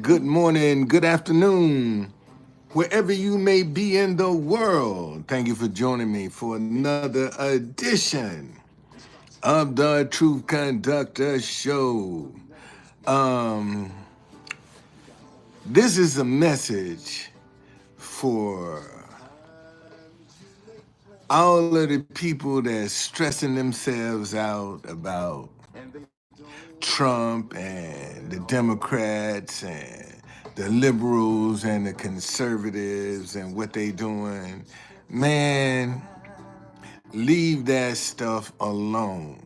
good morning, good afternoon, wherever you may be in the world. Thank you for joining me for another edition of the Truth Conductor Show. Um, this is a message for all of the people that's stressing themselves out about Trump and the Democrats and the liberals and the conservatives and what they doing. Man, leave that stuff alone.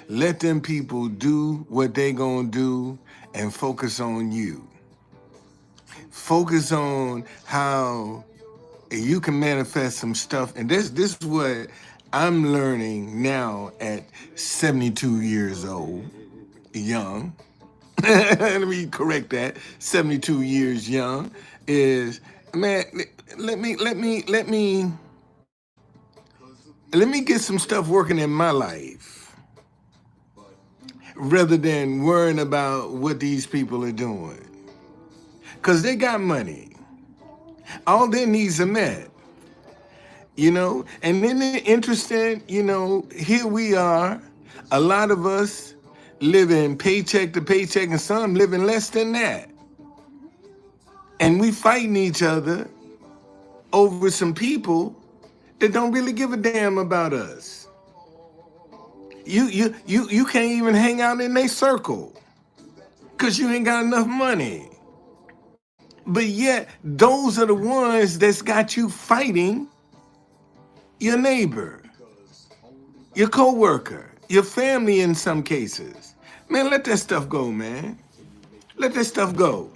Let them people do what they gonna do and focus on you. Focus on how you can manifest some stuff. And this is what I'm learning now at 72 years old, young. Let me correct that. 72 years young is, man, let me get some stuff working in my life rather than worrying about what these people are doing. Cause they got money. All their needs are met. And then they're interested, here we are, a lot of us living paycheck to paycheck and some living less than that. And we fighting each other over some people that don't really give a damn about us. You can't even hang out in their circle because you ain't got enough money. But yet, those are the ones that's got you fighting your neighbor, your coworker, your family in some cases. Man, let that stuff go, man. Let that stuff go.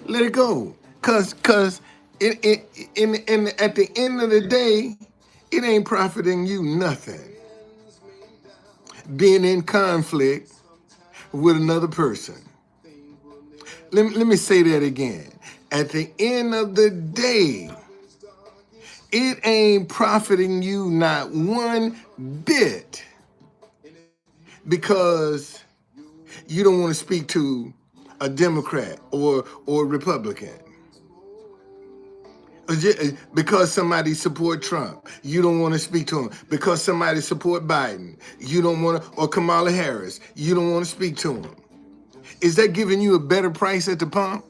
Let it go. Cause at the end of the day, it ain't profiting you nothing. Being in conflict with another person. Let me say that again. At the end of the day, it ain't profiting you not one bit because you don't want to speak to a Democrat or Republican. Because somebody support Trump, you don't want to speak to him. Because somebody support Biden, you don't want to, or Kamala Harris, you don't want to speak to him. Is that giving you a better price at the pump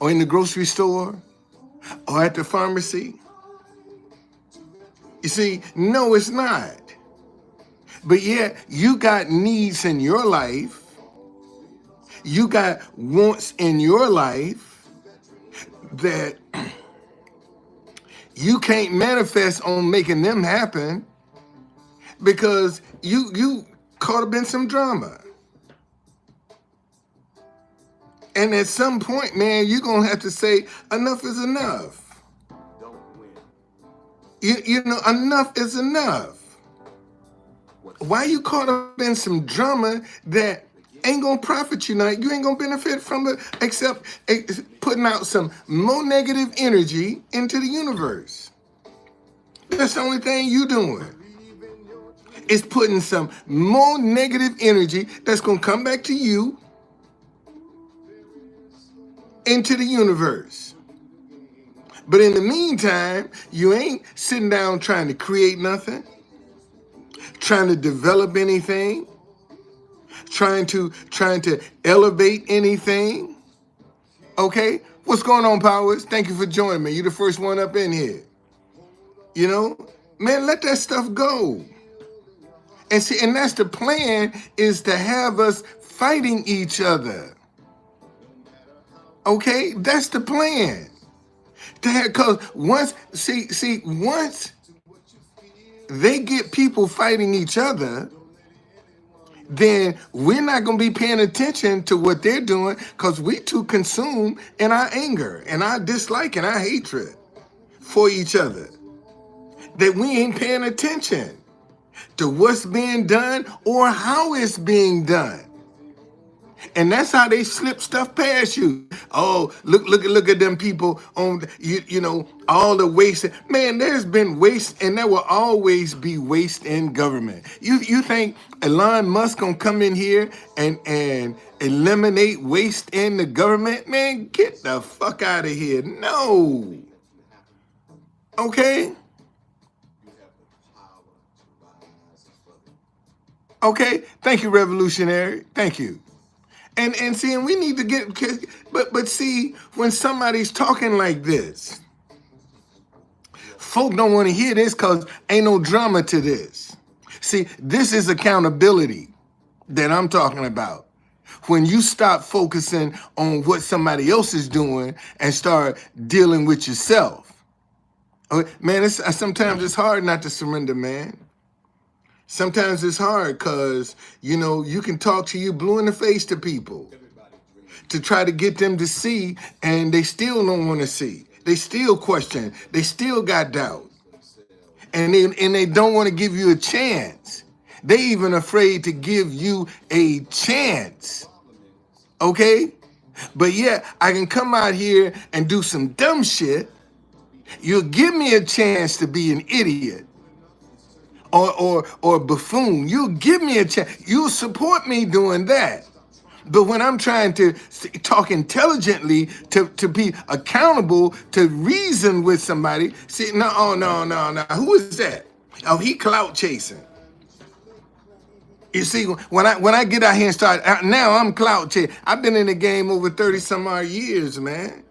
or in the grocery store or at the pharmacy? You see, no, it's not. But yet you got needs in your life. You got wants in your life that you can't manifest on making them happen because you caught up in some drama. And at some point, man, you're going to have to say, enough is enough. Enough is enough. Why you caught up in some drama that ain't going to profit you now? You ain't going to benefit from it except putting out some more negative energy into the universe. That's the only thing you doing. Is putting some more negative energy that's going to come back to you into the universe. But in the meantime, you ain't sitting down trying to create nothing, trying to develop anything, trying to elevate anything. Okay? What's going on, Powers? Thank you for joining me. You're the first one up in here. Man, let that stuff go. And see, and that's the plan, is to have us fighting each other. Okay? That's the plan. Because once they get people fighting each other, then we're not going to be paying attention to what they're doing because we too consumed in our anger and our dislike and our hatred for each other that we ain't paying attention to what's being done or how it's being done. And that's how they slip stuff past you. Oh, look at them people on you know all the waste. Man, there's been waste, and there will always be waste in government. You think Elon Musk gonna come in here and eliminate waste in the government? Man, get the fuck out of here. No. Okay. Okay. Thank you, Revolutionary. Thank you. And see, and we need to get, but see, when somebody's talking like this, folk don't want to hear this because ain't no drama to this. See, this is accountability that I'm talking about. When you stop focusing on what somebody else is doing and start dealing with yourself. Okay, man, sometimes it's hard not to surrender, man. Sometimes it's hard because, you know, you can talk to you blue in the face to people to try to get them to see, and they still don't want to see. They still question. They still got doubt. And they don't want to give you a chance. They even afraid to give you a chance. Okay? But yeah, I can come out here and do some dumb shit. You'll give me a chance to be an idiot. Or buffoon. You'll give me a chance. You'll support me doing that. But when I'm trying to talk intelligently, to be accountable, to reason with somebody, see, no. Who is that? Oh, he clout chasing. You see, when I get out here and start, now I'm clout chasing. I've been in the game over 30 some odd years, man.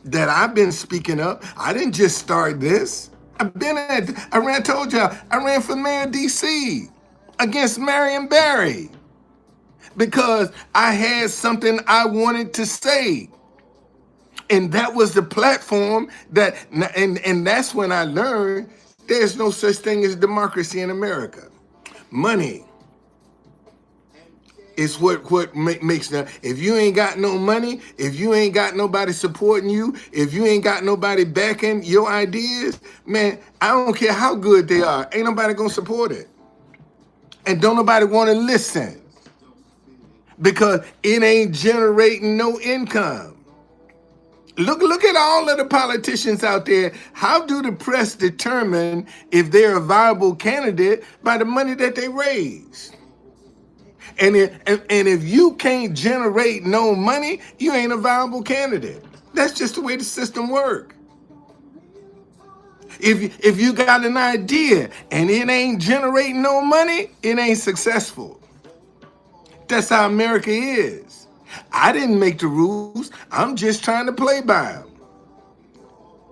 That I've been speaking up. I didn't just start this. I told y'all, I ran for mayor of DC against Marion Barry because I had something I wanted to say. And that was the platform and that's when I learned there's no such thing as democracy in America. Money is what makes them. If you ain't got no money, if you ain't got nobody supporting you, if you ain't got nobody backing your ideas, man, I don't care how good they are. Ain't nobody gonna support it. And don't nobody want to listen because it ain't generating no income. Look at all of the politicians out there. How do the press determine if they're a viable candidate? By the money that they raise. And if you can't generate no money, you ain't a viable candidate. That's just the way the system works. If you got an idea and it ain't generating no money, it ain't successful. That's how America is. I didn't make the rules. I'm just trying to play by them.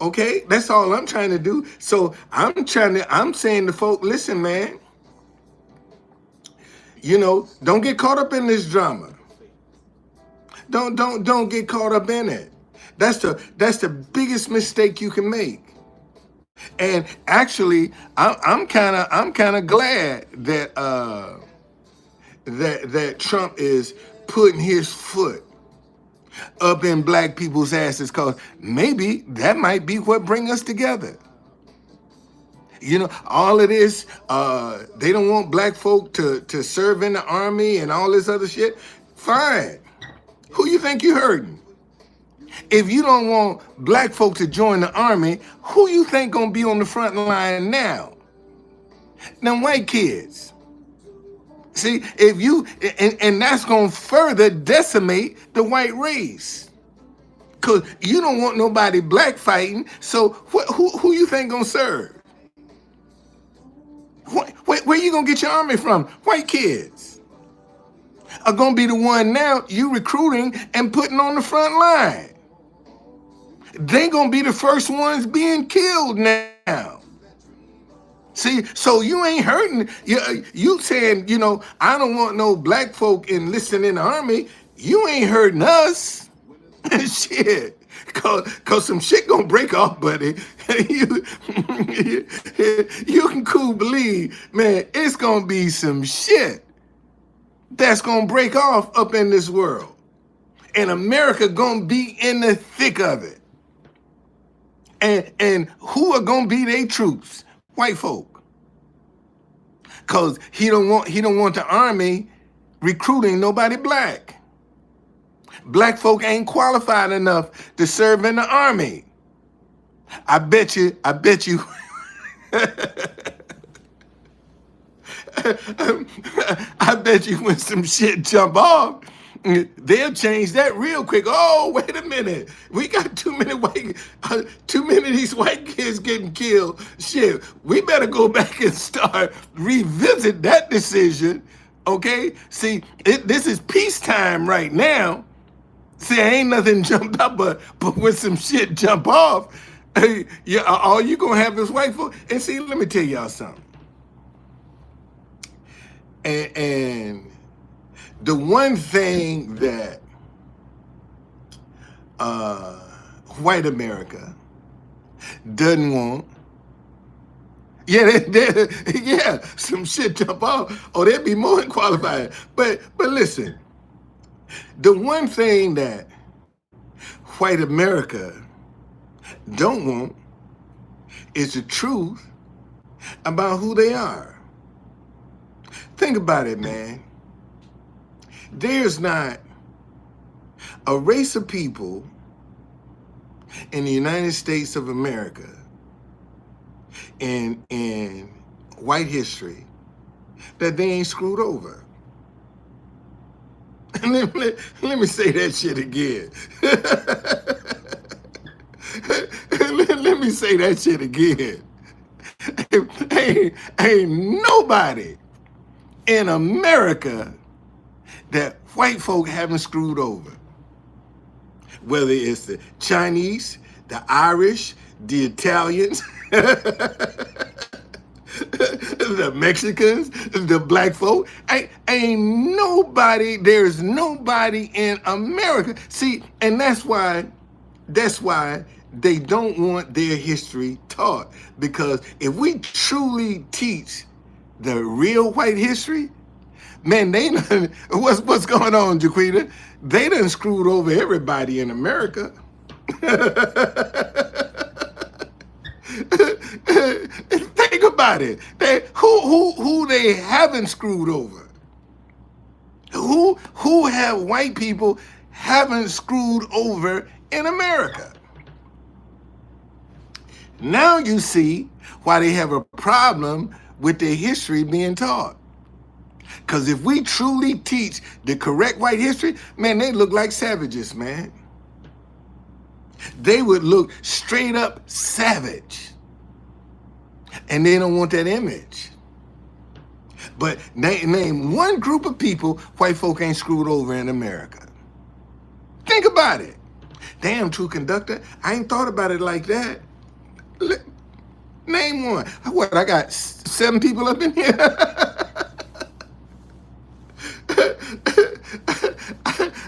Okay, that's all I'm trying to do. So I'm saying to folk, listen, man. You know, don't get caught up in this drama. Don't get caught up in it. That's the biggest mistake you can make. And actually, I'm kind of glad that that Trump is putting his foot up in black people's asses, because maybe that might be what bring us together. You know, all of this, they don't want black folk to serve in the army and all this other shit. Fine. Who you think you hurting? If you don't want black folk to join the army, who you think gonna be on the front line now? Them white kids. See, if you, and that's gonna further decimate the white race. Cause you don't want nobody black fighting, so who you think gonna serve? Where you gonna get your army from? White kids are gonna be the one now you recruiting and putting on the front line. They gonna be the first ones being killed now. See, so you ain't hurting. You saying, you know, I don't want no black folk enlisting in the army. You ain't hurting us. Shit. Cause some shit gonna break off, buddy. you can cool believe, man, it's gonna be some shit that's gonna break off up in this world. And America gonna be in the thick of it. And who are gonna be their troops? White folk. Cause he don't want the army recruiting nobody black. Black folk ain't qualified enough to serve in the army. I bet you, I bet you when some shit jump off, they'll change that real quick. Oh, wait a minute. We got too many of these white kids getting killed. Shit, we better go back and start revisit that decision. Okay? See, this is peacetime right now. See, ain't nothing jumped up, but when some shit jump off, yeah, all you gonna have is white folk. And see, let me tell y'all something. And the one thing that white America doesn't want, yeah, some shit jump off, or they'd be more than qualified. But listen, the one thing that white America don't want is the truth about who they are. Think about it, man. There's not a race of people in the United States of America in white history that they ain't screwed over. Let me say that shit again. Let me say that shit again. Ain't nobody in America that white folk haven't screwed over. Whether it's the Chinese, the Irish, the Italians, the Mexicans, the black folk. Ain't nobody, there's nobody in America. See, and that's why they don't want their history taught. Because if we truly teach the real white history, man, they done, what's going on, Jaquita? They done screwed over everybody in America. Think about it. Who they haven't screwed over? Who have white people haven't screwed over in America? Now you see why they have a problem with their history being taught. Because if we truly teach the correct white history, man, they look like savages, man. They would look straight up savage. And they don't want that image. But name one group of people white folk ain't screwed over in America. Think about it. Damn, True Conductor, I ain't thought about it like that. Name one. What, I got 7 people up in here?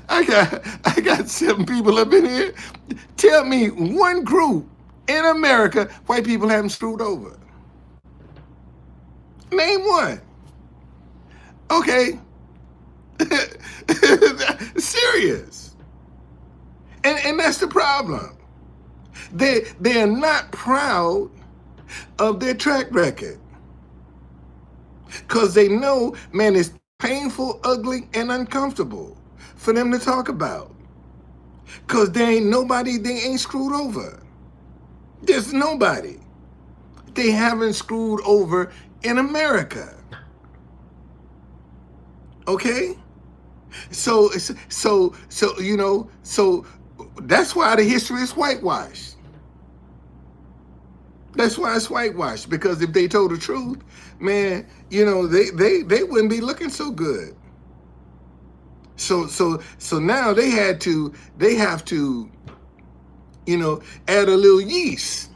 I got 7 people up in here. Tell me one group in America white people haven't screwed over. Name one. Okay. Serious. And that's the problem. They're not proud of their track record. Because they know, man, it's painful, ugly, and uncomfortable for them to talk about. Because there ain't nobody they ain't screwed over. There's nobody they haven't screwed over in America. Okay? So you know, so that's why the history is whitewashed. That's why it's whitewashed. Because if they told the truth, man, you know, they wouldn't be looking so good. So now they have to, you know, add a little yeast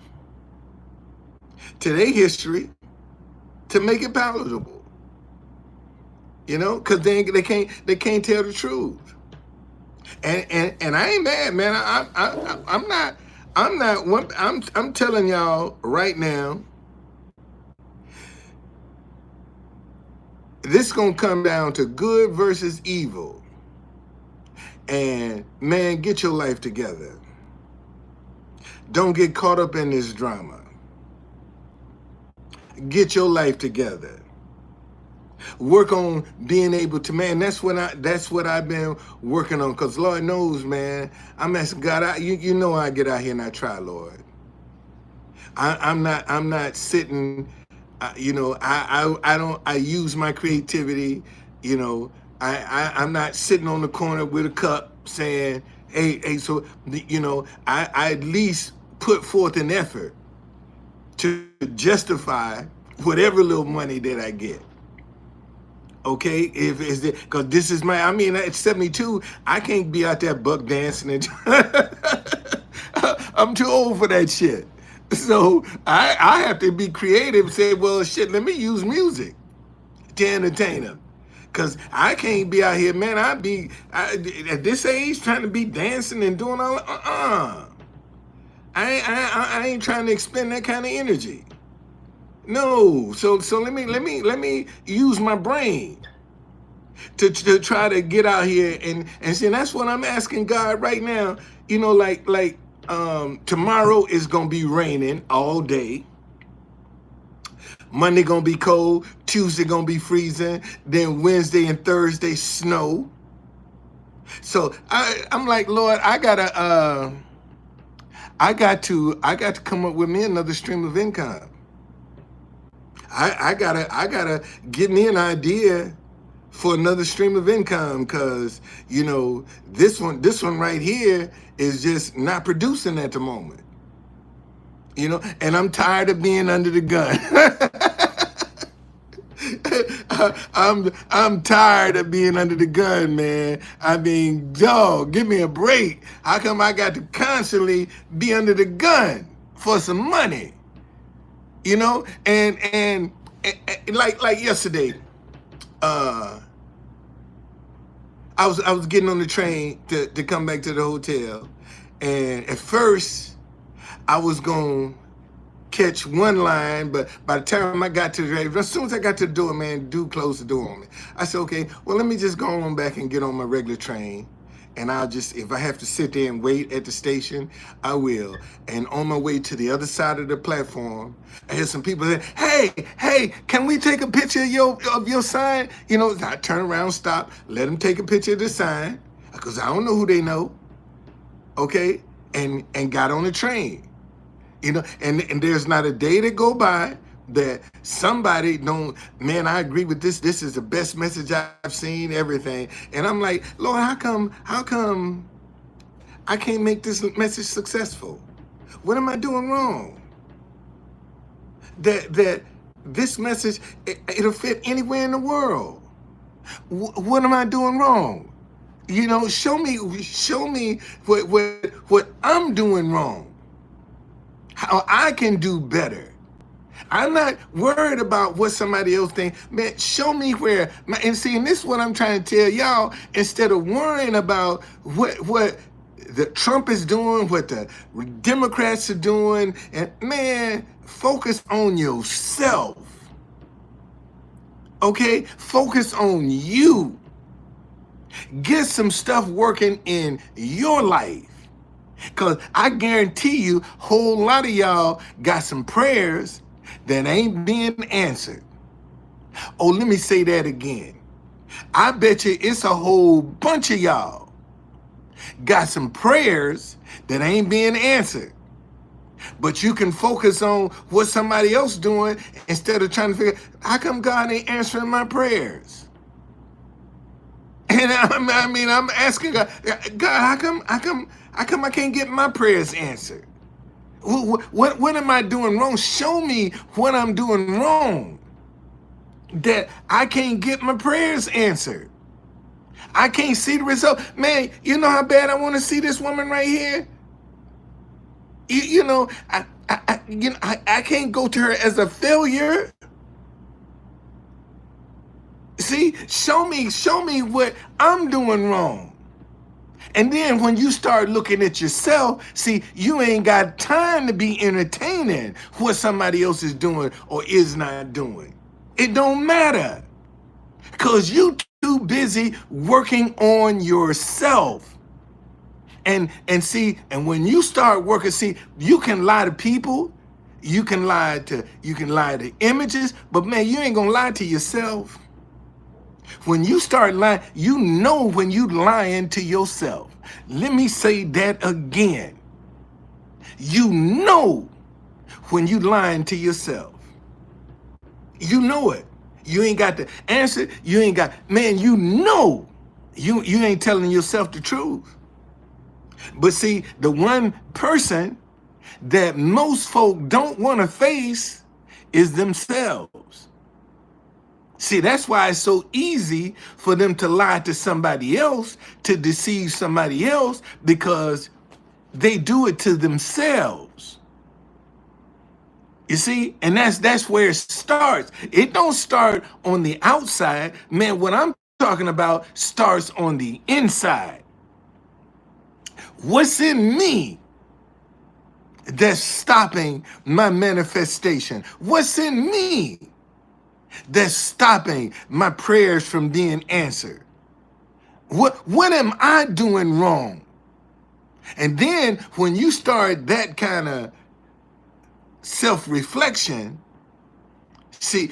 to their history to make it palatable. You know, because they can't tell the truth. And I ain't mad, man. I'm telling y'all right now, this is gonna come down to good versus evil. And man, get your life together. Don't get caught up in this drama. Get your life together. Work on being able to, man. That's what I've been working on. Cause Lord knows, man, I'm asking God. You know I get out here and I try, Lord. I'm not sitting. I use my creativity. You know, I'm not sitting on the corner with a cup saying, hey. So I at least put forth an effort to justify whatever little money that I get. Okay, if is it because this is my, I mean, at 72, I can't be out there buck dancing and I'm too old for that shit. So I have to be creative and say, well, shit, let me use music to entertain them. Cause I can't be out here, man. At this age trying to be dancing and doing all. I ain't trying to expend that kind of energy. No. So let me use my brain to try to get out here and see. And that's what I'm asking God right now. You know, tomorrow is gonna be raining all day. Monday gonna be cold. Tuesday gonna be freezing. Then Wednesday and Thursday snow. So I'm like, Lord, I got to come up with me another stream of income. I gotta get me an idea for another stream of income, because this one right here is just not producing at the moment. And I'm tired of being under the gun. I'm tired of being under the gun, man. I mean, dog, give me a break. How come I got to constantly be under the gun for some money? And like yesterday, I was getting on the train to come back to the hotel, and at first I was gonna catch one line, but by the time I got to the drive, as soon as I got to the door, man, dude closed the door on me. I said, okay, well, let me just go on back and get on my regular train. And if I have to sit there and wait at the station, I will. And on my way to the other side of the platform, I hear some people say, hey, can we take a picture of your sign? I turn around, stop, let them take a picture of the sign, because I don't know who they know. Okay, and got on the train. And there's not a day that go by that somebody man, I agree with this. This is the best message I've seen, everything. And I'm like, Lord, how come I can't make this message successful? What am I doing wrong? That this message, it'll fit anywhere in the world. What am I doing wrong? Show me what I'm doing wrong. How I can do better. I'm not worried about what somebody else thinks. Man, show me where. And this is what I'm trying to tell y'all. Instead of worrying about what the Trump is doing, what the Democrats are doing, and man, focus on yourself. Okay? Focus on you. Get some stuff working in your life. Because I guarantee you, a whole lot of y'all got some prayers that ain't being answered. Oh, let me say that again. I bet you it's a whole bunch of y'all got some prayers that ain't being answered. But you can focus on what somebody else doing instead of trying to figure, how come God ain't answering my prayers? And I'm asking God, how come I can't get my prayers answered? What am I doing wrong? Show me what I'm doing wrong that I can't get my prayers answered. I can't see the result. Man, you know how bad I want to see this woman right here? I can't go to her as a failure. See, show me what I'm doing wrong. And then when you start looking at yourself, see, you ain't got time to be entertaining what somebody else is doing or is not doing. It don't matter, because you too busy working on yourself. And when you start working, see, you can lie to people, you can lie to images, but man, you ain't gonna lie to yourself. When you start lying, you know when you lying to yourself. Let me say that again. You know when you lying to yourself. You know it. You ain't got the answer. You ain't got, man, you know you ain't telling yourself the truth. But see, the one person that most folk don't want to face is themselves. See, that's why it's so easy for them to lie to somebody else, to deceive somebody else, because they do it to themselves. You see, and that's where it starts. It don't start on the outside. Man, what I'm talking about starts on the inside. What's in me that's stopping my manifestation? What's in me that's stopping my prayers from being answered? What am I doing wrong? And then when you start that kind of self-reflection, see,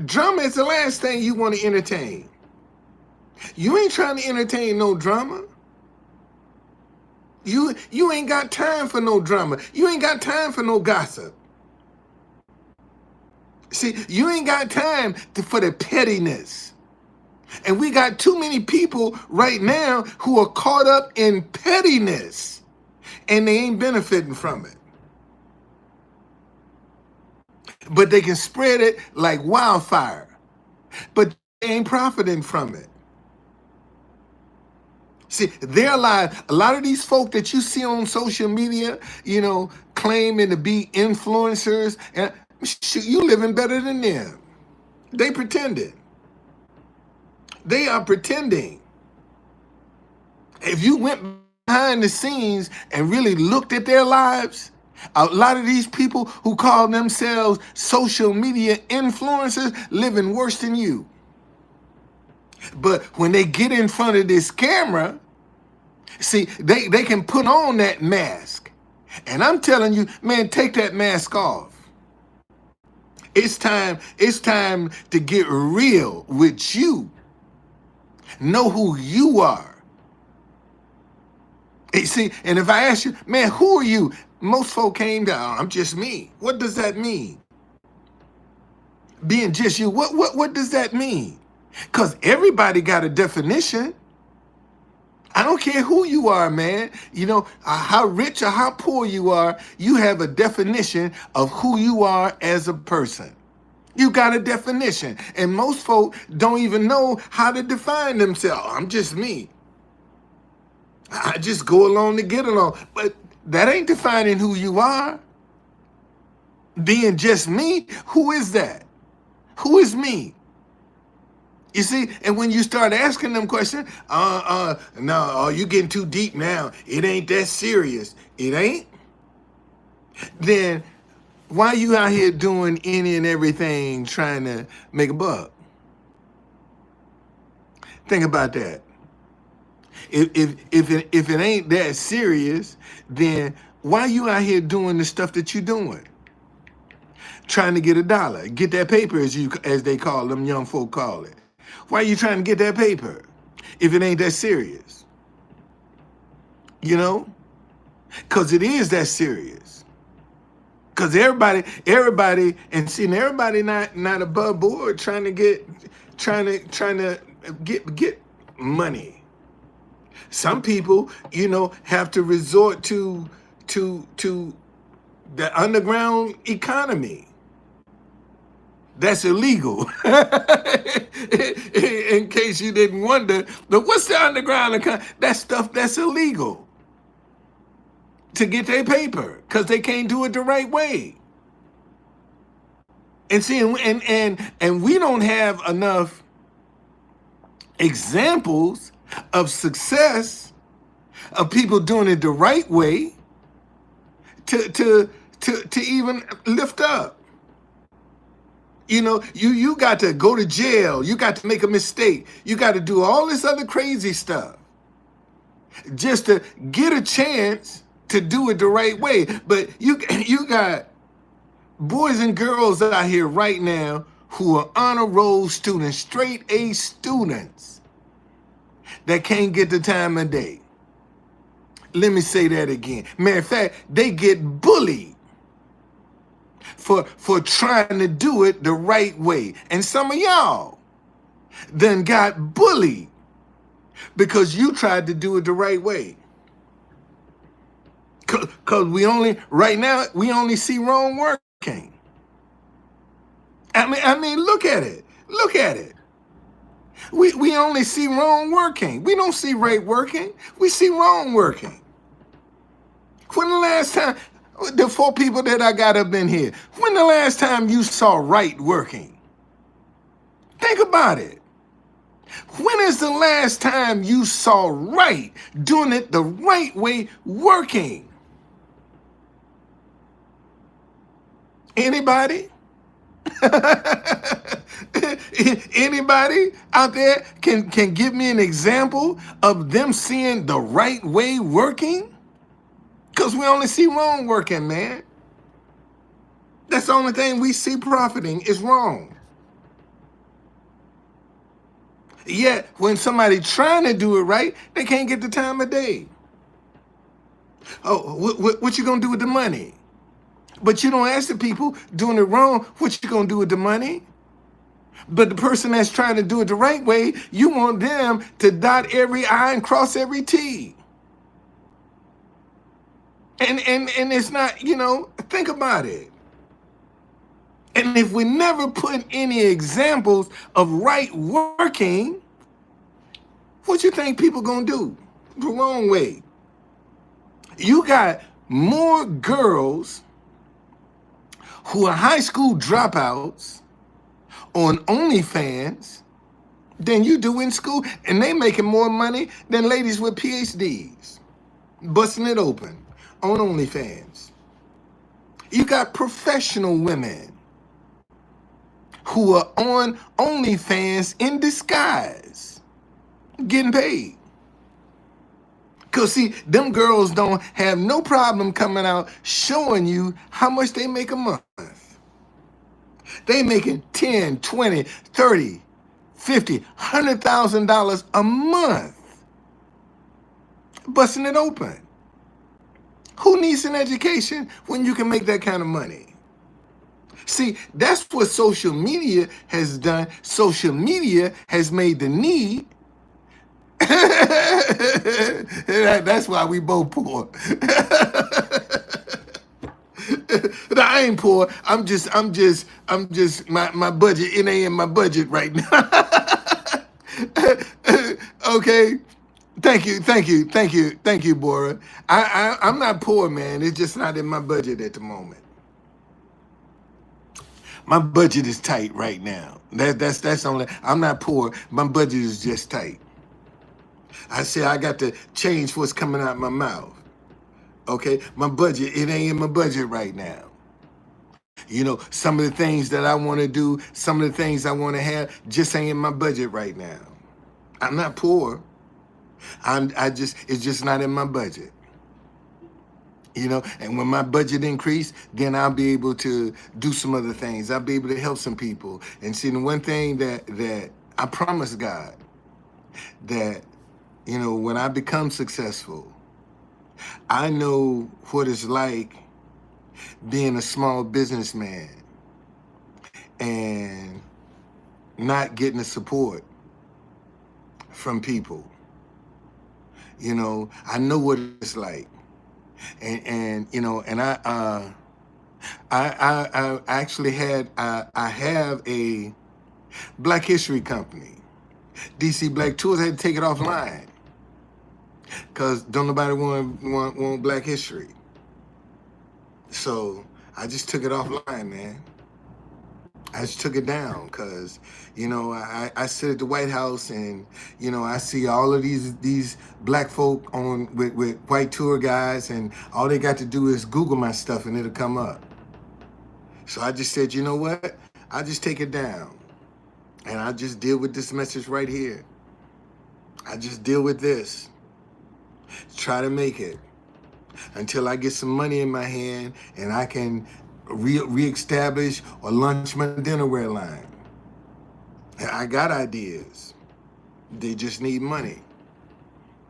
drama is the last thing you want to entertain. You ain't trying to entertain no drama. You ain't got time for no drama. You ain't got time for no gossip. See, you ain't got time for the pettiness. And we got too many people right now who are caught up in pettiness, and they ain't benefiting from it. But they can spread it like wildfire, but they ain't profiting from it. See, their lives, a lot of these folk that you see on social media, claiming to be influencers, and shoot, you living better than them. They pretending. They are pretending. If you went behind the scenes and really looked at their lives, a lot of these people who call themselves social media influencers living worse than you. But when they get in front of this camera, see, they can put on that mask. And I'm telling you, man, take that mask off. It's time to get real with you. Know who you are. See, and if I ask you, man, who are you? Most folk came down, I'm just me. What does that mean? Being just you, what does that mean? Because everybody got a definition. I don't care who you are, man. How rich or how poor you are, you have a definition of who you are as a person. You got a definition. And most folk don't even know how to define themselves. I'm just me. I just go along to get along. But that ain't defining who you are. Being just me, who is that? Who is me? You see, and when you start asking them questions, no, you getting too deep now. It ain't that serious. It ain't? Then why you out here doing any and everything trying to make a buck? Think about that. If it ain't that serious, then why you out here doing the stuff that you doing? Trying to get $1, get that paper, as they call them young folk call it. Why are you trying to get that paper if it ain't that serious? Because it is that serious. Because everybody, and seeing everybody not above board trying to get money. Some people, have to resort to the underground economy. That's illegal. In case you didn't wonder, but what's the underground economy? That stuff that's illegal to get their paper because they can't do it the right way. And see, and we don't have enough examples of success of people doing it the right way to even lift up. You got to go to jail. You got to make a mistake. You got to do all this other crazy stuff just to get a chance to do it the right way. But you got boys and girls out here right now who are honor roll students, straight A students that can't get the time of day. Let me say that again. Matter of fact, they get bullied for trying to do it the right way. And some of y'all then got bullied because you tried to do it the right way. Because right now, we only see wrong working. I mean, look at it. Look at it. We only see wrong working. We don't see right working. We see wrong working. When the last time, the 4 people that I got up in here, when the last time you saw right working? Think about it. When is the last time you saw right, doing it the right way, working? Anybody? Anybody out there can give me an example of them seeing the right way working? Because we only see wrong working, man. That's the only thing we see profiting is wrong. Yet, when somebody trying to do it right, they can't get the time of day. Oh, what you gonna do with the money? But you don't ask the people doing it wrong, what you gonna do with the money? But the person that's trying to do it the right way, you want them to dot every I and cross every T. And it's not, think about it. And if we never put any examples of right working, what you think people gonna do the wrong way? You got more girls who are high school dropouts on OnlyFans than you do in school, and they making more money than ladies with PhDs, busting it open on OnlyFans. You got professional women who are on OnlyFans in disguise, getting paid. Because, see, them girls don't have no problem coming out showing you how much they make a month. They making 10, 20, 30, 50, $100,000 a month, busting it open. Who needs an education when you can make that kind of money? See, that's what social media has done. Social media has made the need. That's why we both poor. I ain't poor. I'm just, my budget, it ain't in my budget right now. Okay. Thank you, Bora. I'm not poor, man. It's just not in my budget at the moment. My budget is tight right now. That's only, I'm not poor. My budget is just tight. I say I got to change what's coming out my mouth. Okay, my budget, it ain't in my budget right now. Some of the things that I want to do, some of the things I want to have, just ain't in my budget right now. I'm not poor. It's just not in my budget. And when my budget increase, then I'll be able to do some other things. I'll be able to help some people. And see, the one thing that I promise God, that, when I become successful, I know what it's like being a small businessman and not getting the support from people. I know what it's like. And I actually I have a Black History company, DC Black Tours. I had to take it offline because don't nobody want Black History. So I just took it offline, man. I just took it down because, I sit at the White House and, I see all of these black folk with white tour guides, and all they got to do is Google my stuff and it'll come up. So I just said, you know what? I just take it down and I just deal with this message right here. I just deal with this. Try to make it until I get some money in my hand and I can reestablish or launch my dinnerware line. I got ideas. They just need money.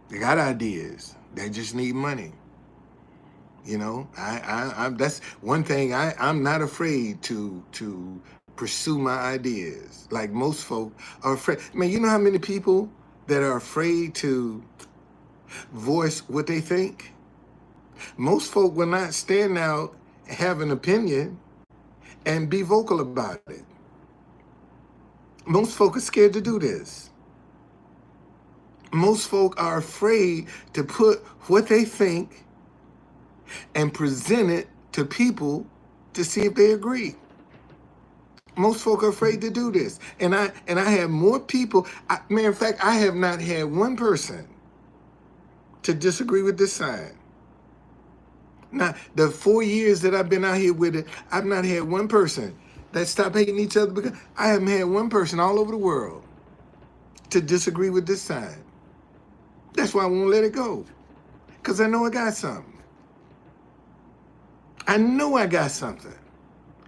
They got ideas. They just need money. You know, I'm that's one thing. I'm not afraid to pursue my ideas. Like most folk are afraid. Man, you know how many people that are afraid to voice what they think? Most folk will not stand out, have an opinion, and be vocal about it. Most folk are scared to do this. Most folk are afraid to put what they think and present it to people to see if they agree. Most folk are afraid to do this. And I have more people. Matter of fact, I have not had one person to disagree with this sign. Now, the 4 years that I've been out here with it, I've not had one person that stopped hating each other, because I haven't had one person all over the world to disagree with this sign. That's why I won't let it go. Because I know I got something. I know I got something.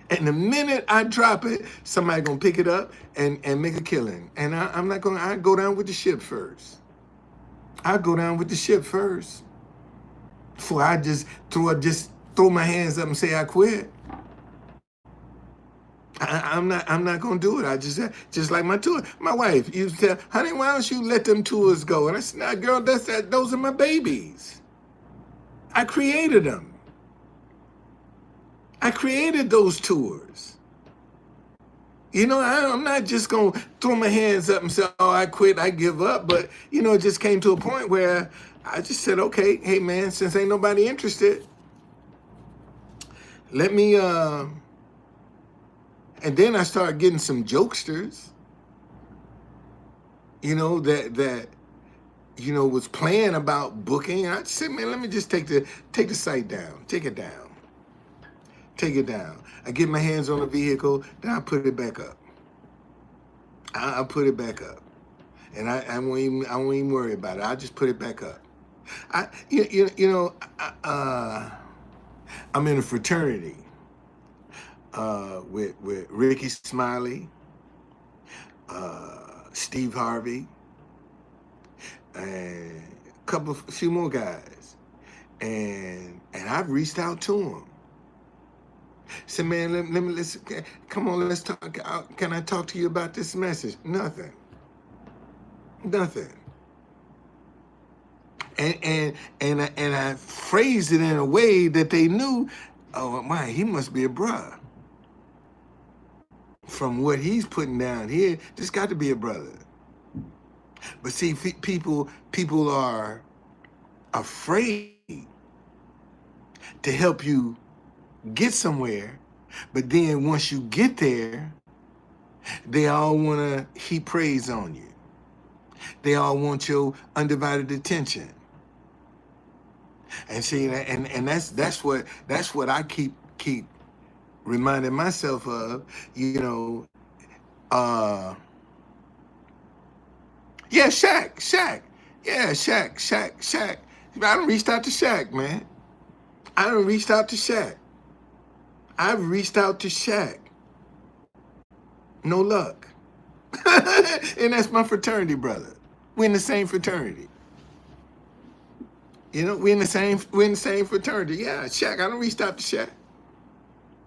And the minute I drop it, somebody gonna pick it up and make a killing. And I'm not gonna, I go down with the ship first. I go down with the ship first. Before I just throw my hands up and say I quit. I'm not gonna do it. I just like my tour. My wife used to tell, honey, why don't you let them tours go? And I said, nah, girl, those are my babies. I created them. I created those tours. You know, I'm not just going to throw my hands up and say, oh, I quit, I give up. But, you know, it just came to a point where I just said, okay, hey, man, since ain't nobody interested, let me, and then I started getting some jokesters, you know, that you know, was playing about booking. And I just said, man, let me just take the site down, take it down. Take it down. I get my hands on the vehicle, then I put it back up. I put it back up, and I won't even worry about it. I just put it back up. I'm in a fraternity with Ricky Smiley, Steve Harvey, and a few more guys, and I've reached out to them. Said, man, let's come on, let's talk. Can I talk to you about this message? Nothing. And I phrased it in a way that they knew, oh my, he must be a bruh. From what he's putting down here, this got to be a brother. But see, people are afraid to help you get somewhere, but then once you get there, they all want to heap praise on you. They all want your undivided attention. And see, and that's what I keep reminding myself of. You know, yeah, Shaq, yeah, Shaq. I done reached out to Shaq, man. I've reached out to Shaq. No luck. And that's my fraternity brother. We're in the same fraternity. You know, we're in the same fraternity. Yeah, Shaq. I done reached out to Shaq.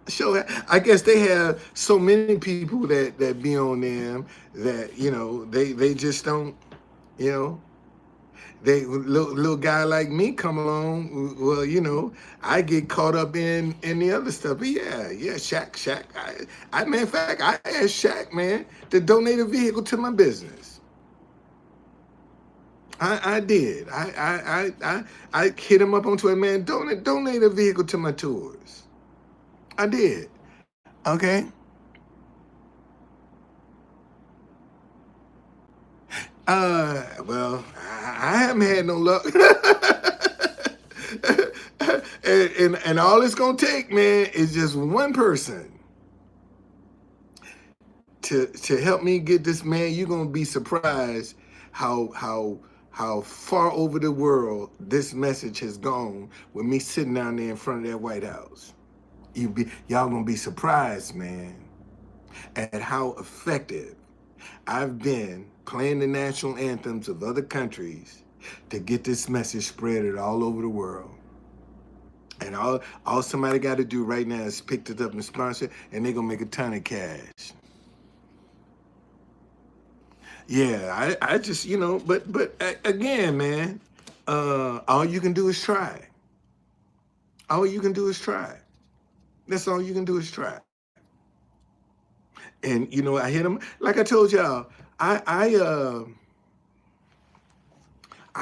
Sure. I guess they have so many people that be on them that, you know, they just don't, you know. They little guy like me come along, well, you know, I get caught up in the other stuff. But yeah, Shaq. I matter of fact, I asked Shaq, man, to donate a vehicle to my business. I did. I hit him up on Twitter, man, donate a vehicle to my tours. I did. Okay. Well, I haven't had no luck. and all it's gonna take, man, is just one person to help me get this, man. You're gonna be surprised how far over the world this message has gone with me sitting down there in front of that White House. Y'all gonna be surprised, man, at how effective I've been playing the national anthems of other countries to get this message spread all over the world. And all somebody got to do right now is pick it up and sponsor, and they're gonna make a ton of cash. Yeah, I just but again, man, all you can do is try. All you can do is try. That's all you can do is try. And I hit them like I told y'all. I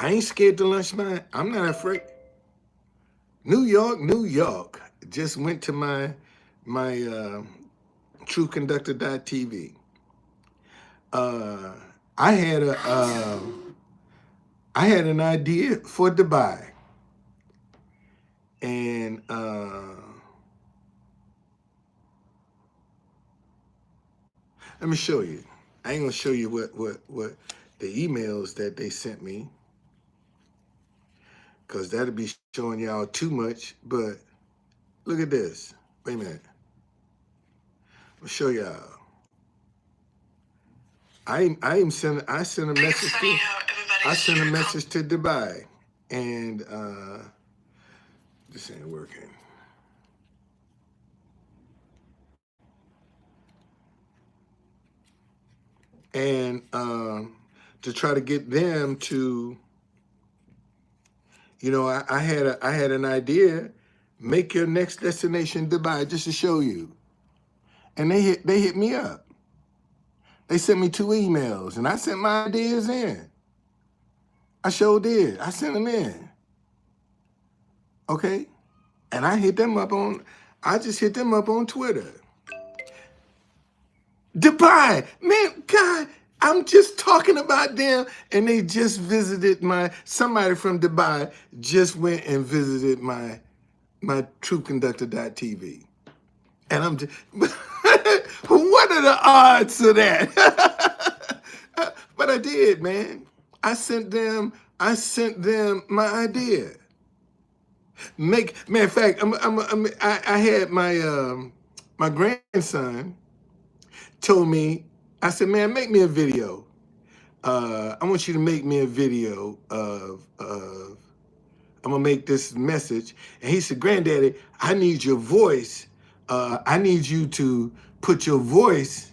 ain't scared to lunch mine. I'm not afraid. New York, New York. Just went to my truthconductor.tv. Uh, I had I had an idea for Dubai, and let me show you. I ain't gonna show you what the emails that they sent me, because that'll be showing y'all too much. But look at this. Wait a minute. I'll show y'all. I sent a message to Dubai, and this ain't working. And to try to get them to, I had an idea, make your next destination Dubai, just to show you. And they hit me up. They sent me 2 emails, and I sent my ideas in. I sure did. I sent them in. Okay? And I just hit them up on Twitter. Dubai, man, God, I'm just talking about them, and they just visited somebody from Dubai just went and visited my truthconductor.tv. And I'm just, what are the odds of that? But I did, man. I sent them my idea. Matter of fact, I had my grandson told me, I said, man, make me a video. I want you to make me a video of I'm gonna make this message. And he said, Granddaddy, I need your voice. I need you to put your voice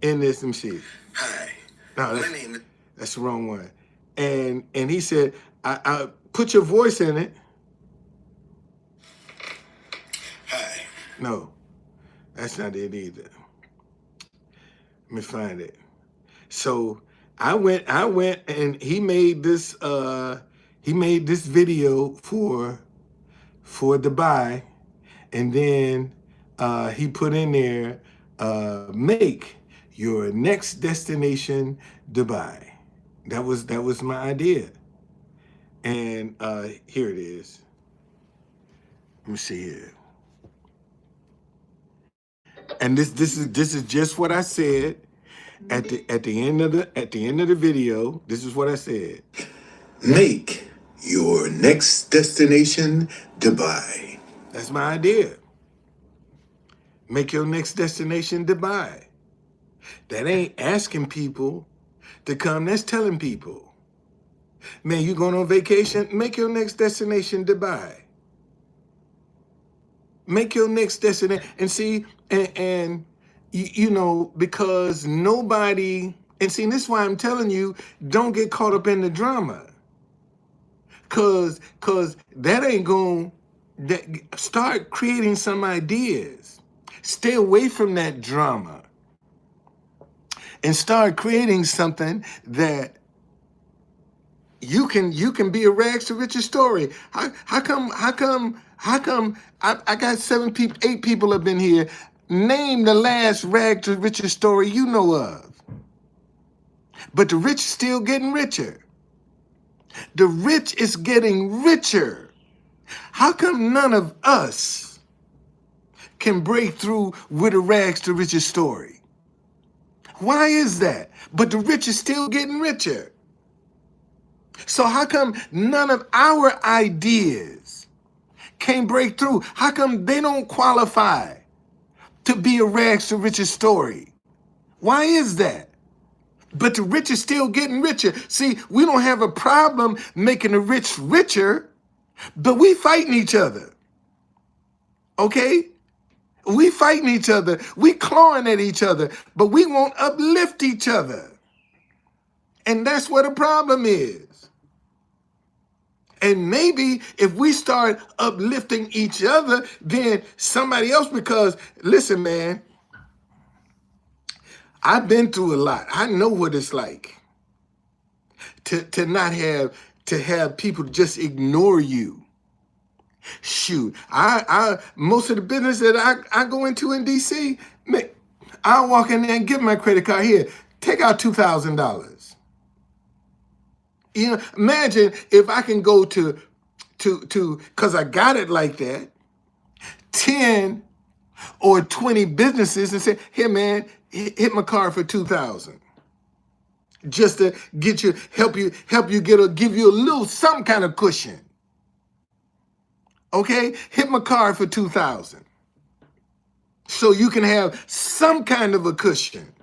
in this. Let me see. Hi. No, that's the wrong one. And he said, I put your voice in it. Hi. No, that's not it either. Let me find it. So I went and he made this video for Dubai, and then he put in there, make your next destination Dubai. That was my idea. And here it is. Let me see here. And this is just what I said at the end of the video. This is what I said. Make your next destination Dubai. That's my idea. Make your next destination Dubai. That ain't asking people to come. That's telling people, man, you going on vacation? Make your next destination Dubai. Make your next destination. And see, and because nobody, and see, this is why I'm telling you, don't get caught up in the drama. Cause that ain't going to start creating some ideas. Stay away from that drama. And start creating something that you can be a rags to riches story. How come I got 8 people have been here. Name the last rag to riches story you know of. But the rich is still getting richer. The rich is getting richer. How come none of us can break through with a rags to riches story? Why is that? But the rich is still getting richer. So how come none of our ideas can break through? How come they don't qualify to be a rags to riches story? Why is that? But the rich is still getting richer. See, we don't have a problem making the rich richer, but we fighting each other. Okay? We fighting each other. We clawing at each other, but we won't uplift each other. And that's what the problem is. And maybe if we start uplifting each other, then somebody else, because listen, man, I've been through a lot. I know what it's like to not have people just ignore you. Shoot, I most of the business that I go into in DC, man, I'll walk in there and give my credit card. Here, take out $2,000. You know, imagine if I can go to because I got it like that, 10 or 20 businesses and say, here, man, hit my card for 2,000. Just to get you, help you give you a little some kind of cushion. Okay, hit my card for 2,000, so you can have some kind of a cushion.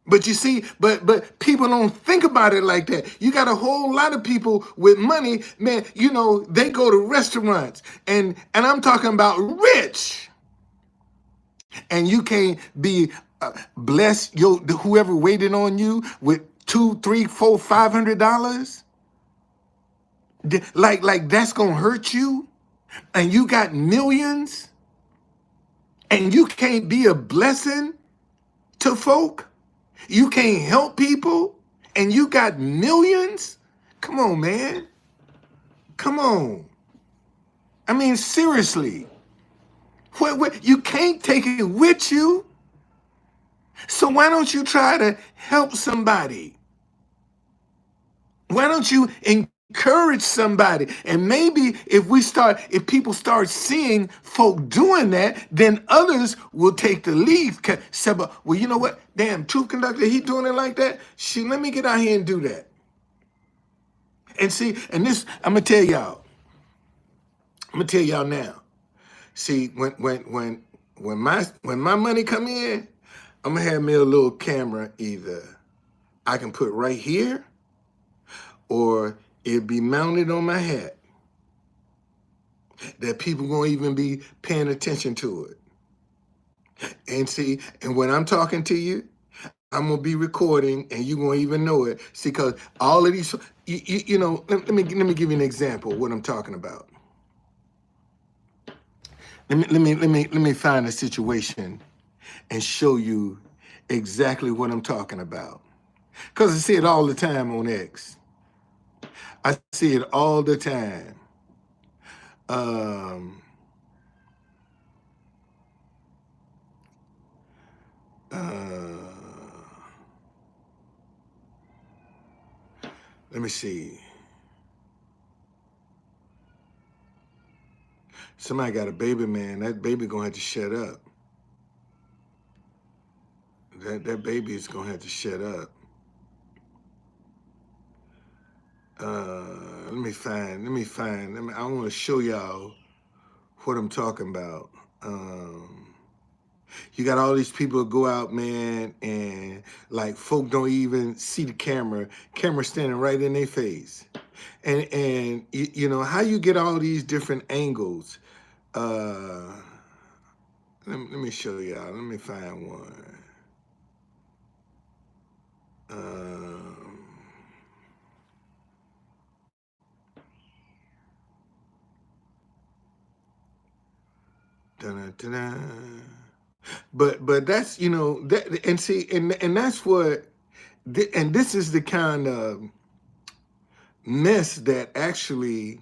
But you see, but people don't think about it like that. You got a whole lot of people with money, man. You know, they go to restaurants, and I'm talking about rich, and you can't be bless your whoever waited on you with $200, $300, $400, $500. Like that's gonna hurt you, and you got millions, and you can't be a blessing to folk. You can't help people, and you got millions. Come on, man. Come on. I mean, seriously. What, you can't take it with you. So why don't you try to help somebody? Why don't you encourage somebody? And maybe if people start seeing folk doing that, then others will take the lead. Say, well, you know what? Damn, Truth Conductor, he doing it like that. Shit, let me get out here and do that. And see, and this, I'm gonna tell y'all now. See, when my money come in, I'm gonna have me a little camera either I can put right here, or it'd be mounted on my hat, that people gonna even be paying attention to it. And see, and when I'm talking to you, I'm gonna be recording, and you gonna even know it. See, because all of these, you know, let me give you an example of what I'm talking about. Let me find a situation and show you exactly what I'm talking about. Because I see it all the time on X. I see it all the time. Um, uh, let me see. Somebody got a baby, man. That baby gonna have to shut up. That baby is gonna have to shut up. Let me find. I want to show y'all what I'm talking about. You got all these people go out, man, and like folk don't even see the camera. Camera standing right in their face. And you know how you get all these different angles. Uh, let me show y'all. Let me find one. Um, dun-dun-dun-dun. But that's, you know, that, and see, and that's what, and this is the kind of mess that actually,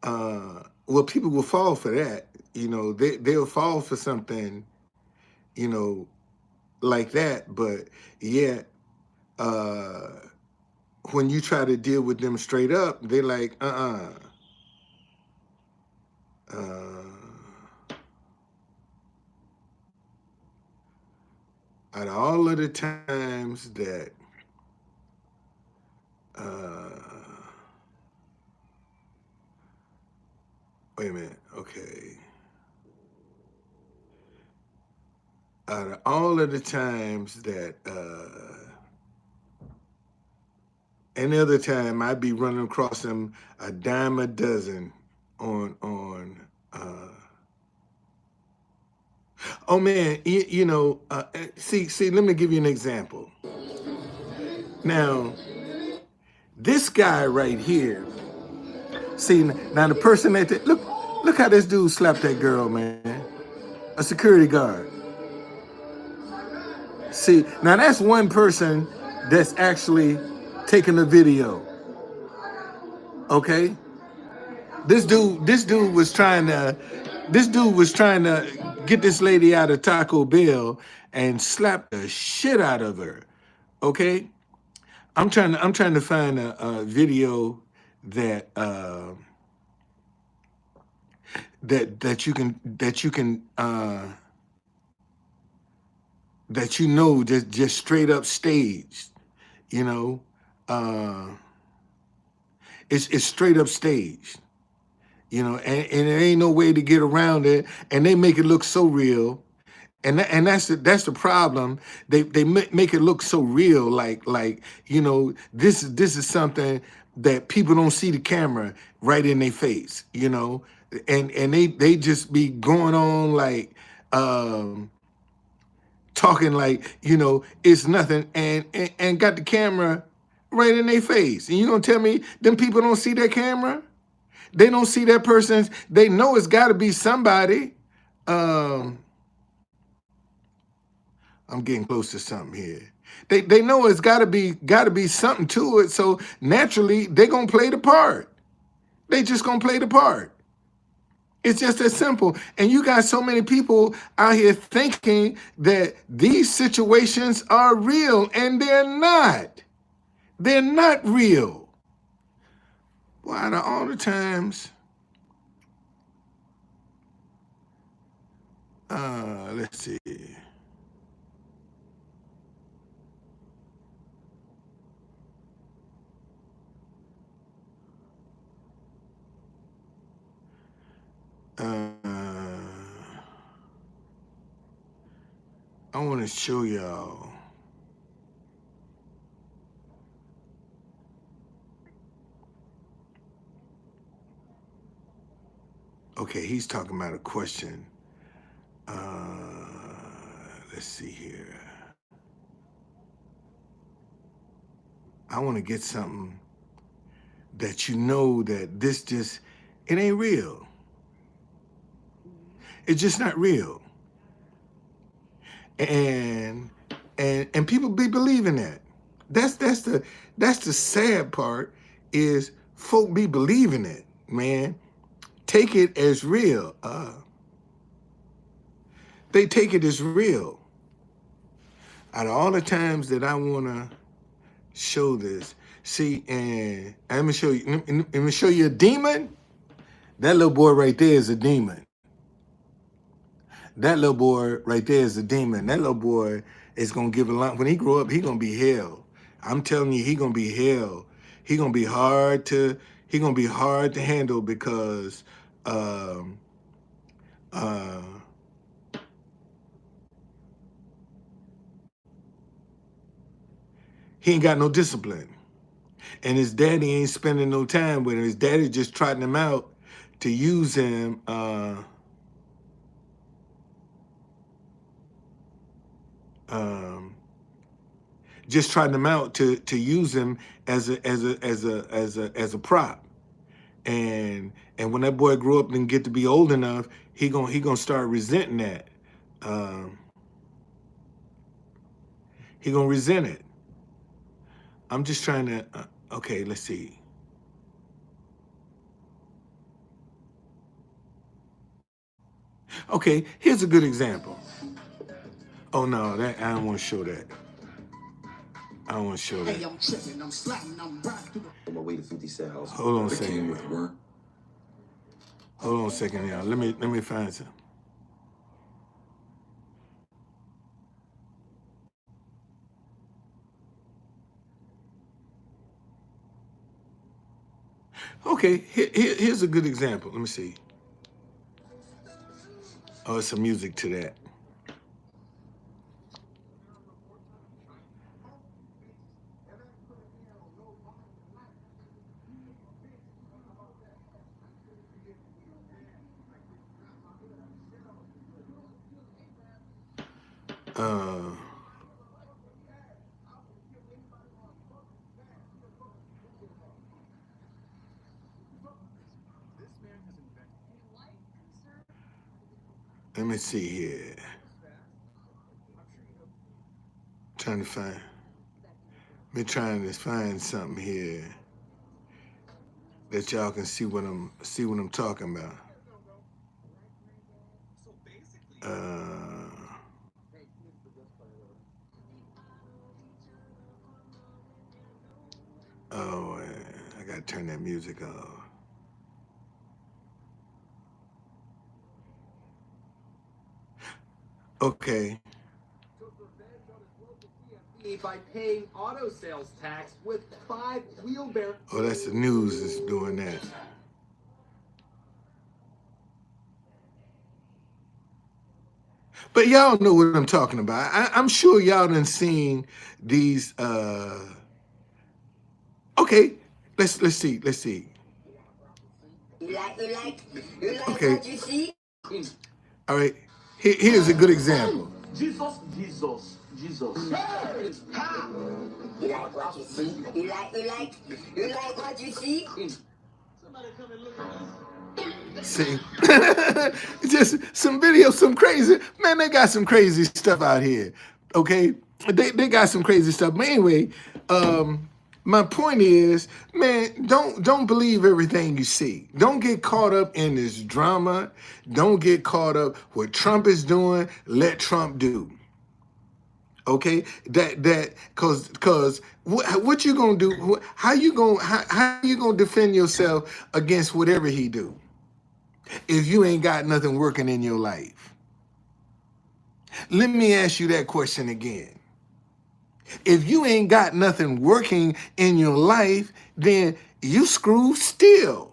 well, people will fall for that. You know, they'll fall for something, you know, like that. But yet, when you try to deal with them straight up, they're like, uh, out of all of the times that, wait a minute, okay. out of all of the times that any other time I'd be running across them a dime a dozen on oh man, see, let me give you an example. Now, this guy right here, see, now the person that, look how this dude slapped that girl, man. A security guard. See, now that's one person that's actually taking the video, okay? This dude was trying to get this lady out of Taco Bell and slap the shit out of her, okay? I'm trying to find a video that that you can just straight up staged, you know, uh, it's straight up staged, and there ain't no way to get around it, and they make it look so real. And that's the problem. They make it look so real, like this is something that people don't see the camera right in their face, and they just be going on like talking like it's nothing, and got the camera right in their face, and you gonna tell me them people don't see that camera? They don't see that person. They know it's got to be somebody. Um, I'm getting close to something here. They know it's gotta be something to it. So naturally they gonna play the part. They just gonna play the part. It's just that simple. And you got so many people out here thinking that these situations are real, and they're not. They're not real. Well, out of all the times, let's see. I want to show y'all. Okay, he's talking about a question. Let's see here. I want to get something that that it ain't real. It's just not real. And and people be believing that. That's the sad part, is folk be believing it, man. Take it as real. They take it as real. Out of all the times that I wanna show this, see, and let me show you. Let me show you a demon. That little boy right there is a demon. That little boy right there is a demon. That little boy is gonna give a lot. When he grow up, he gonna be hell. I'm telling you, he gonna be hell. He gonna be hard to. He gonna be hard to handle because um, uh, he ain't got no discipline, and his daddy ain't spending no time with him. His daddy just trotting him out to use him. Um, just trotting him out to use him as a prop. And when that boy grow up and get to be old enough, he gonna start resenting that. Um, he gonna resent it. I'm just trying to. Okay, let's see. Okay, here's a good example. Oh no, that I don't want to show that. I don't want to show that. Hey, I'm tripping. I'm sliding. I'm rocking. On my way to 50 Cent house. Hold on a second. Hold on a second, y'all. Let me find some. Okay, here's a good example. Let me see. Oh, it's some music to that. Uh, Let me see here. Trying to find. Me trying to find something here that y'all can see what I'm talking about. Uh, oh, I gotta turn that music off. Okay. By paying auto sales tax with 5 wheelbarrows. Oh, that's the news that's doing that. But y'all know what I'm talking about. I'm sure y'all done seen these. Okay, let's see. Let's see. Okay. What you see? All right. Here's a good example. Jesus. Hey! Ha! You like what you see? You like what you see? Somebody come and look at this. See, just some videos, some crazy, man, they got some crazy stuff out here. Okay, they got some crazy stuff. But anyway, my point is, man, don't believe everything you see. Don't get caught up in this drama. Don't get caught up what Trump is doing. Let Trump do. Okay, cause what you gonna do? How you gonna defend yourself against whatever he do if you ain't got nothing working in your life? Let me ask you that question again. If you ain't got nothing working in your life, then you screwed still.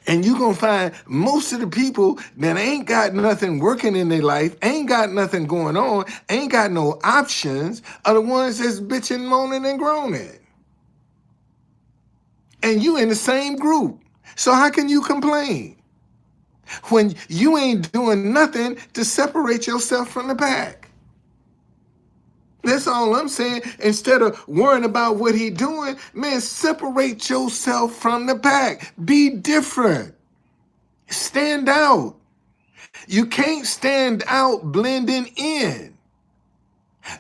And you're going to find most of the people that ain't got nothing working in their life, ain't got nothing going on, ain't got no options, are the ones that's bitching, moaning, and groaning. And you in the same group. So how can you complain when you ain't doing nothing to separate yourself from the pack? That's all I'm saying. Instead of worrying about what he doing, man, separate yourself from the pack. Be different. Stand out. You can't stand out blending in.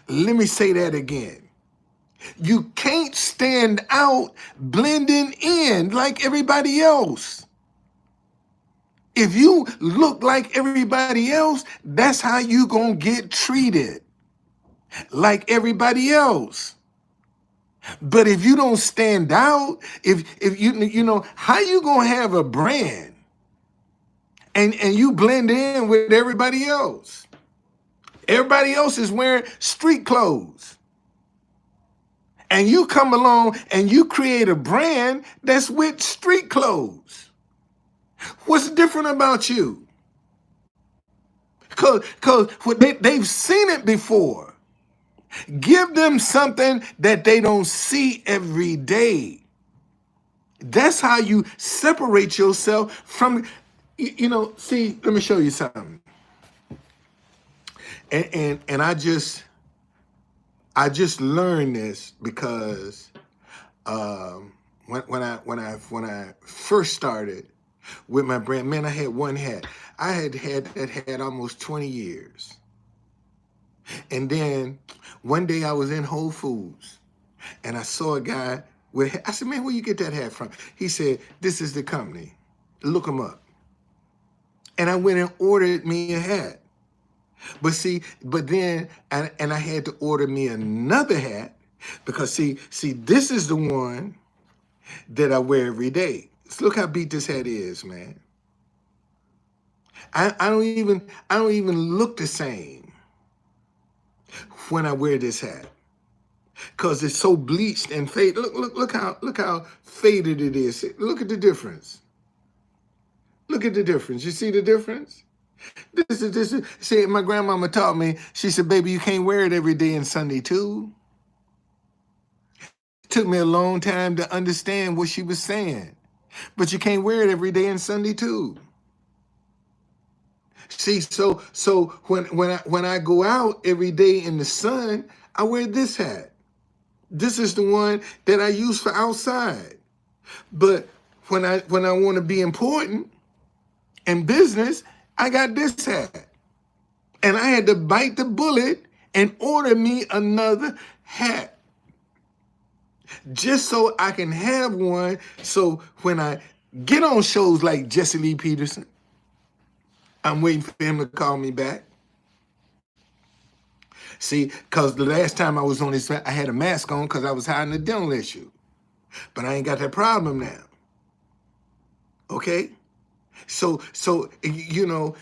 Let me say that again. You can't stand out blending in like everybody else. If you look like everybody else, that's how you gonna get treated, like everybody else. But if you don't stand out, if you know how you gonna have a brand and you blend in with everybody else? Everybody else is wearing street clothes. And you come along and you create a brand that's with street clothes. What's different about you? Because they've seen it before. Give them something that they don't see every day. That's how you separate yourself from, see, let me show you something. And I just learned this because when I first started with my brand, man, I had one hat. I had that hat almost 20 years. And then one day I was in Whole Foods and I saw a guy I said, man, where you get that hat from? He said, this is the company. Look them up. And I went and ordered me a hat. But then I had to order me another hat because see, this is the one that I wear every day. So look how beat this hat is, man. I don't even look the same when I wear this hat because it's so bleached and faded. Look how faded it is. Look at the difference. Look at the difference. You see the difference? This is. See, my grandmama taught me. She said, "Baby, you can't wear it every day and Sunday too." It took me a long time to understand what she was saying, but you can't wear it every day and Sunday too. See, so when I go out every day in the sun, I wear this hat. This is the one that I use for outside. But when I want to be important in business, I got this hat. And I had to bite the bullet and order me another hat just so I can have one. So when I get on shows like Jesse Lee Peterson, I'm waiting for him to call me back. See, because the last time I was on this, I had a mask on because I was hiding a dental issue. But I ain't got that problem now. Okay? So you know,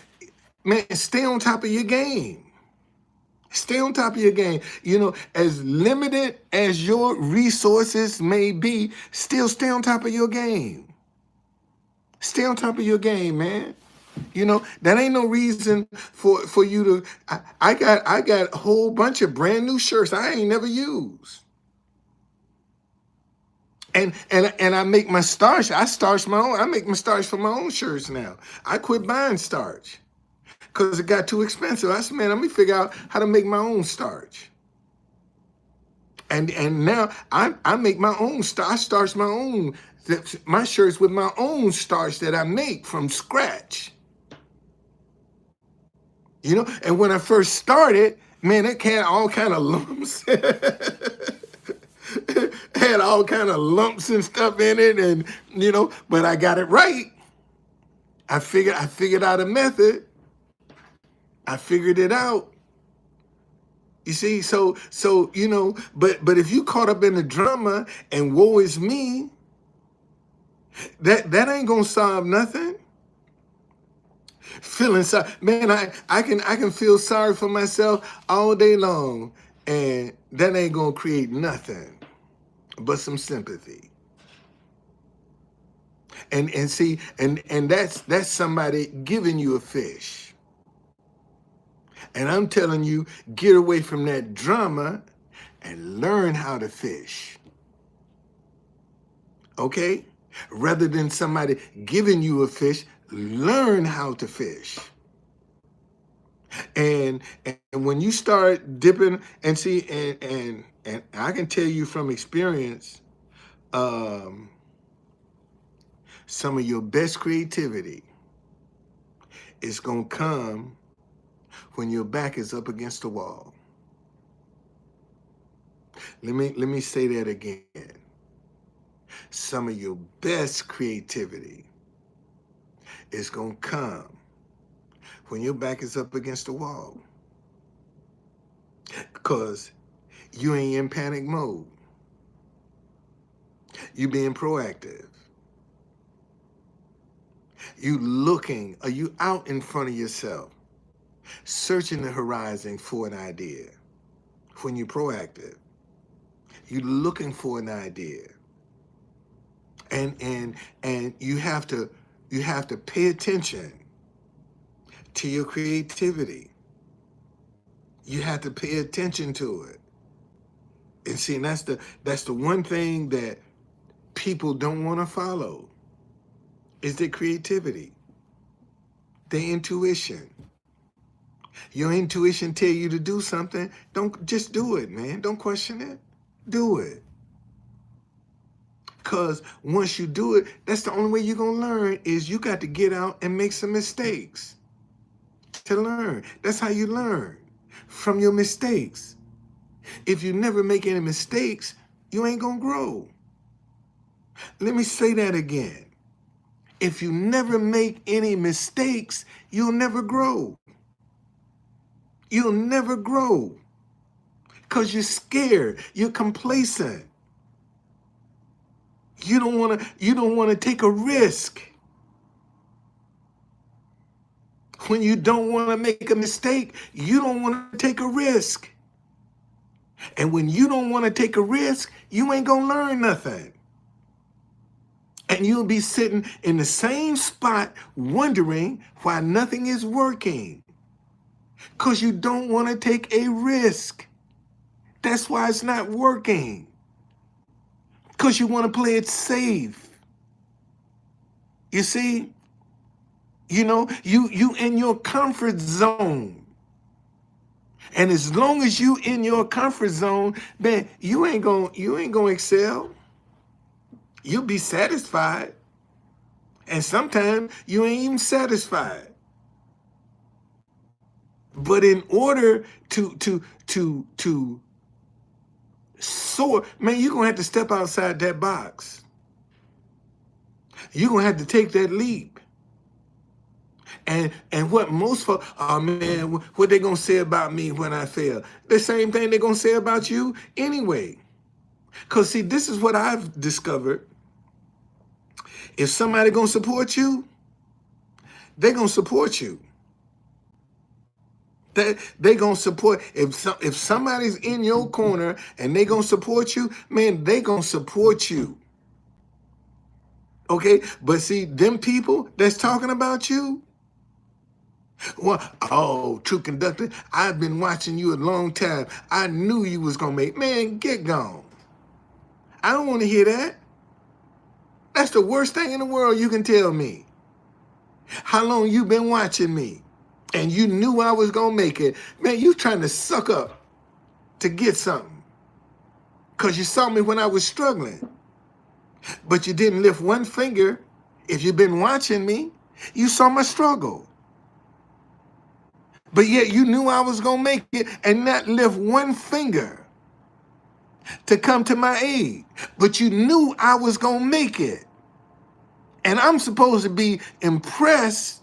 man, stay on top of your game. Stay on top of your game. You know, as limited as your resources may be, still stay on top of your game. Stay on top of your game, man. You know, that ain't no reason for you to. I got a whole bunch of brand new shirts I ain't never used. And I make my starch. I starch my own. I make my starch for my own shirts now. I quit buying starch because it got too expensive. I said, man, let me figure out how to make my own starch. And now I make my own starch. I starch my shirts with my own starch that I make from scratch. You know, and when I first started, man, it had all kind of lumps. Had all kind of lumps and stuff in it, and you know, but I got it right. I figured out a method. I figured it out. You see, so you know, but if you caught up in the drama and woe is me, that ain't gonna solve nothing. Feeling sorry, man, I can feel sorry for myself all day long, and that ain't gonna create nothing but some sympathy. And see, and that's somebody giving you a fish. And I'm telling you, get away from that drama and learn how to fish. Okay? Rather than somebody giving you a fish, learn how to fish. And when you start dipping and see, and I can tell you from experience, some of your best creativity is gonna come when your back is up against the wall. Let me say that again. Some of your best creativity is gonna come when your back is up against the wall. Because you ain't in panic mode. You being proactive. Are you out in front of yourself, searching the horizon for an idea? When you're proactive, you're looking for an idea. And you have to pay attention to your creativity. You have to pay attention to it. And see, and that's the one thing that people don't want to follow is their creativity, their intuition. Your intuition tell you to do something, don't just do it, man. Don't question it. Do it. Because once you do it, that's the only way you're going to learn is you got to get out and make some mistakes to learn. That's how you learn, from your mistakes. If you never make any mistakes, you ain't going to grow. Let me say that again. If you never make any mistakes, you'll never grow. You'll never grow because you're scared. You're complacent. You don't want to take a risk. When you don't want to make a mistake, you don't want to take a risk. And when you don't want to take a risk, you ain't going to learn nothing. And you'll be sitting in the same spot wondering why nothing is working. Because you don't want to take a risk. That's why it's not working. Because you want to play it safe. You see? You know, you in your comfort zone. And as long as you in your comfort zone, man, you ain't gonna excel. You'll be satisfied. And sometimes you ain't even satisfied. But in order to soar, man, you're gonna have to step outside that box. You're gonna have to take that leap. And what most folks, oh man, what they gonna say about me when I fail? The same thing they gonna say about you anyway. Cause see, this is what I've discovered. If somebody gonna support you, they gonna support you. They gonna support if somebody's in your corner and they gonna support you, man, they gonna support you. Okay, but see, them people that's talking about you, well, oh, true conductor, I've been watching you a long time. I knew you was gonna make. Man, get gone. I don't want to hear that. That's the worst thing in the world you can tell me. How long you been watching me? And you knew I was gonna make it. Man, you trying to suck up to get something. Because you saw me when I was struggling. But you didn't lift one finger. If you've been watching me, you saw my struggle. But yet you knew I was gonna make it and not lift one finger to come to my aid. But you knew I was gonna make it. And I'm supposed to be impressed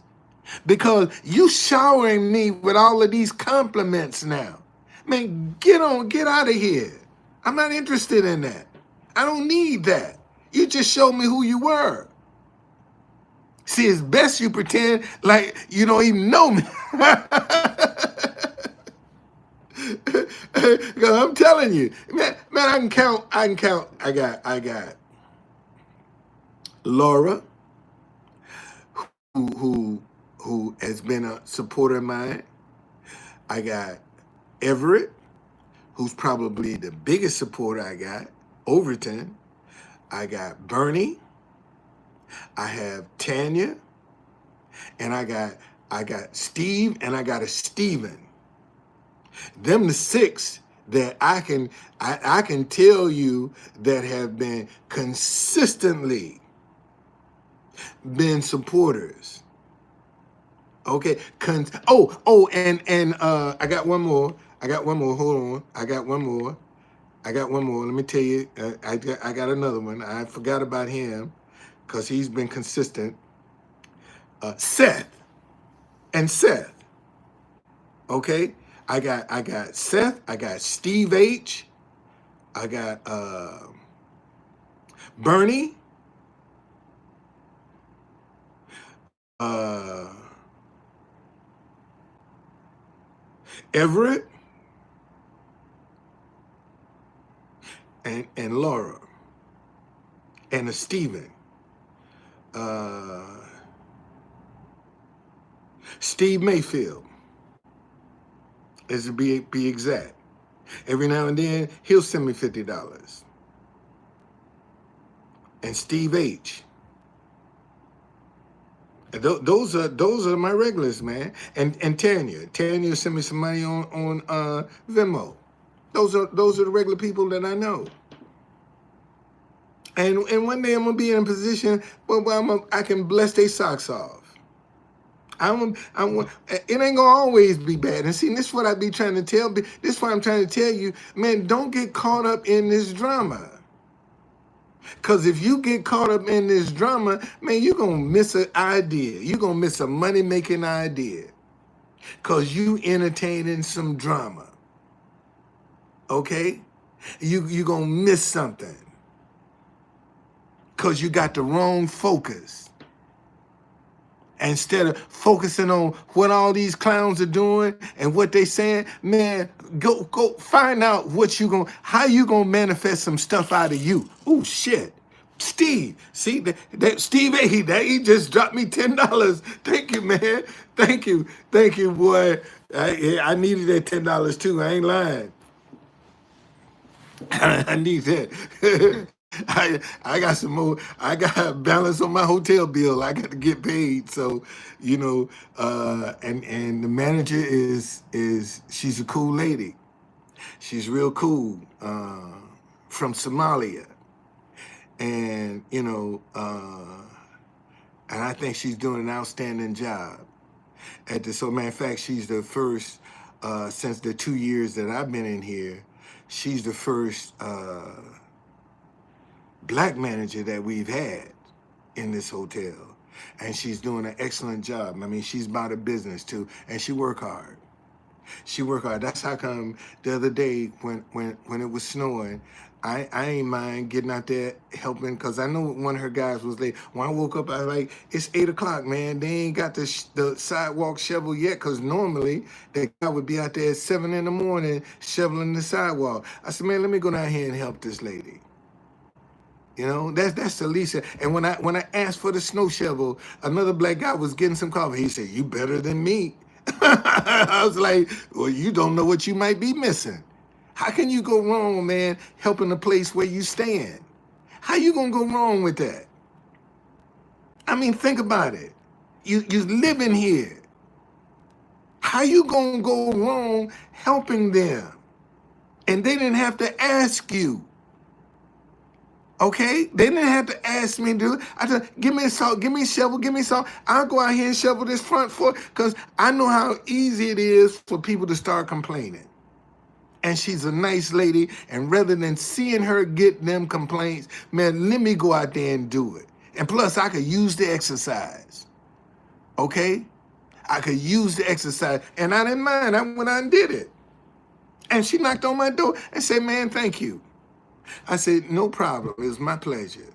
because you showering me with all of these compliments now. Man, get out of here. I'm not interested in that. I don't need that. You just showed me who you were. See, it's best you pretend like you don't even know me. Because I'm telling you, man, I can count. I got Laura, who has been a supporter of mine. I got Everett, who's probably the biggest supporter I got. Overton. I got Bernie. I have Tanya, and I got Steve, and I got a Steven. Them the six that I can tell you that have been consistently been supporters. Okay. And I got one more. Hold on. I got one more. Let me tell you. I got another one. I forgot about him because he's been consistent. Seth. Okay. I got Seth. I got Steve H. I got Bernie. Everett. And Laura. And a Steven. Steve Mayfield. As to be exact. Every now and then, he'll send me $50. And Steve H. And those are my regulars, man. And Tanya sent me some money on Venmo. Those are the regular people that I know. And one day I'm gonna be in a position where I can bless their socks off. It ain't gonna always be bad. And see, this is what I be trying to tell. This is what I'm trying to tell you, man. Don't get caught up in this drama. Because if you get caught up in this drama, man, you're gonna miss an idea. You're gonna miss a money-making idea. Because you entertaining some drama. Okay? You gonna miss something. Because you got the wrong focus. Instead of focusing on what all these clowns are doing and what they saying, man, go find out how you gonna manifest some stuff out of you. Oh shit. Steve, see that Steve A, he just dropped me $10. Thank you, man. Thank you, boy. I needed that $10 too. I ain't lying. I need that. I got some more. I got balance on my hotel bill. I got to get paid. So, and the manager is she's a cool lady. She's real cool. From Somalia, and and I think she's doing an outstanding job at this. So, matter of fact, she's the first since the 2 years that I've been in here. She's the first black manager that we've had in this hotel, and she's doing an excellent job. I mean, she's about her business too, and she work hard. She work hard. That's how come the other day when it was snowing, I ain't mind getting out there helping because I know one of her guys was late. When I woke up, I was like, it's 8 o'clock, man. They ain't got the sidewalk shovel yet because normally that guy would be out there at 7 in the morning shoveling the sidewalk. I said, man, let me go down here and help this lady. That's the least. And when I asked for the snow shovel, another black guy was getting some coffee. He said, "You better than me." I was like, "Well, you don't know what you might be missing. How can you go wrong, man, helping the place where you stand? How you gonna go wrong with that? I mean, think about it. You living here. How you gonna go wrong helping them? And they didn't have to ask you. Okay, they didn't have to ask me to do it. I just give me a salt, give me a shovel, give me salt. I'll go out here and shovel this front floor because I know how easy it is for people to start complaining. And she's a nice lady, and rather than seeing her get them complaints, man, let me go out there and do it. And plus, I could use the exercise. Okay, I could use the exercise, and I didn't mind. I went out and did it. And she knocked on my door and said, "Man, thank you." I said, "No problem. It was my pleasure."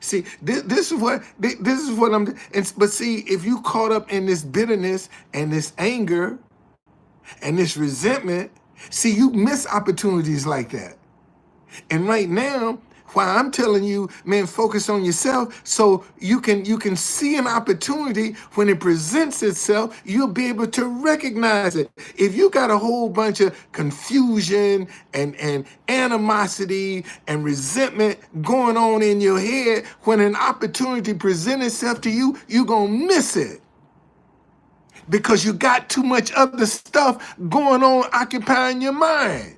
See, this is what I'm. But see, if you caught up in this bitterness and this anger and this resentment, see, you miss opportunities like that. And right now, why I'm telling you, man, focus on yourself so you can see an opportunity when it presents itself, you'll be able to recognize it. If you got a whole bunch of confusion and animosity and resentment going on in your head, when an opportunity presents itself to you, you're going to miss it. Because you got too much other stuff going on occupying your mind.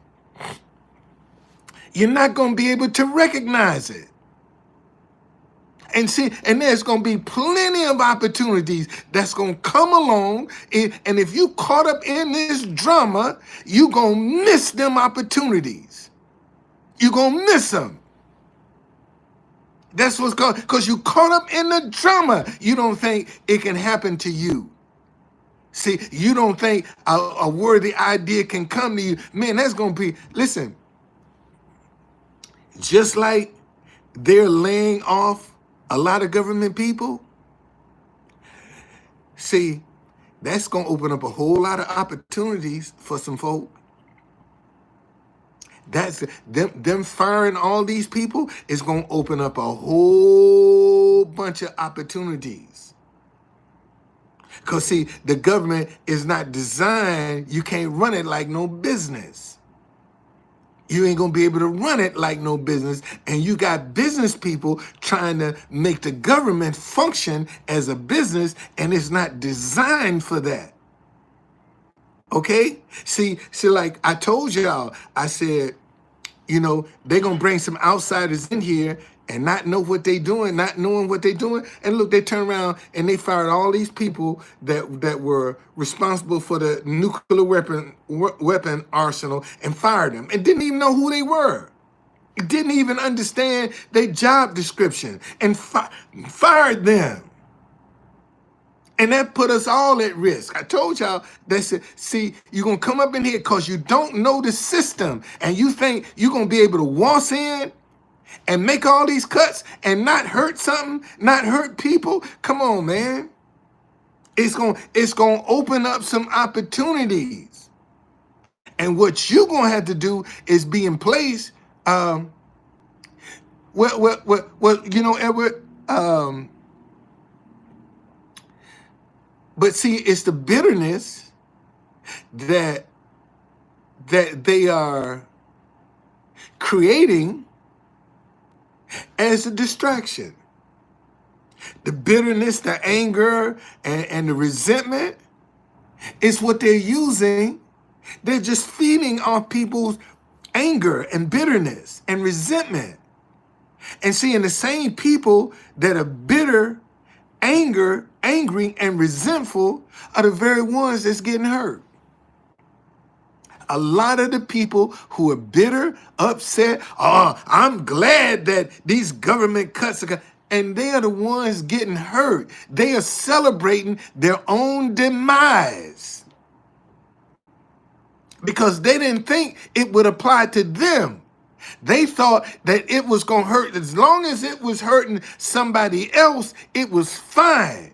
You're not going to be able to recognize it. And see, and there's going to be plenty of opportunities that's going to come along. And if you caught up in this drama, you're going to miss them opportunities. You're going to miss them. That's what's called, because you caught up in the drama. You don't think it can happen to you. See, you don't think a worthy idea can come to you. Man, that's going to be, listen, just like they're laying off a lot of government people, see, that's going to open up a whole lot of opportunities for some folk. That's them firing all these people is going to open up a whole bunch of opportunities. Because, see, the government is not designed, you can't run it like no business. You ain't going to be able to run it like no business. And you got business people trying to make the government function as a business, and it's not designed for that. Okay? See, like I told y'all, I said, they're going to bring some outsiders in here and not know what they're doing, not knowing what they're doing. And look, they turn around and they fired all these people that were responsible for the nuclear weapon arsenal and fired them and didn't even know who they were. Didn't even understand their job description and fired them. And that put us all at risk. I told y'all, they said, see, you're going to come up in here because you don't know the system and you think you're going to be able to waltz in and make all these cuts and not hurt something, not hurt people. Come on, man. It's going to open up some opportunities. And what you're going to have to do is be in place. Edward, but see, it's the bitterness that they are creating as a distraction. The bitterness, the anger, and the resentment is what they're using. They're just feeding off people's anger and bitterness and resentment. And seeing the same people that are bitter, angry, and resentful are the very ones that's getting hurt. A lot of the people who are bitter, upset, oh, I'm glad that these government cuts are, and they are the ones getting hurt. They are celebrating their own demise because they didn't think it would apply to them. They thought that it was going to hurt. As long as it was hurting somebody else, it was fine.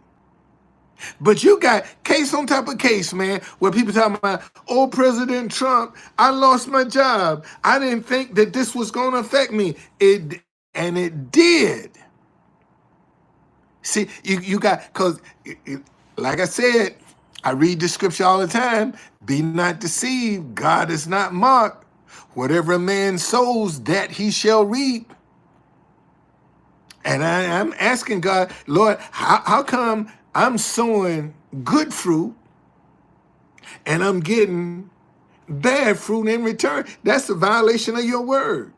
But you got case on top of case, man, where people talking about, oh, President Trump, I lost my job. I didn't think that this was going to affect me. And it did. See, you got, because like I said, I read the scripture all the time. Be not deceived. God is not mocked. Whatever a man sows, that he shall reap. And I'm asking God, Lord, how come I'm sowing good fruit and I'm getting bad fruit in return? That's a violation of your word.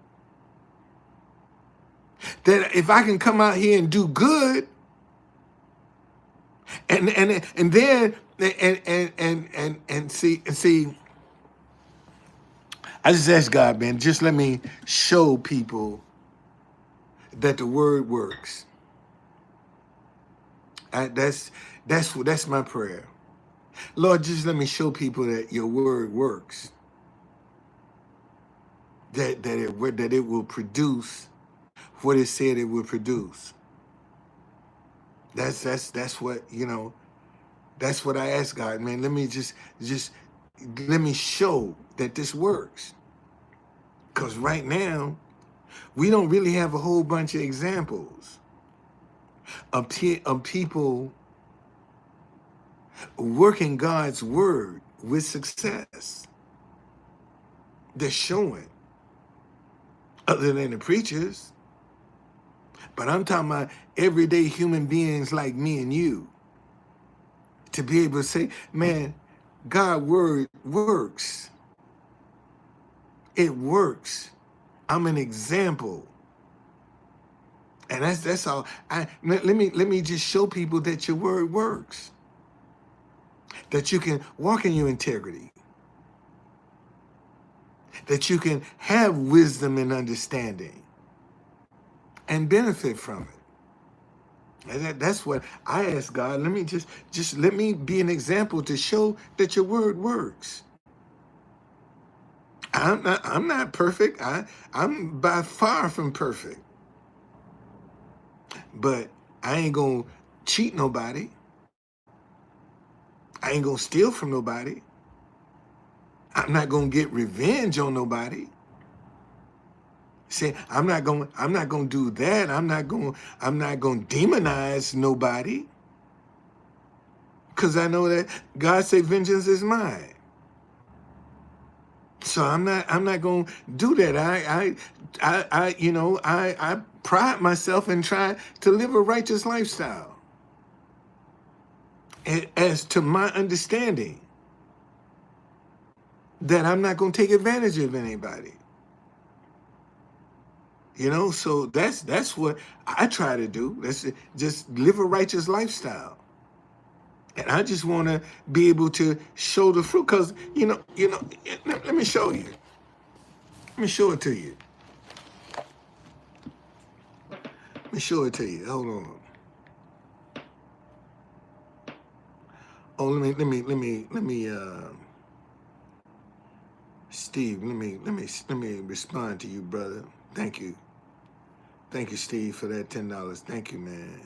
That if I can come out here and do good, and then see, I just ask God, man, just let me show people that the word works. That's my prayer. Lord, just let me show people that your word works. That it will produce what it said it would produce. That's what, that's what I ask God, man. Let me just let me show that this works. Because right now, we don't really have a whole bunch of examples of people working God's word with success. They're showing, other than the preachers. But I'm talking about everyday human beings like me and you, to be able to say, man, God's word works. It works. I'm an example. And that's all. Let me just show people that your word works. That you can walk in your integrity. That you can have wisdom and understanding and benefit from it. And that's what I ask God. Let me just let me be an example to show that your word works. I'm not perfect. I'm by far from perfect. But I ain't gonna cheat nobody. I ain't gonna steal from nobody. I'm not gonna get revenge on nobody. Say, I'm not gonna do that. I'm not gonna demonize nobody. Because I know that God say vengeance is mine. So I'm not gonna do that. I pride myself in trying to live a righteous lifestyle. As to my understanding, that I'm not gonna take advantage of anybody. So that's what I try to do. Let's just live a righteous lifestyle. And I just want to be able to show the fruit, because let me show you. Let me show it to you. Let me show it to you. Hold on. Oh, let me Steve, let me respond to you, brother. Thank you. Thank you, Steve, for that $10. Thank you, man.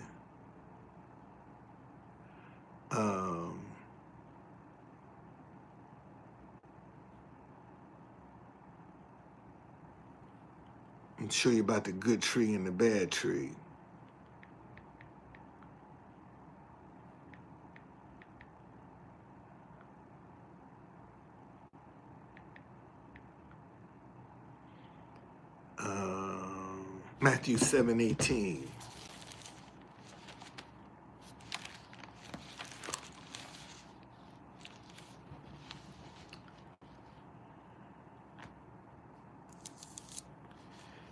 I'm show you about the good tree and the bad tree. Matthew 7:18.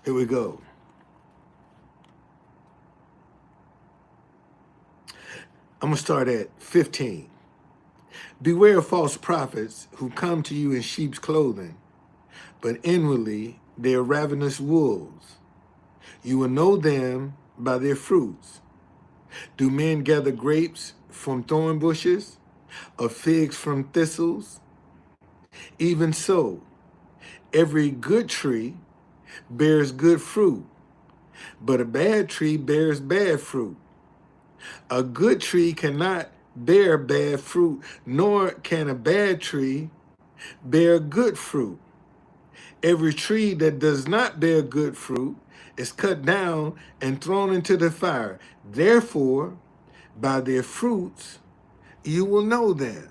Here we go. I'm going to start at 15. Beware of false prophets who come to you in sheep's clothing, but inwardly they are ravenous wolves. You will know them by their fruits. Do men gather grapes from thorn bushes, or figs from thistles? Even so, every good tree bears good fruit, but a bad tree bears bad fruit. A good tree cannot bear bad fruit, nor can a bad tree bear good fruit. Every tree that does not bear good fruit is cut down and thrown into the fire. Therefore, by their fruits, you will know them.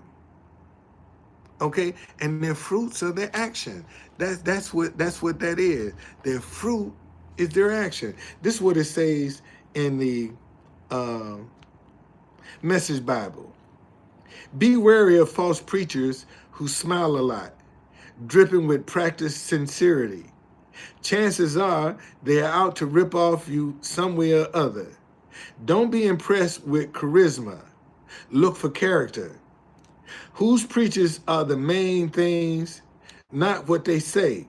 Okay, and their fruits are their action. That's what that is. Their fruit is their action. This is what it says in the uh, Message Bible. Be wary of false preachers who smile a lot, dripping with practiced sincerity. Chances are they are out to rip off you some way or other. Don't be impressed with charisma. Look for character. Whose preachers are the main things, not what they say.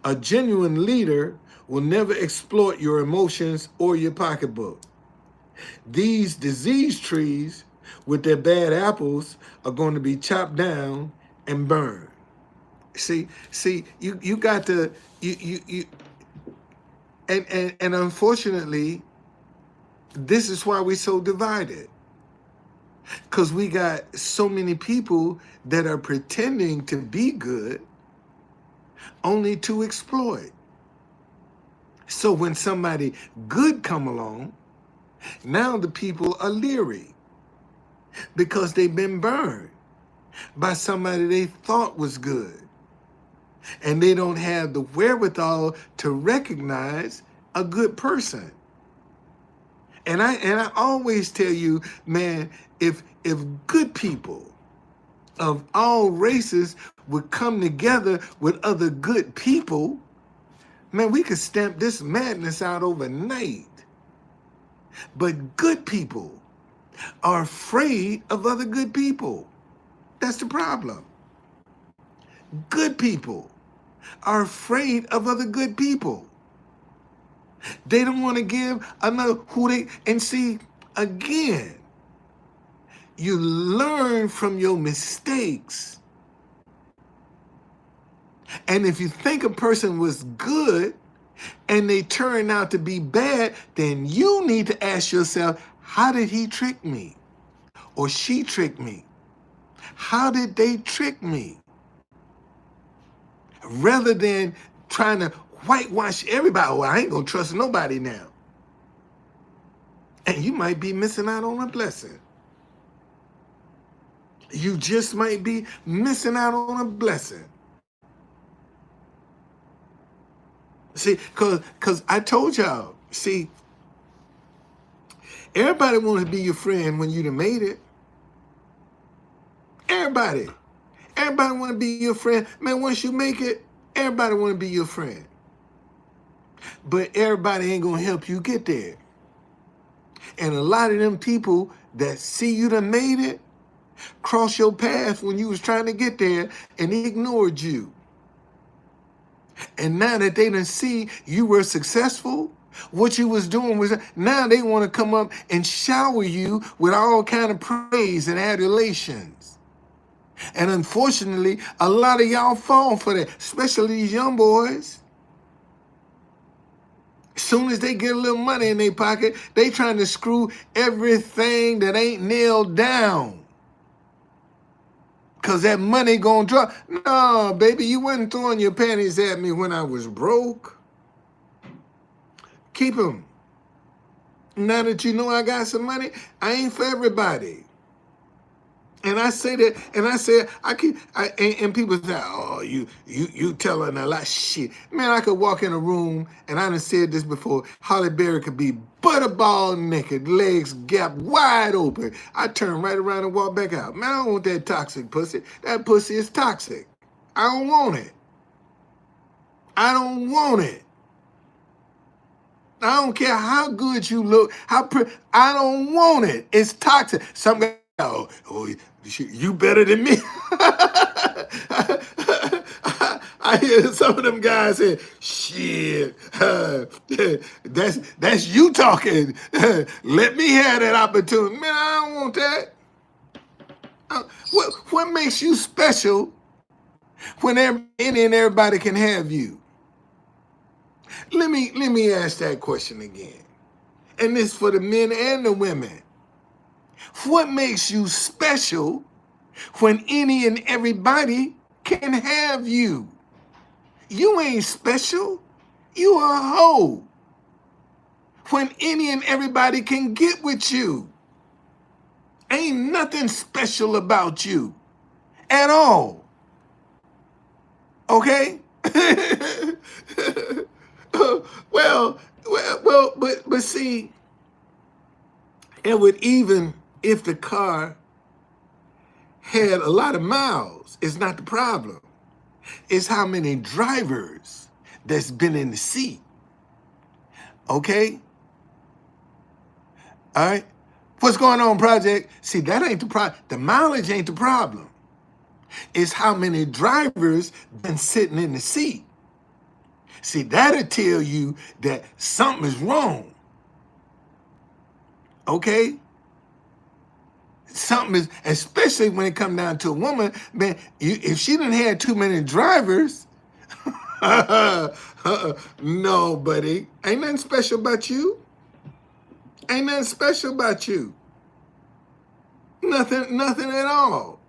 A genuine leader will never exploit your emotions or your pocketbook. These disease trees with their bad apples are going to be chopped down and burned. See, you got to you and unfortunately, this is why we're so divided. Because we got so many people that are pretending to be good only to exploit. So when somebody good come along, now the people are leery because they've been burned by somebody they thought was good. And they don't have the wherewithal to recognize a good person. And I always tell you, man, if good people of all races would come together with other good people, man, we could stamp this madness out overnight. But good people are afraid of other good people. That's the problem. Good people are afraid of other good people. They don't want to give another who they, and see, again, you learn from your mistakes. And if you think a person was good and they turn out to be bad, then you need to ask yourself, how did he trick me? Or she trick me? How did they trick me? Rather than trying to whitewash everybody. Well, I ain't gonna trust nobody now. And you might be missing out on a blessing. You just might be missing out on a blessing. See, cause I told y'all, see, everybody wants to be your friend when you done made it. Everybody want to be your friend. Man, once you make it, everybody want to be your friend. But everybody ain't gonna help you get there. And a lot of them people that see you done made it, cross your path when you was trying to get there and ignored you. And now that they done see you were successful, what you was doing was, now they want to come up and shower you with all kind of praise and adulations. And unfortunately, a lot of y'all fall for that, especially these young boys. As soon as they get a little money in their pocket, they trying to screw everything that ain't nailed down. Because that money gonna drop. No, baby, you wasn't throwing your panties at me when I was broke. Keep them. Now that you know I got some money, I ain't for everybody. And I say that, and I say and people say, "Oh, you telling a lot of shit." Man, I could walk in a room, and I done said this before. Holly Berry could be butterball naked, legs gapped wide open. I turn right around and walk back out. Man, I don't want that toxic pussy. That pussy is toxic. I don't want it. I don't want it. I don't care how good you look, I don't want it. It's toxic. Some guy, oh, you better than me. I hear some of them guys say, "Shit, that's you talking. Let me have that opportunity." Man, I don't want that. What makes you special when any and everybody can have you? Let me ask that question again. And this for the men and the women. What makes you special when any and everybody can have you? You ain't special. You are a hoe. When any and everybody can get with you. Ain't nothing special about you at all. Okay? but see, it would even if the car had a lot of miles, it's not the problem. It's how many drivers that's been in the seat. Okay? All right? What's going on, Project? See, that ain't the problem. The mileage ain't the problem. It's how many drivers been sitting in the seat. See, that'll tell you that something is wrong. Okay? Something is, especially when it comes down to a woman, man, if she done had too many drivers, no, buddy. Ain't nothing special about you. Ain't nothing special about you. Nothing at all.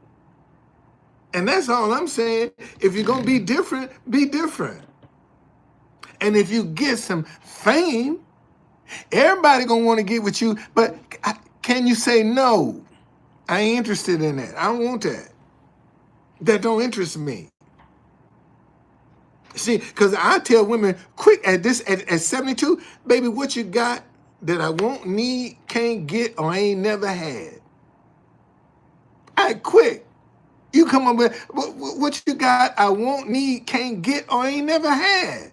And that's all I'm saying. If you're gonna be different, be different. And if you get some fame, everybody gonna want to get with you. But can you say no? I ain't interested in that. I don't want that. That don't interest me. See, because I tell women quick at 72, baby, what you got that I won't need, can't get, or ain't never had? All right, quick. You come up with what you got I won't need, can't get, or ain't never had.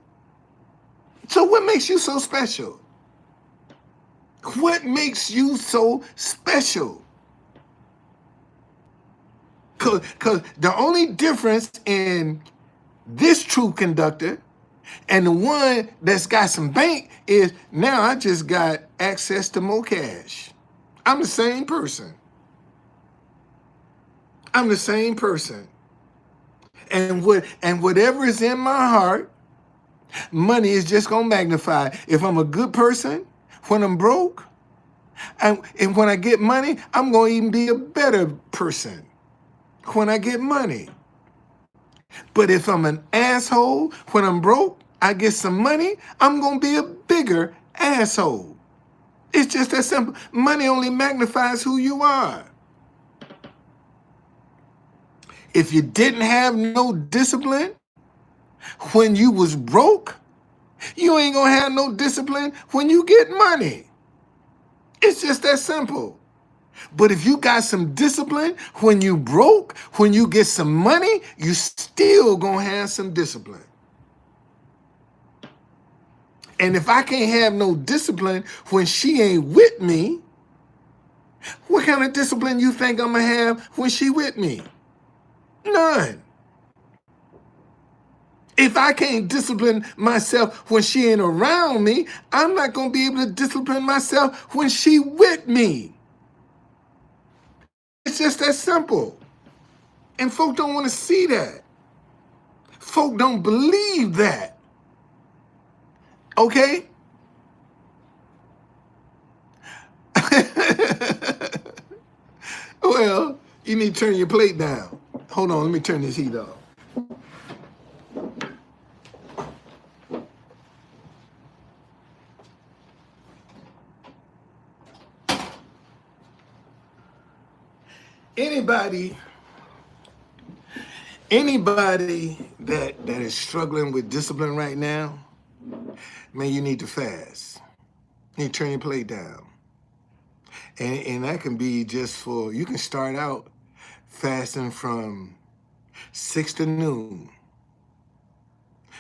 So what makes you so special? What makes you so special? Because the only difference in this truth conductor and the one that's got some bank is now I just got access to more cash. I'm the same person. I'm the same person. And whatever is in my heart, money is just gonna magnify. If I'm a good person, when I'm broke, and when I get money, I'm gonna even be a better person when I get money. But if I'm an asshole when I'm broke, I get some money, I'm gonna be a bigger asshole. It's just that simple. Money only magnifies who you are. If you didn't have no discipline when you was broke, you ain't gonna have no discipline when you get money. It's just that simple. But if you got some discipline when you broke, when you get some money, you still gonna have some discipline. And if I can't have no discipline when she ain't with me, what kind of discipline you think I'm gonna have when she with me? None. If I can't discipline myself when she ain't around me, I'm not gonna be able to discipline myself when she with me. It's just that simple. And folk don't want to see that. Folk don't believe that. Okay? Well, you need to turn your plate down. Hold on, let me turn this heat off. Anybody that is struggling with discipline right now, man, you need to fast. You need to turn your plate down. And that can be just for, you can start out fasting from 6 to noon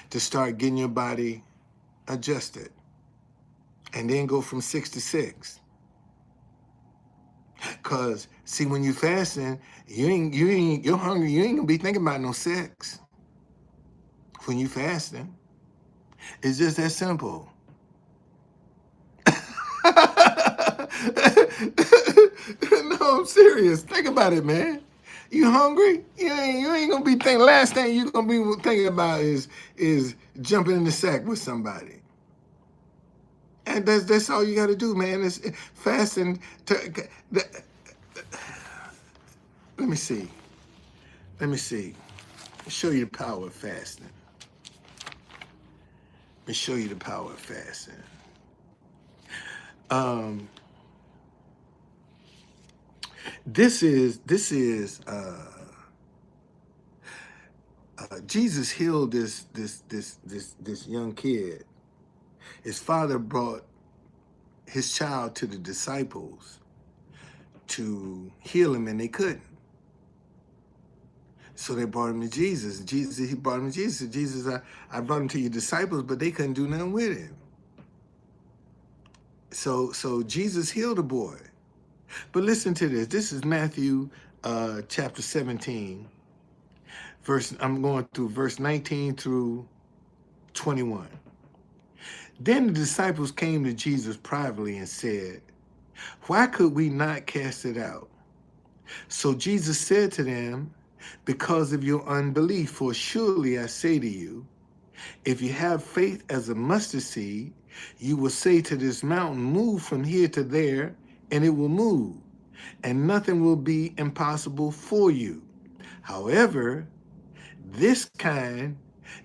to start getting your body adjusted. And then go from 6 to 6. Cause see, when you fasting, you're hungry, you ain't gonna be thinking about no sex. When you fasting, it's just that simple. No, I'm serious. Think about it, man. You hungry? You ain't gonna be thinking. Last thing you gonna be thinking about is jumping in the sack with somebody. And that's all you got to do, man. It's fasting. Let me see. Let me see. Show you the power of fasting. Let me show you the power of fasting. This is Jesus healed this young kid. His father brought his child to the disciples to heal him, and they couldn't. So they brought him to Jesus. He brought him to Jesus. Jesus, I brought him to your disciples, but they couldn't do nothing with him. So Jesus healed the boy. But listen to this. This is Matthew chapter 17. I'm going through verse 19 through 21. Then the disciples came to Jesus privately and said, "Why could we not cast it out?" So Jesus said to them, "Because of your unbelief, for surely I say to you, if you have faith as a mustard seed, you will say to this mountain, 'Move from here to there,' and it will move, and nothing will be impossible for you. However, this kind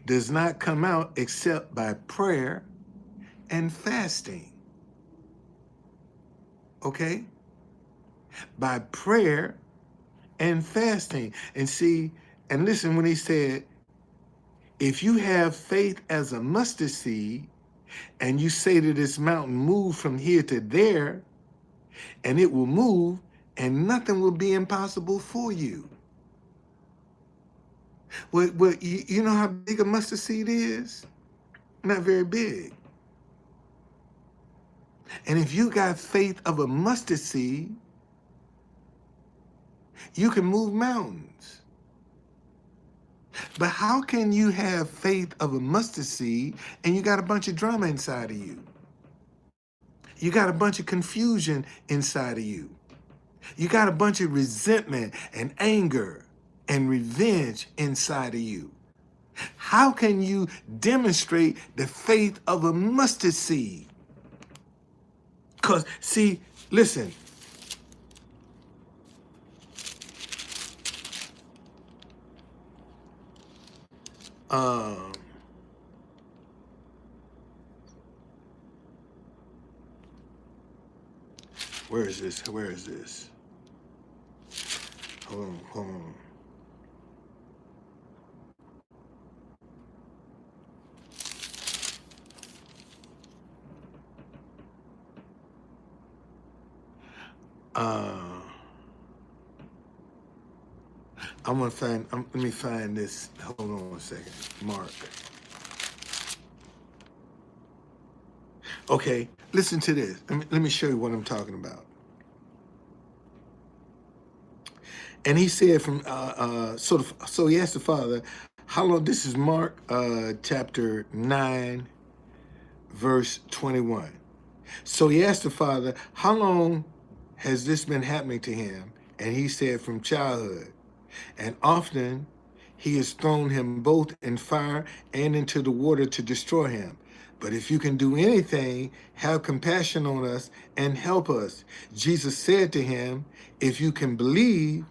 does not come out except by prayer and fasting." Okay? By prayer and fasting. And see, and listen when he said, if you have faith as a mustard seed, and you say to this mountain, "Move from here to there," and it will move, and nothing will be impossible for you. Well, you know how big a mustard seed is? Not very big. And if you got faith of a mustard seed, you can move mountains. But how can you have faith of a mustard seed and you got a bunch of drama inside of you? You got a bunch of confusion inside of you. You got a bunch of resentment and anger and revenge inside of you. How can you demonstrate the faith of a mustard seed? Because, see, listen. Where is this? Where is this? Hold on, hold on. I'm gonna find. Let me find this. Hold on one second. Mark. Okay, listen to this. Let me show you what I'm talking about. And he said so he asked the father, how long, this is Mark chapter 9, verse 21. So he asked the father, how long has this been happening to him? And he said, from childhood. And often he has thrown him both in fire and into the water to destroy him. But if you can do anything, have compassion on us and help us. Jesus said to him, if you can believe,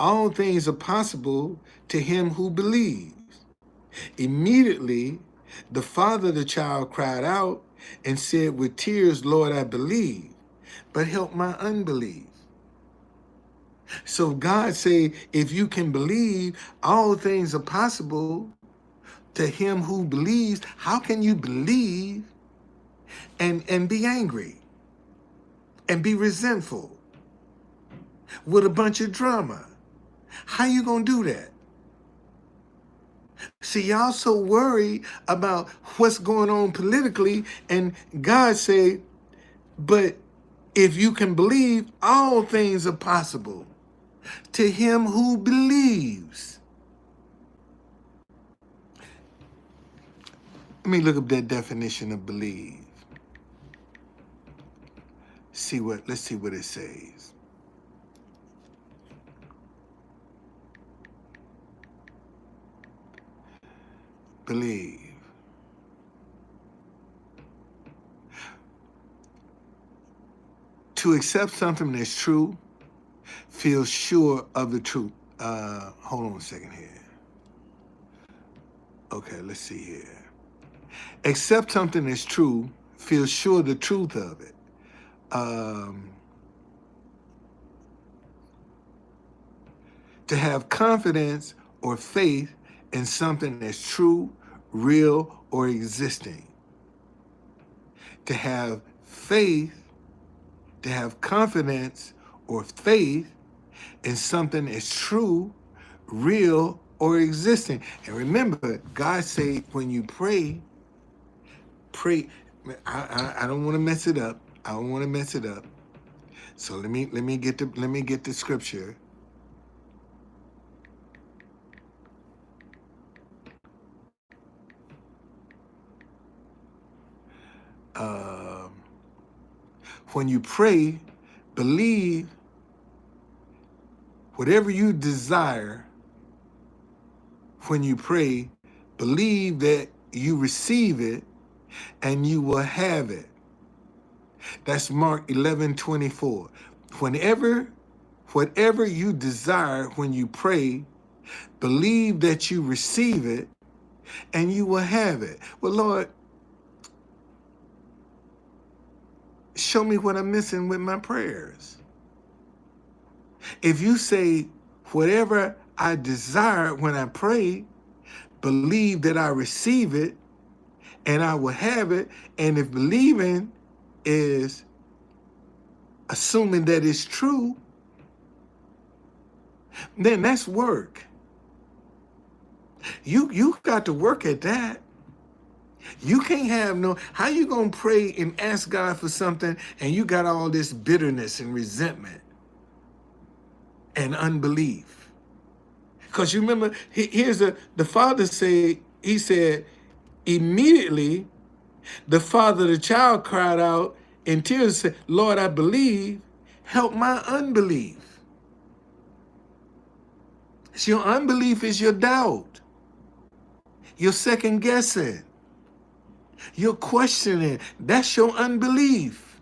all things are possible to him who believes. Immediately, the father of the child cried out and said with tears, Lord, I believe, but help my unbelief. So God say, if you can believe, all things are possible to him who believes. How can you believe and be angry and be resentful with a bunch of drama? How you gonna do that? See, y'all so worried about what's going on politically, and God say, but if you can believe, all things are possible to him who believes. Let me look up that definition of believe. Let's see what it says. Believe. To accept something that's true, feel sure of the truth. Hold on a second here. Okay, let's see here. Accept something that's true, feel sure of the truth of it. To have confidence or faith in something that's true, real, or existing. To have faith, to have confidence or faith in something that's true, real, or existing. And remember, God say when you pray. I don't want to mess it up. I don't want to mess it up. So let me get the scripture. When you pray, believe whatever you desire. When you pray, believe that you receive it and you will have it. That's Mark 11:24. Whatever you desire when you pray, believe that you receive it and you will have it. Well, Lord, show me what I'm missing with my prayers. If you say, whatever I desire when I pray, believe that I receive it and I will have it, and if believing is assuming that it's true, then that's work. You got to work at that. You can't have how you gonna pray and ask God for something and you got all this bitterness and resentment and unbelief? Because you remember, here's the father he said, immediately the father of the child cried out in tears and said, Lord, I believe, help my unbelief. So your unbelief is your doubt. You're second guessing. You're questioning. That's your unbelief.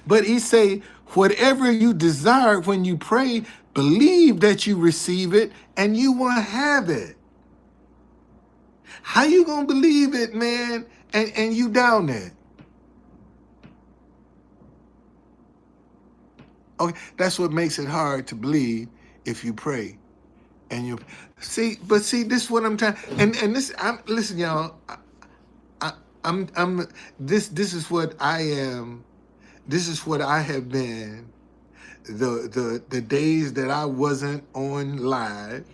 But he say, whatever you desire when you pray, believe that you receive it and you will have it. How you gonna believe it, man, and you down there? Okay, that's what makes it hard to believe if you pray. And you see, this is what I'm trying. And this, listen, y'all. This is what I am. This is what I have been. The days that I wasn't on live.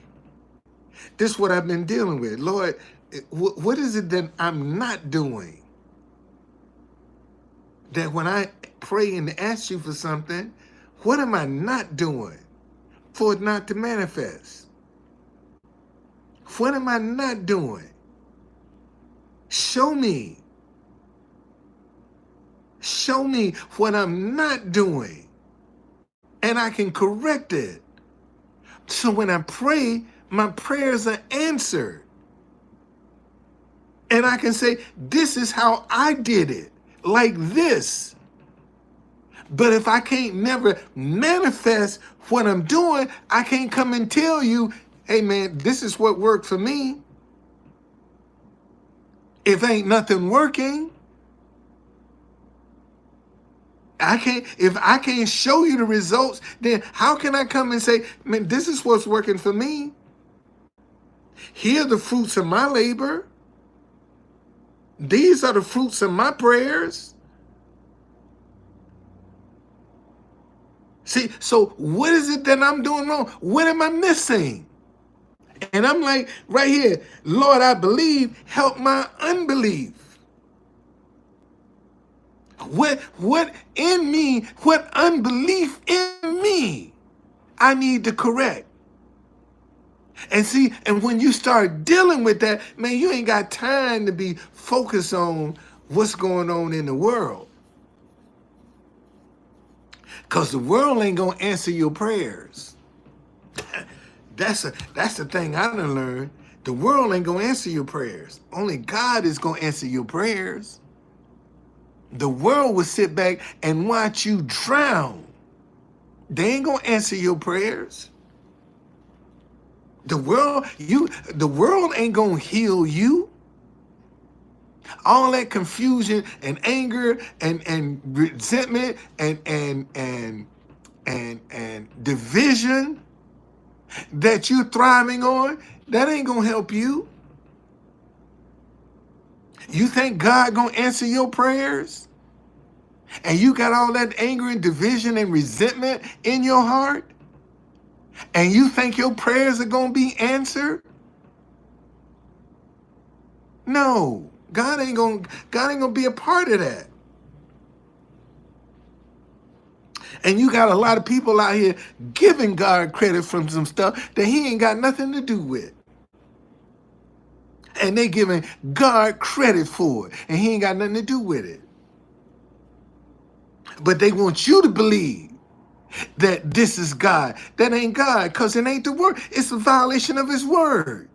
This is what I've been dealing with. Lord, what is it that I'm not doing? That when I pray and ask you for something, what am I not doing for it not to manifest? What am I not doing? Show me. Show me what I'm not doing. And I can correct it. So when I pray, my prayers are answered. And I can say, this is how I did it. Like this. But if I can't never manifest what I'm doing, I can't come and tell you, hey man, this is what worked for me. If ain't nothing working. If I can't show you the results, then how can I come and say, man, this is what's working for me? Here are the fruits of my labor. These are the fruits of my prayers. See, so what is it that I'm doing wrong? What am I missing? And I'm like, right here, Lord, I believe, help my unbelief. What in me, what unbelief in me I need to correct. And see, and when you start dealing with that, man, you ain't got time to be focused on what's going on in the world. Because the world ain't gonna answer your prayers. That's the thing I done learned. The world ain't gonna answer your prayers. Only God is gonna answer your prayers. The world will sit back and watch you drown. They ain't gonna answer your prayers. The world ain't gonna heal you. All that confusion and anger and resentment and division that you're thriving on, that ain't gonna help you. You think God gonna answer your prayers? And you got all that anger and division and resentment in your heart? And you think your prayers are gonna be answered? No, God ain't gonna be a part of that. And you got a lot of people out here giving God credit from some stuff that he ain't got nothing to do with. And they giving God credit for it, and he ain't got nothing to do with it. But they want you to believe that this is God. That ain't God, because it ain't the word. It's a violation of his word.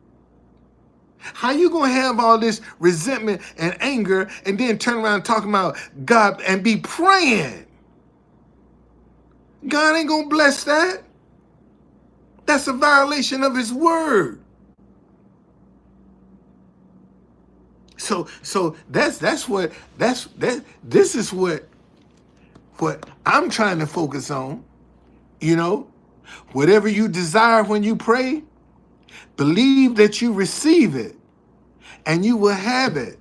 How you gonna have all this resentment and anger and then turn around talking about God and be praying? God ain't gonna bless that. That's a violation of his word. So this is what I'm trying to focus on. You know, whatever you desire when you pray, believe that you receive it and you will have it.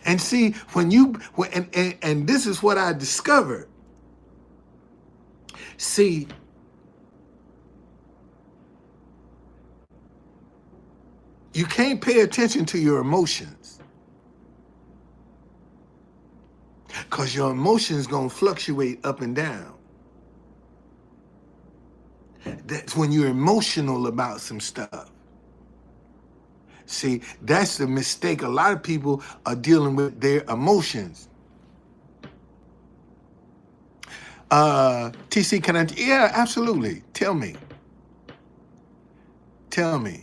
And see, and this is what I discovered. See, you can't pay attention to your emotions, because your emotions gonna fluctuate up and down. That's when you're emotional about some stuff. See, that's the mistake. A lot of people are dealing with their emotions. TC, can I? Yeah, absolutely. Tell me. Tell me.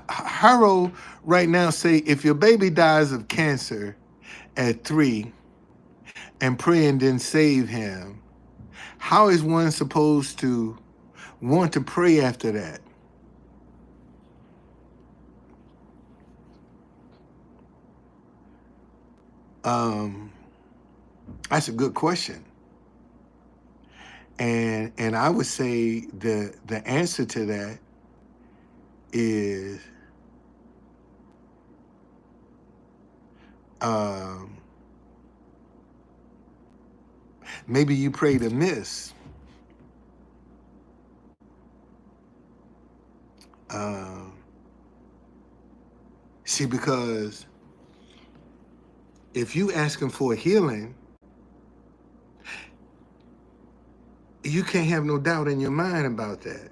Harold right now say, if your baby dies of cancer at 3 and pray and then save him, how is one supposed to want to pray after that? That's a good question. And I would say the answer to that is maybe you prayed amiss. See, because if you asking for a healing, you can't have no doubt in your mind about that.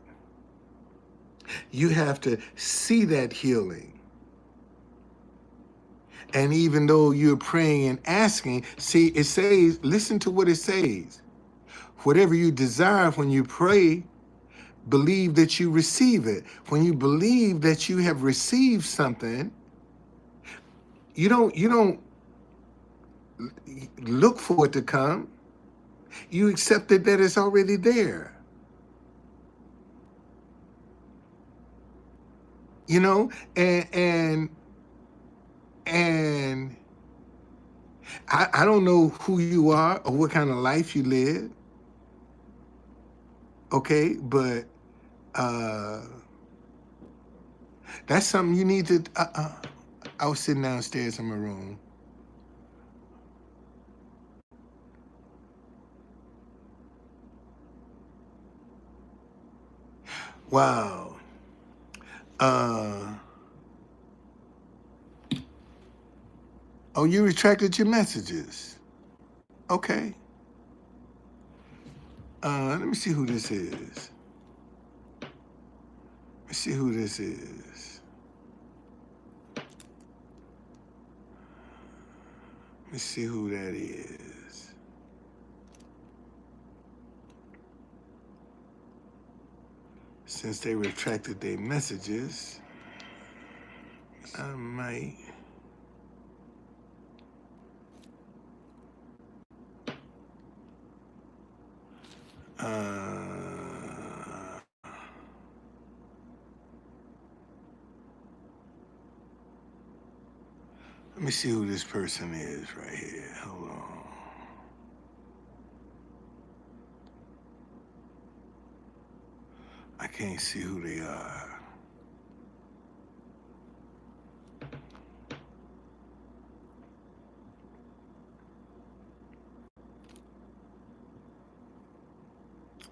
You have to see that healing. And even though you're praying and asking, see, it says, listen to what it says. Whatever you desire when you pray, believe that you receive it. When you believe that you have received something, you don't look for it to come. You accept it that it's already there. you know, and I don't know who you are or what kind of life you live, okay, but uh, that's something you need to. I was sitting downstairs in my room. Wow. Uh, oh, you retracted your messages. Okay. Let me see who this is. Let's see who this is. Let's see who that is. Since they retracted their messages, I might. Let me see who this person is right here. Hold on. I can't see who they are.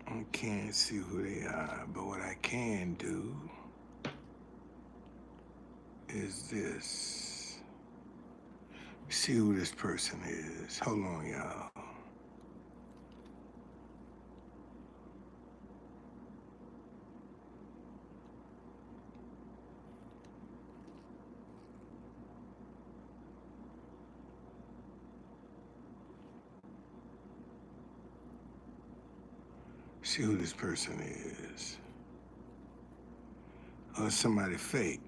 I can't see who they are, but what I can do is this. See who this person is. Hold on, y'all. See who this person is. Oh, it's somebody fake.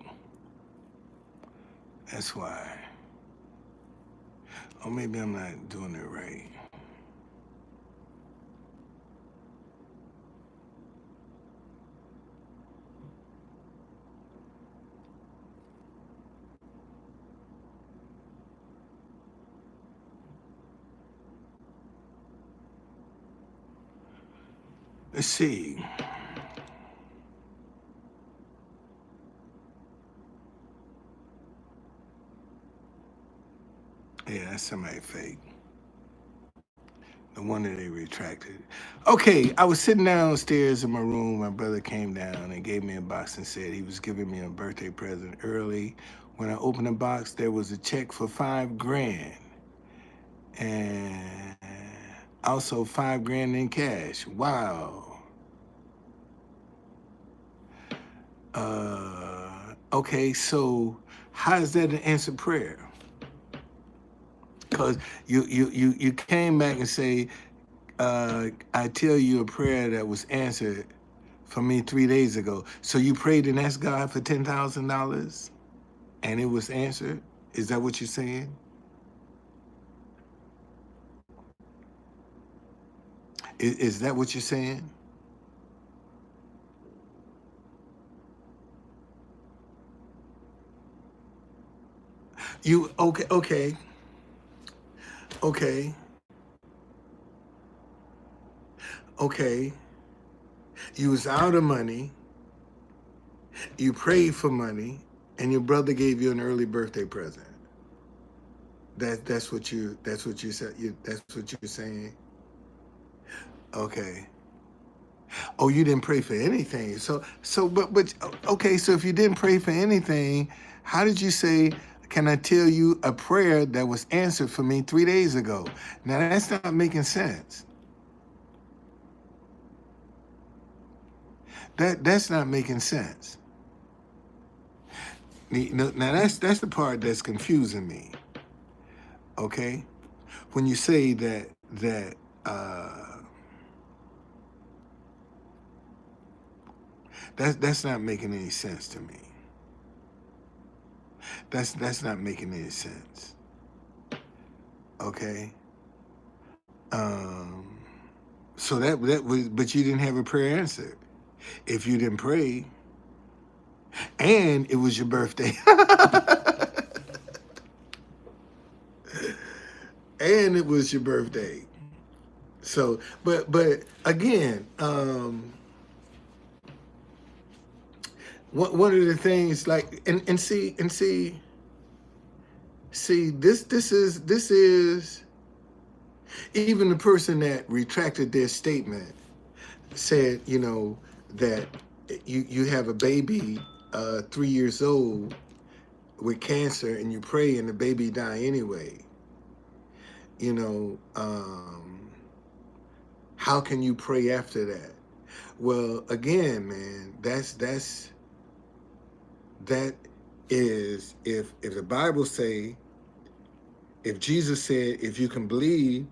That's why. Or maybe I'm not doing it right. Let's see. Yeah, that's somebody fake. The one that they retracted. Okay, I was sitting downstairs in my room. My brother came down and gave me a box and said he was giving me a birthday present early. When I opened the box, there was a check for $5,000 and also $5,000 in cash. Wow. Okay, so how is that an answered prayer? Because you came back and say, I tell you a prayer that was answered for me 3 days ago. So you prayed and asked God for $10,000 and it was answered? Is that what you're saying? Is that what you're saying? You okay, okay. You was out of money, you prayed for money, and your brother gave you an early birthday present. That's what you said. That's what you're saying. Okay. Oh, you didn't pray for anything. But okay. So if you didn't pray for anything, how did you say? Can I tell you a prayer that was answered for me 3 days ago? Now that's not making sense. That's not making sense. Now that's the part that's confusing me. Okay, when you say that that's not making any sense to me. That's not making any sense. Okay. Um, so that was, but you didn't have a prayer answered. If you didn't pray, And it was your birthday. And it was your birthday. So, but again, one of the things like and see this is even the person that retracted their statement said, that you have a baby 3 years old with cancer and you pray and the baby die anyway. You know, how can you pray after that? Well, again, man, that is if the Bible say, if Jesus said, if you can believe,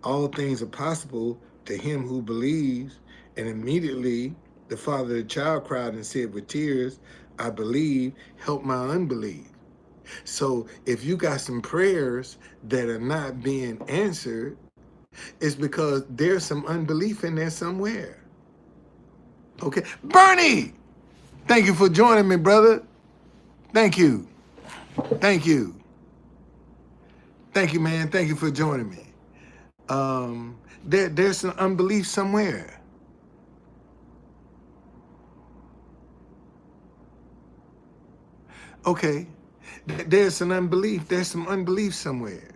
all things are possible to him who believes, and immediately the father of the child cried and said with tears, I believe, help my unbelief. So if you got some prayers that are not being answered, it's because there's some unbelief in there somewhere. Okay, Bernie, thank you for joining me, brother. Thank you. Thank you. Thank you, man. Thank you for joining me. There's some unbelief somewhere. Okay, there's some unbelief. There's some unbelief somewhere.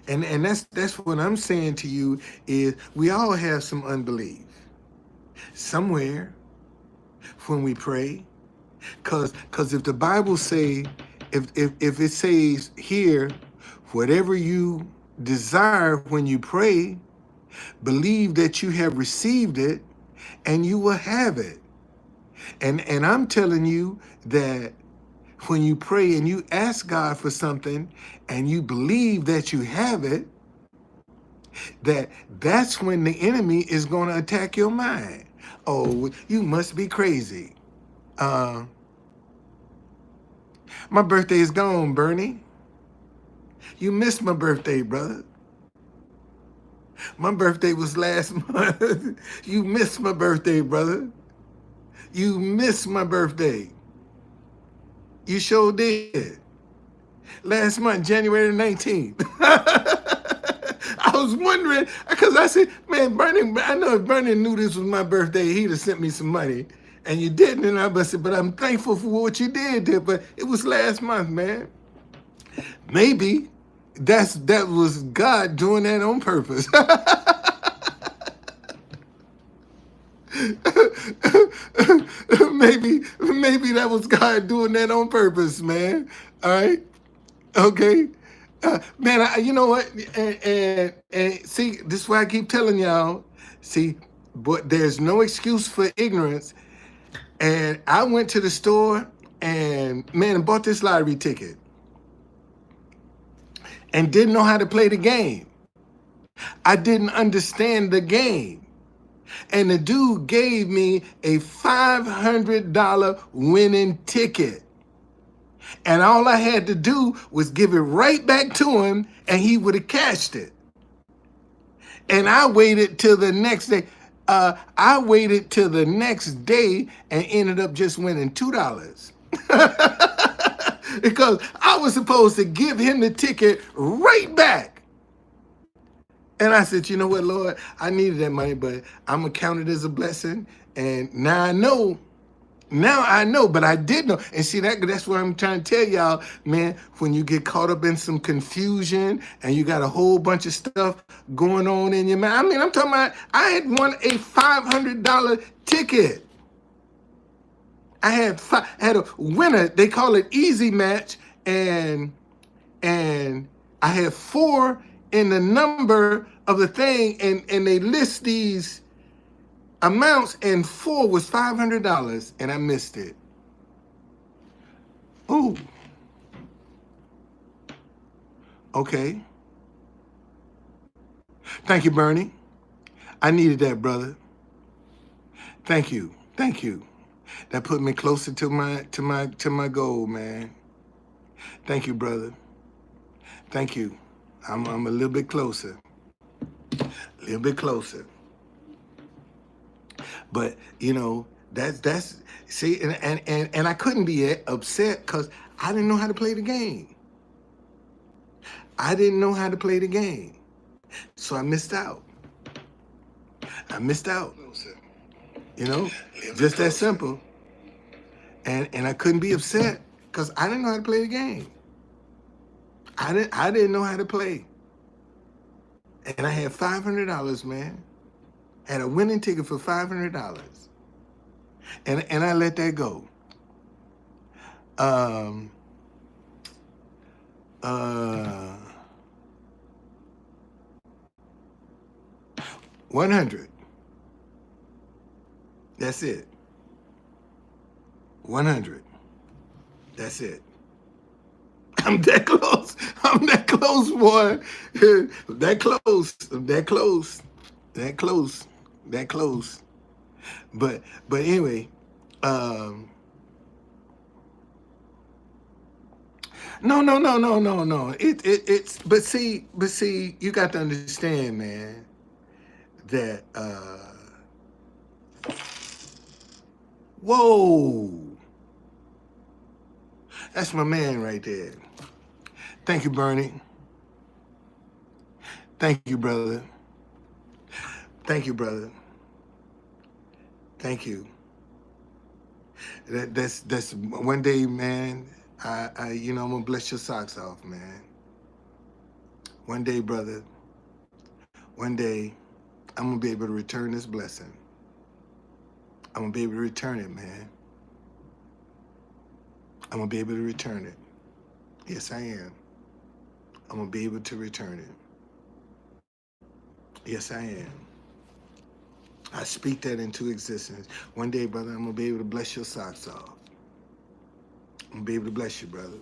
And that's what I'm saying to you is we all have some unbelief somewhere when we pray. Cause if the Bible say, if it says here, whatever you desire when you pray, believe that you have received it and you will have it. And I'm telling you that when you pray and you ask God for something and you believe that you have it, that's when the enemy is going to attack your mind. Oh, you must be crazy. Uh, my birthday is gone, Bernie. You missed my birthday, brother. My birthday was last month. You missed my birthday, brother. You missed my birthday. You sure did. Last month, January 19th. I was wondering, because I said, man, Bernie, I know if Bernie knew this was my birthday, he'd have sent me some money. And you didn't, and I said, but I'm thankful for what you did there. But it was last month, man. Maybe that was God doing that on purpose. maybe that was God doing that on purpose, man. All right, okay, man. You know what? And see, this is why I keep telling y'all. See, but there's no excuse for ignorance. And I went to the store and man bought this lottery ticket and didn't know how to play the game. I didn't understand the game. And the dude gave me a $500 winning ticket. And all I had to do was give it right back to him and he would have cashed it. And I waited till the next day. I waited till the next day and ended up just winning $2. Because I was supposed to give him the ticket right back. And I said, you know what, Lord, I needed that money, but I'm going to count it as a blessing. And now I know, but I did know. And see, that's what I'm trying to tell y'all, man, when you get caught up in some confusion and you got a whole bunch of stuff going on in your mind. I mean, I'm talking about, I had won a $500 ticket. I had a winner. They call it easy match. And I had 4 in the number of the thing. And they list these amounts, and 4 was $500, and I missed it. Ooh. Okay. Thank you, Bernie. I needed that, brother. Thank you. Thank you. That put me closer to my goal, man. Thank you, brother. Thank you. I'm a little bit closer. A little bit closer. But, That's see, and I couldn't be upset because I didn't know how to play the game. I didn't know how to play the game, so I missed out. I missed out. You know, just that simple. And I couldn't be upset because I didn't know how to play the game. I didn't know how to play, and I had $500, man. Had a winning ticket for $500, and I let that go. Um, uh, 100. That's it. 100. That's it. I'm that close. I'm that close, boy. That close. That close. That close. That close. But anyway, um, no. It's but see, you got to understand, man, that whoa, that's my man right there. Thank you, Bernie. Thank you, brother. Thank you, brother. Thank you. That's one day, man. I'm gonna bless your socks off, man. One day, brother. One day, I'm gonna be able to return this blessing. I'm gonna be able to return it, man. I'm gonna be able to return it. Yes, I am. I'm gonna be able to return it. Yes, I am. I speak that into existence. One day, brother, I'm gonna be able to bless your socks off. I'm gonna be able to bless you, brother.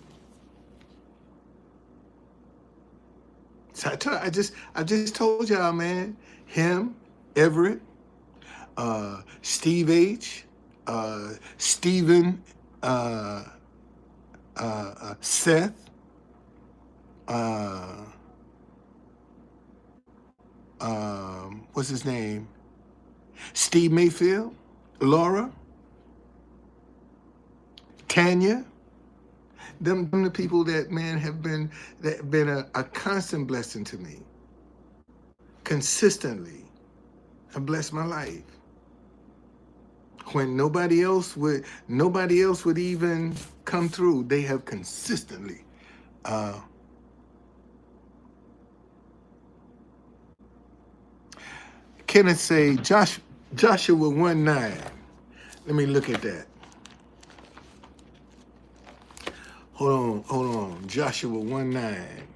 So I just told y'all, man. Him, Everett, Steve H, Stephen, uh, Seth, uh, what's his name? Steve Mayfield, Laura, Tanya. Them the people that, man, have been a constant blessing to me. Consistently, have blessed my life. When nobody else would even come through, they have consistently. Uh, Kenneth say Joshua 1:9. Let me look at that. Hold on. Joshua 1:9.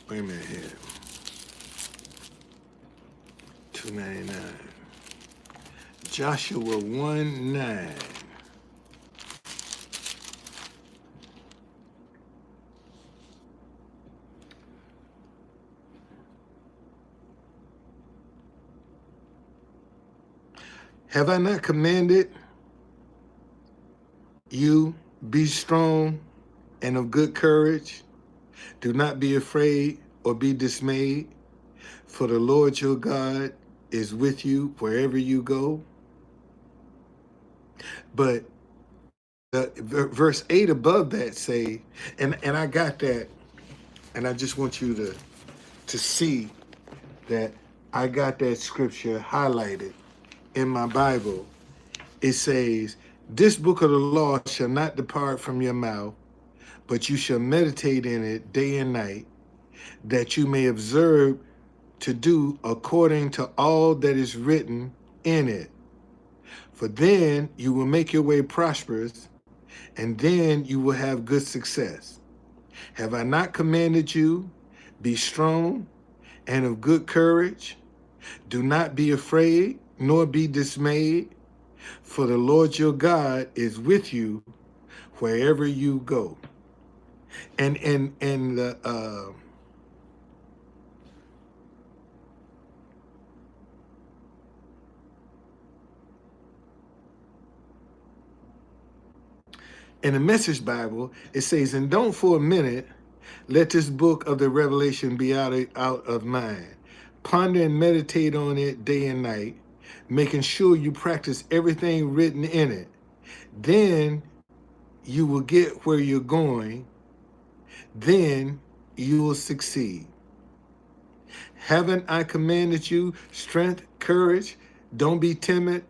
Wait a minute here. 299. Joshua 1:9. Have I not commanded you, be strong and of good courage? Do not be afraid or be dismayed, for the Lord your God is with you wherever you go. But verse 8 above that say, and I got that, and I just want you to see that I got that scripture highlighted in my Bible. It says, this book of the law shall not depart from your mouth, but you shall meditate in it day and night, that you may observe to do according to all that is written in it. For then you will make your way prosperous, and then you will have good success. Have I not commanded you? Be strong and of good courage. Do not be afraid, nor be dismayed, for the Lord your God is with you wherever you go. And the in the Message Bible, it says, and don't for a minute Let this book of the Revelation be out of mind. Ponder and meditate on it day and night, making sure you practice everything written in it. Then you will get where you're going. Then you will succeed. Haven't I commanded you strength, courage? Don't be timid.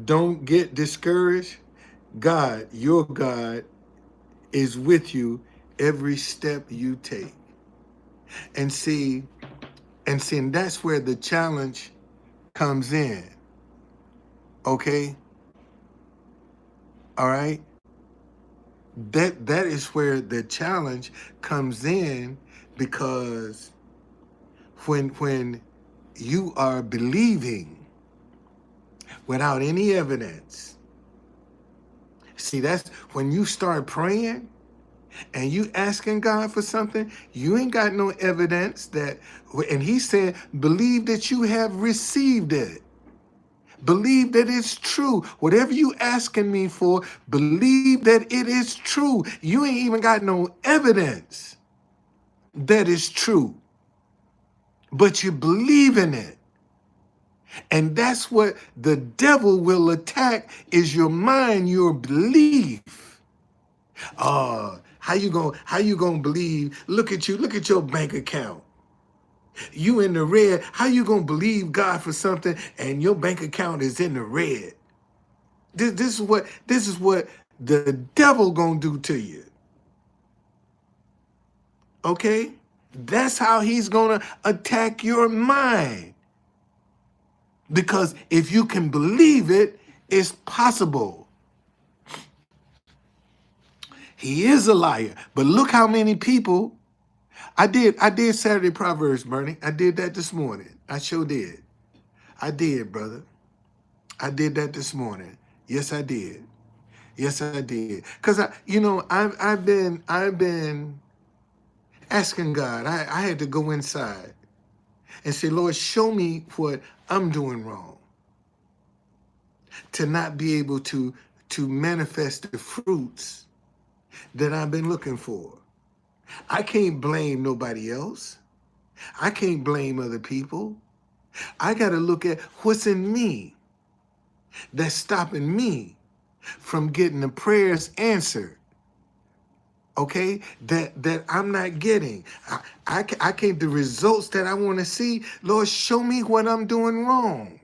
Don't get discouraged. God, your God, is with you every step you take. And see, and that's where the challenge comes in. Okay? All right? That is where the challenge comes in, because when you are believing without any evidence, see, that's when you start praying and you asking God for something, you ain't got no evidence that, and he said, believe that you have received it. Believe that it's true. Whatever you asking me for, believe that it is true. You ain't even got no evidence that it's true, but you believe in it. And that's what the devil will attack, is your mind, your belief. How you gonna believe? Look at you, look at your bank account. You in the red. How you gonna believe God for something and your bank account is in the red? This is what the devil gonna do to you. Okay? That's how he's gonna attack your mind. Because if you can believe it, it's possible. He is a liar. But look how many people. I did Saturday Proverbs, Bernie. I did that this morning. I sure did. I did, brother. I did that this morning. Yes, I did. Yes, I did. Cause I've been asking God. I had to go inside and say, Lord, show me what I'm doing wrong to not be able to manifest the fruits that I've been looking for. I can't blame nobody else. I can't blame other people. I got to look at what's in me that's stopping me from getting the prayers answered. Okay, that I'm not getting. I can't, the results that I want to see. Lord, show me what I'm doing wrong.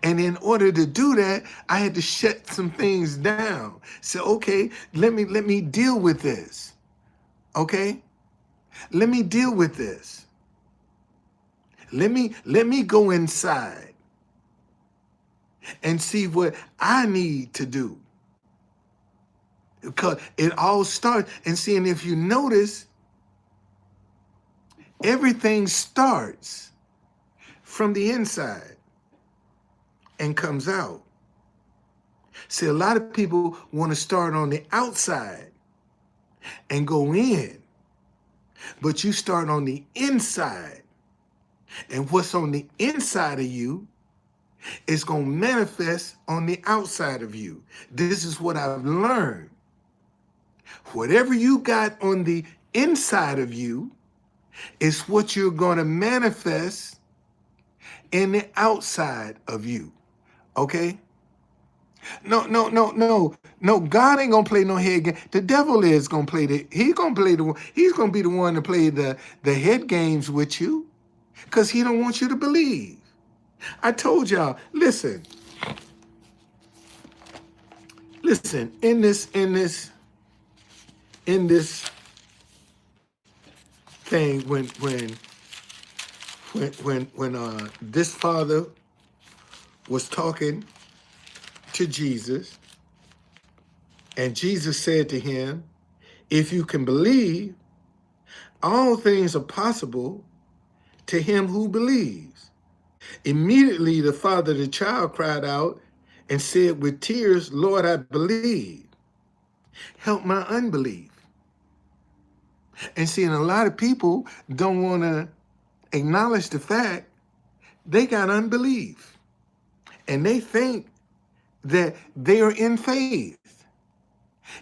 And in order to do that, I had to shut some things down. So, okay, let me deal with this. Okay, let me deal with this. Let me go inside and see what I need to do. Because it all starts, and seeing, if you notice, everything starts from the inside and comes out. See, a lot of people want to start on the outside and go in, but you start on the inside, and what's on the inside of you is going to manifest on the outside of you. This is what I've learned. Whatever you got on the inside of you is what you're going to manifest in the outside of you. Okay? No. God ain't gonna play no head game. The devil is gonna play he's gonna be the one to play the head games with you, because he don't want you to believe. I told y'all, listen, in this thing, when this father was talking to Jesus, and Jesus said to him, if you can believe, all things are possible to him who believes. Immediately the father of the child cried out and said with tears, Lord, I believe. Help my unbelief. And seeing, a lot of people don't want to acknowledge the fact they got unbelief. And they think that they are in faith.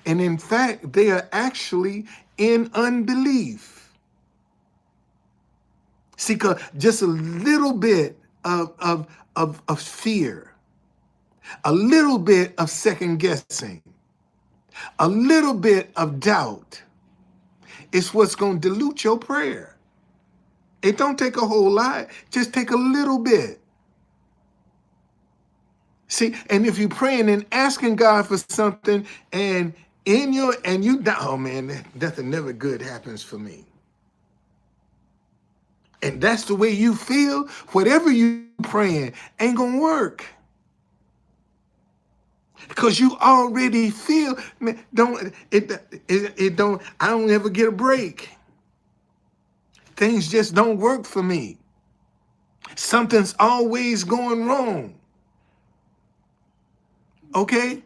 And in fact, they are actually in unbelief. See, 'cause just a little bit of fear, a little bit of second guessing, a little bit of doubt is what's going to dilute your prayer. It don't take a whole lot, just take a little bit. See, and if you're praying and asking God for something, and oh man, nothing never good happens for me. And that's the way you feel, whatever you praying ain't gonna work. Because you already feel, man, I don't ever get a break. Things just don't work for me. Something's always going wrong. Okay?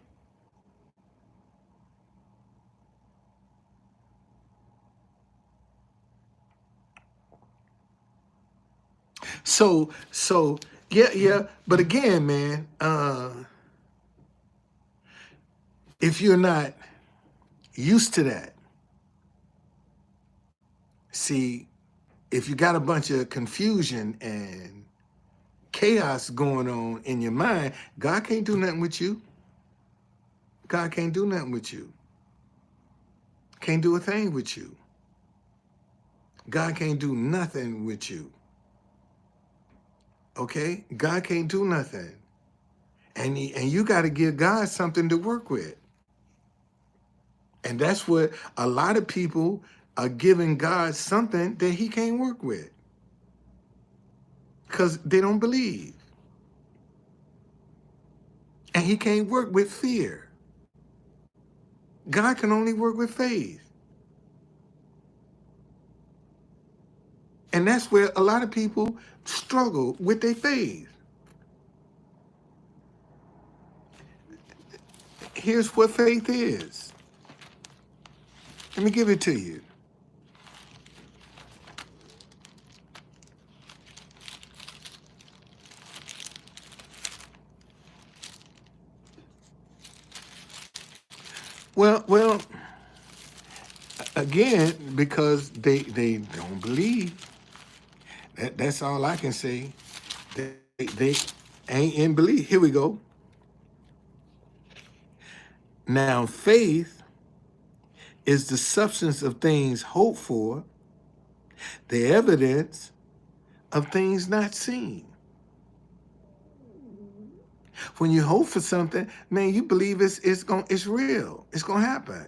So yeah. But again, man, if you're not used to that, see, if you got a bunch of confusion and chaos going on in your mind, God can't do nothing with you. God can't do nothing with you. Can't do a thing with you. God can't do nothing with you. Okay? God can't do nothing. And you got to give God something to work with. And that's what a lot of people are giving God something that he can't work with. Because they don't believe. And he can't work with fear. God can only work with faith. And that's where a lot of people struggle with their faith. Here's what faith is. Let me give it to you. Well, again, because they don't believe. That's all I can say. They ain't in belief. Here we go. Now, faith is the substance of things hoped for, the evidence of things not seen. When you hope for something, man, you believe it's real. It's gonna happen.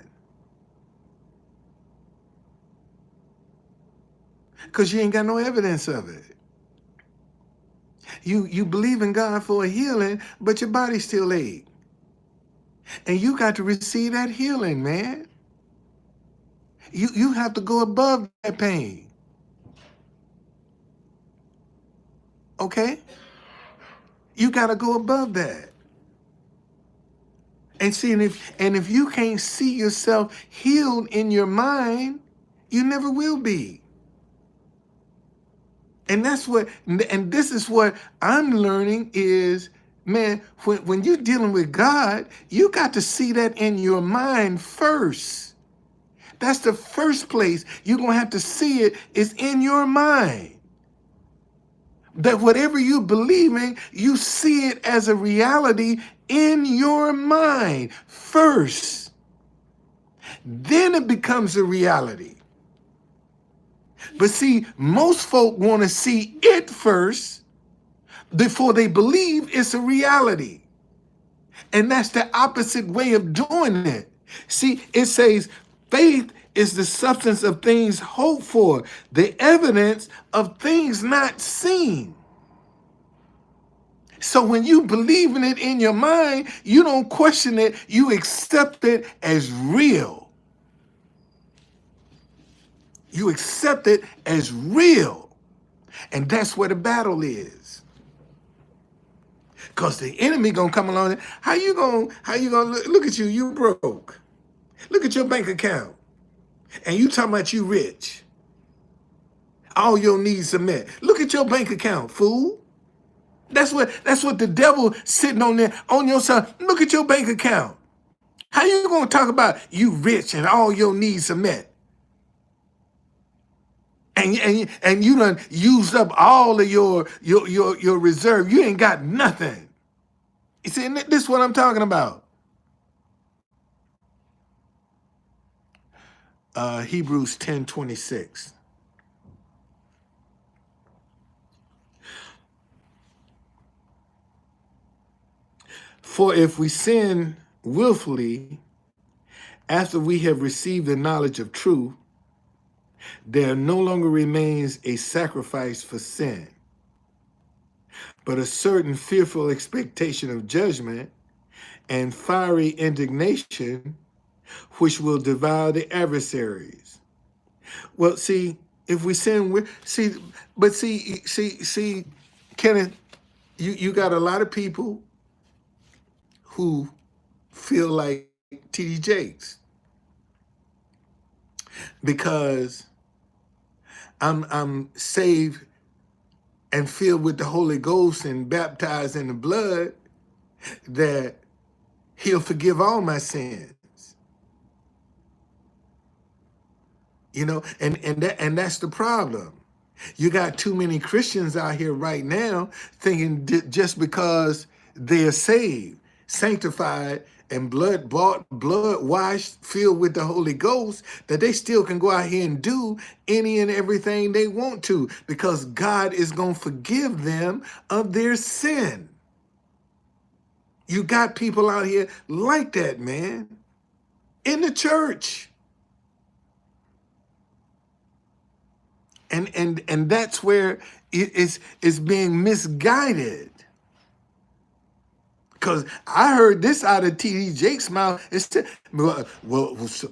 Because you ain't got no evidence of it. You believe in God for a healing, but your body still ache. And you got to receive that healing, man. You have to go above that pain. Okay? You got to go above that. And see, and if you can't see yourself healed in your mind, you never will be. And this is what I'm learning is, man, when you're dealing with God, you got to see that in your mind first. That's the first place you're going to have to see it is in your mind. That whatever you believe in, you see it as a reality in your mind first. Then it becomes a reality. But see, most folk want to see it first before they believe it's a reality. And that's the opposite way of doing it. See, it says faith is the substance of things hoped for, the evidence of things not seen. So when you believe in it in your mind, you don't question it, you accept it as real. You accept it as real. And that's where the battle is. Because the enemy gonna come along and how you gonna look at you broke. Look at your bank account. And you talking about you rich. All your needs are met. Look at your bank account, fool. That's what the devil sitting on there on your side. Look at your bank account. How you gonna talk about you rich and all your needs are met? And you done used up all of your reserve. You ain't got nothing. You see, this is what I'm talking about. Hebrews 10:26. For if we sin willfully after we have received the knowledge of truth, there no longer remains a sacrifice for sin, but a certain fearful expectation of judgment and fiery indignation, which will devour the adversaries. Well, see, if we sin, see, Kenneth, you got a lot of people who feel like T.D. Jakes because I'm saved and filled with the Holy Ghost and baptized in the blood, that he'll forgive all my sins. You know, and that's the problem. You got too many Christians out here right now thinking just because they're saved, sanctified, and blood bought, blood washed, filled with the Holy Ghost, that they still can go out here and do any and everything they want to, because God is going to forgive them of their sin. You got people out here like that, man, in the church. And that's where it's being misguided. Because I heard this out of T.D. Jake's mouth. It's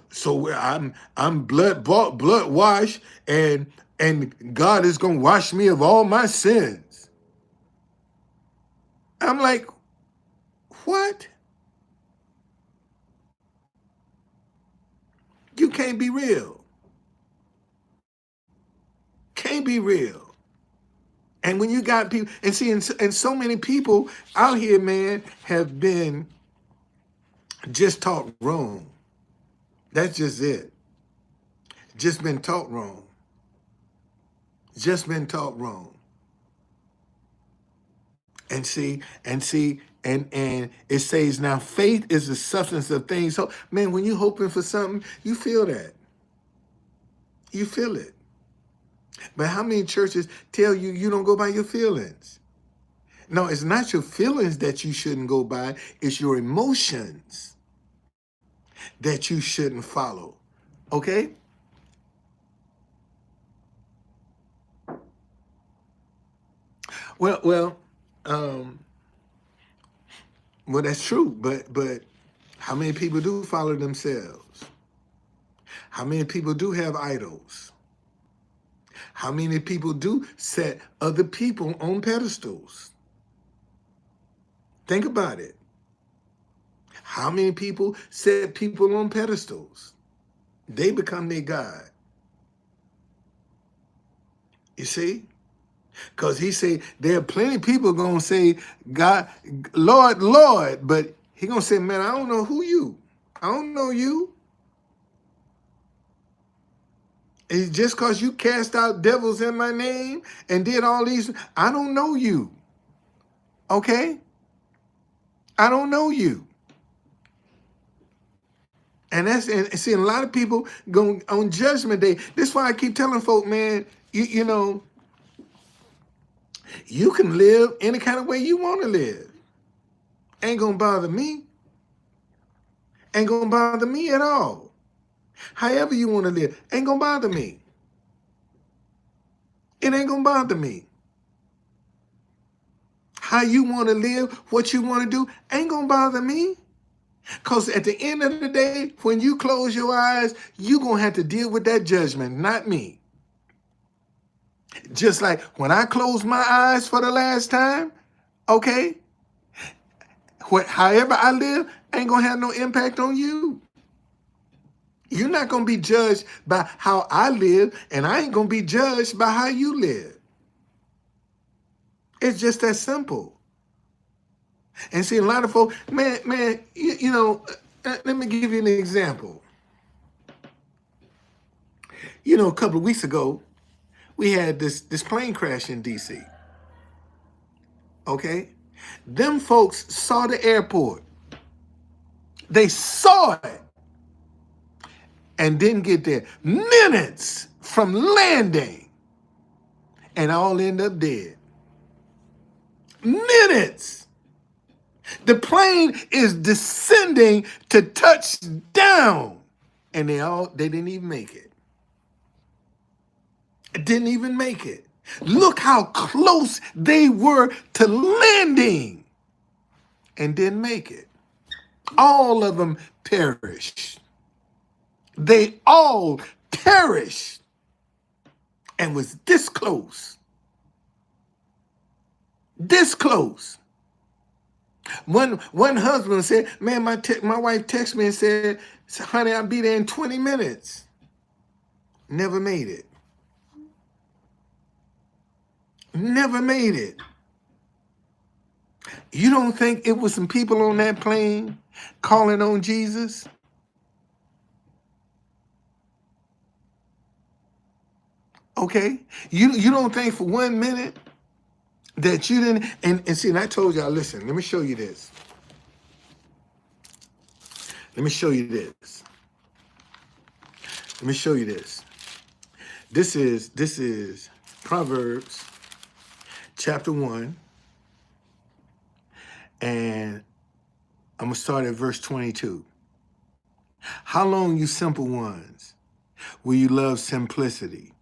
so I'm blood bought, blood washed, and God is gonna wash me of all my sins. I'm like, what? You can't be real. Can't be real. And when you got people, and see, and so many people out here, man, have been just taught wrong. That's just it. Just been taught wrong. Just been taught wrong. And it says, now faith is the substance of things. So, man, when you're hoping for something, you feel that. You feel it. But how many churches tell you you don't go by your feelings? No, it's not your feelings that you shouldn't go by. It's your emotions that you shouldn't follow. Okay? Well, that's true. But how many people do follow themselves? How many people do have idols? How many people do set other people on pedestals? Think about it. How many people set people on pedestals? They become their God. You see? Because he said there are plenty of people going to say, God, Lord, Lord, but he going to say, man, I don't know who you. I don't know you. It's just because you cast out devils in my name and did all these, I don't know you. Okay? I don't know you. And see, a lot of people go on Judgment Day. This is why I keep telling folk, man, you know, you can live any kind of way you want to live. Ain't gonna bother me. Ain't gonna bother me at all. However you want to live, ain't gonna bother me. It ain't gonna bother me. How you want to live, what you want to do, ain't gonna bother me. Because at the end of the day, when you close your eyes, you're gonna have to deal with that judgment, not me. Just like when I closed my eyes for the last time, okay, however I live ain't gonna have no impact on you. You're not gonna be judged by how I live, and I ain't gonna be judged by how you live. It's just that simple. And see, a lot of folks, man, you know, let me give you an example. You know, a couple of weeks ago, We had this plane crash in D.C., okay? Them folks saw the airport. They saw it and didn't get there. Minutes from landing, and all end up dead. Minutes. The plane is descending to touch down, and they didn't even make it. Didn't even make it. Look how close they were to landing and didn't make it. All of them perished. They all perished and was this close. This close. One husband said, man, my wife texted me and said, honey, I'll be there in 20 minutes. Never made it. Never made it. You don't think it was some people on that plane calling on Jesus? Okay? You don't think for 1 minute that you didn't, and see, and I told y'all, listen, let me show you this. Let me show you this. Let me show you this. This is Proverbs chapter 1, and I'm gonna start at verse 22. How long, you simple ones, will you love simplicity?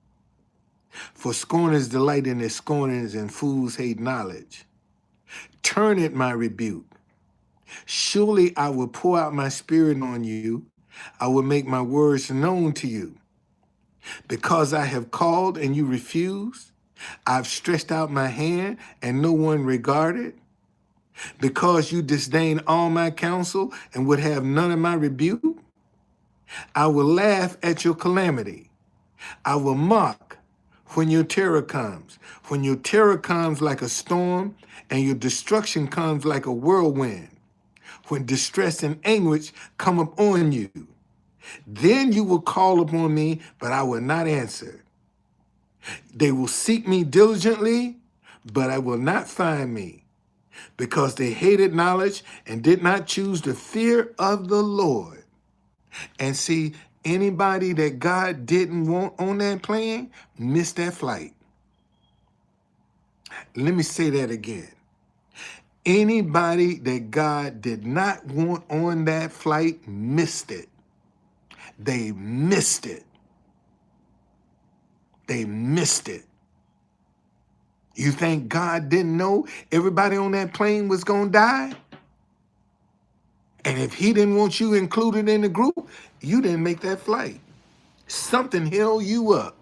For scorners delight in their scornings, and fools hate knowledge. Turn at my rebuke. Surely I will pour out my spirit on you. I will make my words known to you. Because I have called and you refused, I've stretched out my hand and no one regarded. Because you disdain all my counsel and would have none of my rebuke, I will laugh at your calamity. I will mock when your terror comes. When your terror comes like a storm and your destruction comes like a whirlwind. When distress and anguish come upon you, then you will call upon me, but I will not answer. They will seek me diligently, but I will not find me, because they hated knowledge and did not choose the fear of the Lord. And see, anybody that God didn't want on that plane missed that flight. Let me say that again. Anybody that God did not want on that flight missed it. They missed it. They missed it. You think God didn't know everybody on that plane was going to die? And if he didn't want you included in the group, you didn't make that flight. Something held you up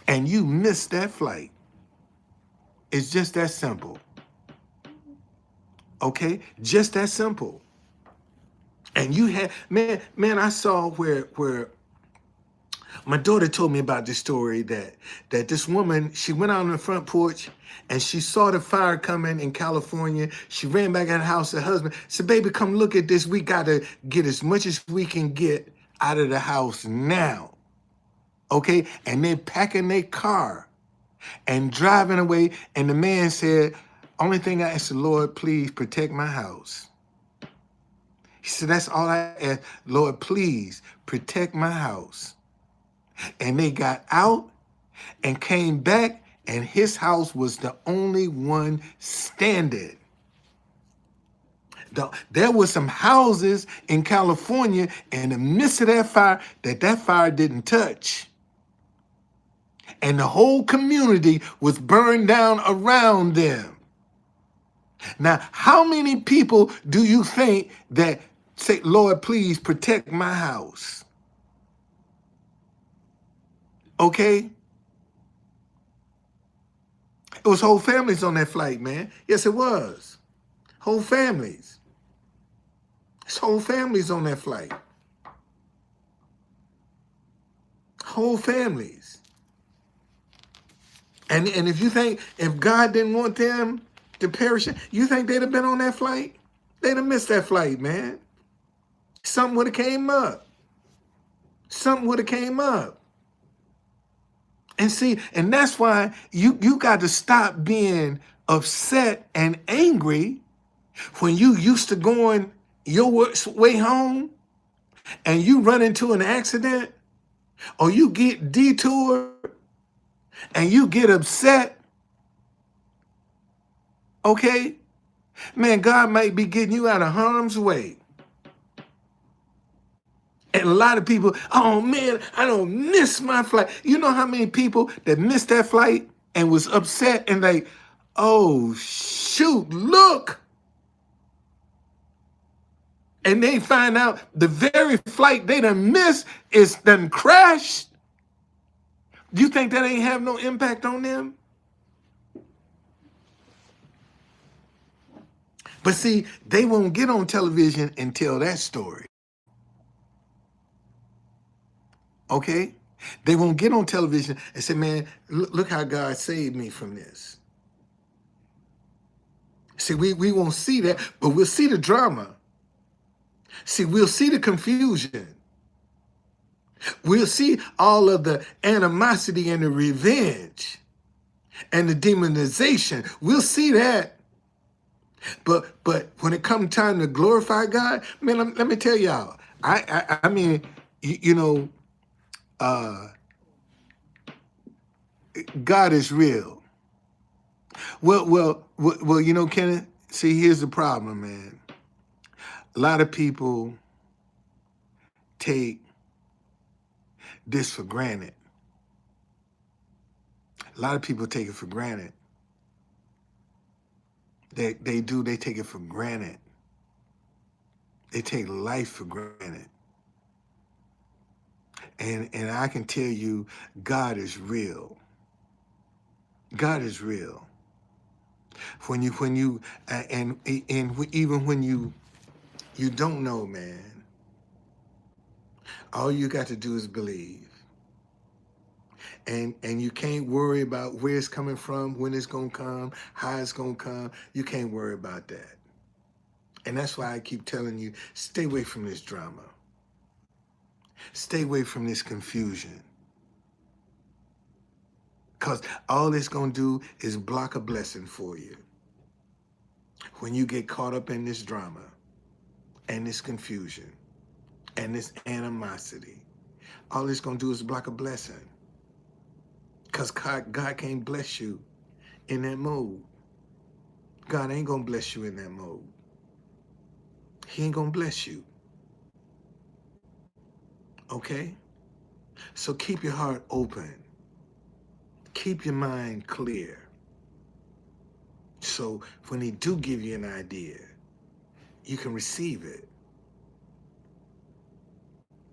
and you missed that flight. It's just that simple. Okay? Just that simple. And you had, man, I saw where my daughter told me about this story that this woman, she went out on the front porch and she saw the fire coming in California. She ran back in the house. Her husband said, baby, come look at this. We got to get as much as we can get out of the house now. Okay? And they're packing their car and driving away. And the man said, only thing I ask the Lord, please protect my house. He said, that's all I ask. Lord, please protect my house. And they got out and came back, and his house was the only one standing. There were some houses in California in the midst of that fire that fire didn't touch. And the whole community was burned down around them. Now, how many people do you think that say, Lord, please protect my house? Okay? It was whole families on that flight, man. Yes, it was. Whole families. It's whole families on that flight. Whole families. And if you think, if God didn't want them to perish, you think they'd have been on that flight? They'd have missed that flight, man. Something would have came up. Something would have came up. And see, and that's why you got to stop being upset and angry when you used to going your way home and you run into an accident or you get detoured and you get upset, okay? Man, God might be getting you out of harm's way. And a lot of people, oh man, I don't miss my flight. You know how many people that missed that flight and was upset and like, oh shoot, look. And they find out the very flight they done missed is done crashed. Do you think that ain't have no impact on them? But see, they won't get on television and tell that story. Okay? They won't get on television and say, man, look how God saved me from this. See, we won't see that, but we'll see the drama. See, we'll see the confusion. We'll see all of the animosity and the revenge and the demonization. We'll see that. But when it comes time to glorify God, man, let me tell y'all. I mean, you know, God is real. Well, you know, Kenneth. See, here's the problem, man. A lot of people take this for granted. A lot of people take it for granted. They take it for granted. They take life for granted. And I can tell you, God is real. God is real. When you and even when you don't know, man, all you got to do is believe. And you can't worry about where it's coming from, when it's gonna come, how it's gonna come. You can't worry about that. And that's why I keep telling you, stay away from this drama. Stay away from this confusion. Because all it's gonna do is block a blessing for you. When you get caught up in this drama and this confusion and this animosity, all it's gonna do is block a blessing. Because God can't bless you in that mode. God ain't gonna bless you in that mode. He ain't gonna bless you. Okay? So keep your heart open. Keep your mind clear. So when he do give you an idea, you can receive it.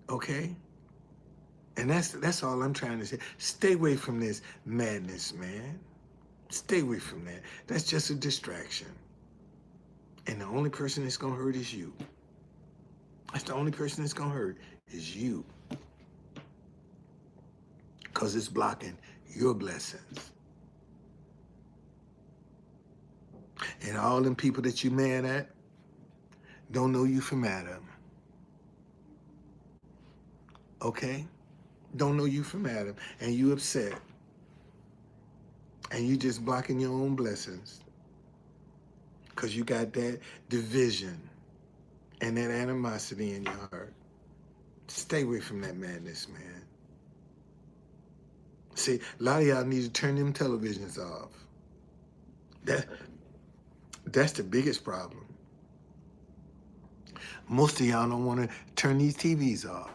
Okay? And that's all I'm trying to say. Stay away from this madness, man. Stay away from that. That's just a distraction. And the only person that's gonna hurt is you. That's the only person that's gonna hurt is you. Because it's blocking your blessings. And all them people that you mad at don't know you from Adam. Okay? Don't know you from Adam. And you upset. And you just blocking your own blessings. Because you got that division and that animosity in your heart. Stay away from that madness, man. See, a lot of y'all need to turn them televisions off. That's the biggest problem. Most of y'all don't want to turn these TVs off.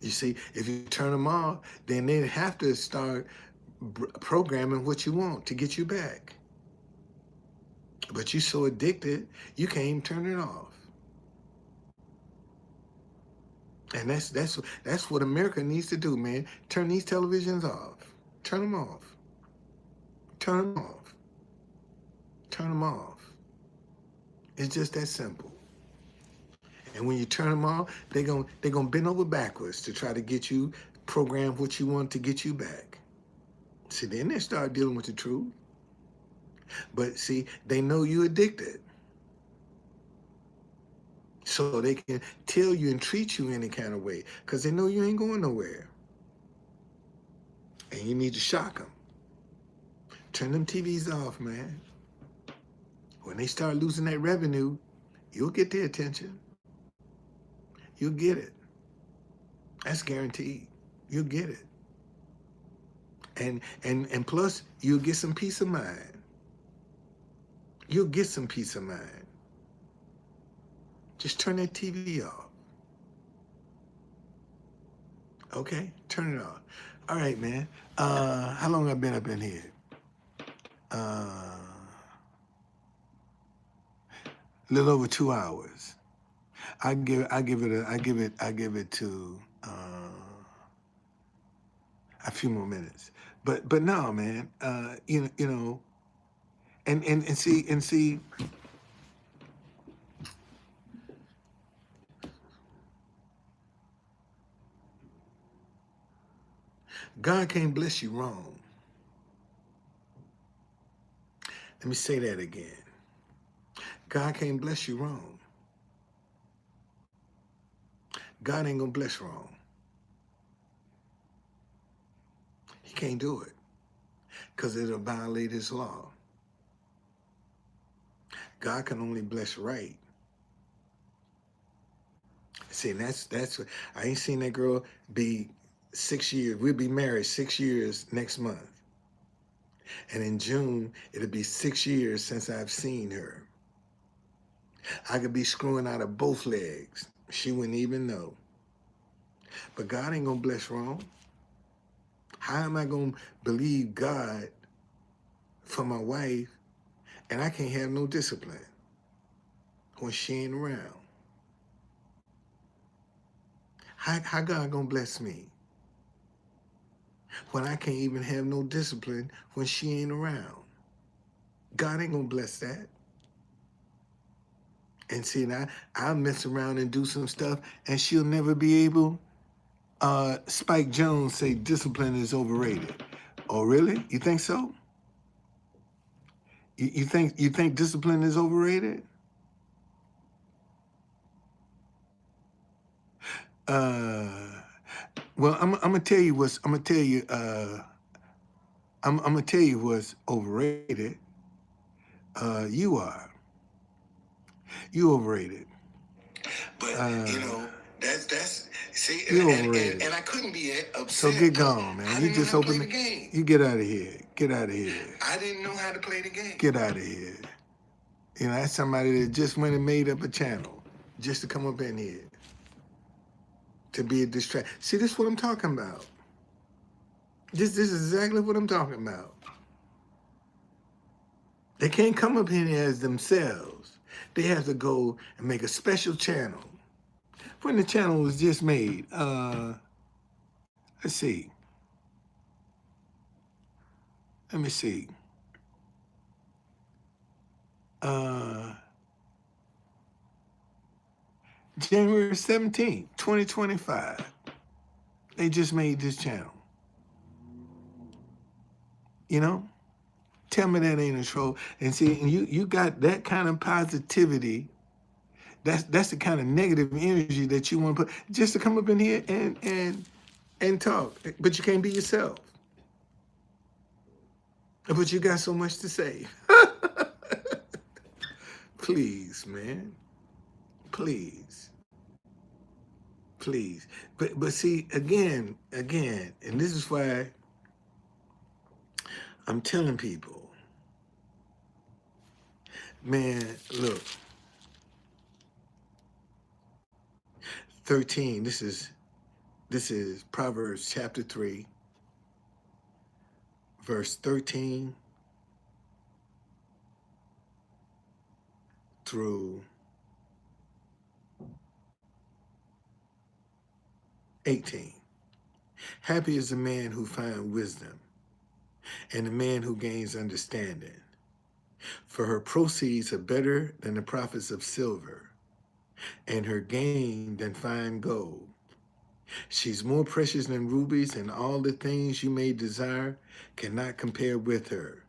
You see, if you turn them off, then they have to start programming what you want to get you back. But you're so addicted, you can't even turn it off. And that's what America needs to do, man. Turn these televisions off. Turn them off. Turn them off. Turn them off. It's just that simple. And when you turn them off, they're gonna bend over backwards to try to get you program what you want to get you back. See, then they start dealing with the truth. But see, they know you're addicted. So they can tell you and treat you any kind of way because they know you ain't going nowhere. And you need to shock them. Turn them TVs off, man. When they start losing that revenue, you'll get their attention. You'll get it. That's guaranteed. You'll get it. And plus, you'll get some peace of mind. You'll get some peace of mind. Just turn that TV off. Okay? Turn it off. All right, man. How long I've been up in here? A little over 2 hours. I give it to a few more minutes. But no, man. You know, and see. God can't bless you wrong. Let me say that again. God can't bless you wrong. God ain't gonna bless wrong. He can't do it because it'll violate his law. God can only bless right. See, and that's what I ain't seen that girl be 6 years. We'll be married 6 years next month. And in June, it'll be 6 years since I've seen her. I could be screwing out of both legs. She wouldn't even know. But God ain't gonna bless wrong. How am I gonna believe God for my wife and I can't have no discipline when she ain't around? How God gonna bless me when I can't even have no discipline when she ain't around? God ain't gonna bless that. And see, now I'll mess around and do some stuff and she'll never be able. Spike Jones say discipline is overrated. Oh, really? You think so? You think discipline is overrated? Well, I'm gonna tell you what's I'm gonna tell you I'm gonna tell you what's overrated. You are. You overrated. But you know, that's see, You overrated. and I couldn't be upset. So get gone, man. You just open the game. You get out of here. Get out of here. I didn't know how to play the game. Get out of here. You know, that's somebody that just went and made up a channel just to come up in here to be a distraction. See, this is what I'm talking about. This is exactly what I'm talking about. They can't come up in here as themselves. They have to go and make a special channel. When the channel was just made, let's see. Let me see. January 17th, 2025. They just made this channel. You know? Tell me that ain't a troll. And see, and you got that kind of positivity. That's the kind of negative energy that you want to put just to come up in here and talk. But you can't be yourself. But you got so much to say. Please, man. Please. Please. But see, again, and this is why I'm telling people, man, look, 13, this is Proverbs chapter 3, verse 13 through 18. Happy is the man who finds wisdom and the man who gains understanding. For her proceeds are better than the profits of silver, and her gain than fine gold. She's more precious than rubies, and all the things you may desire cannot compare with her.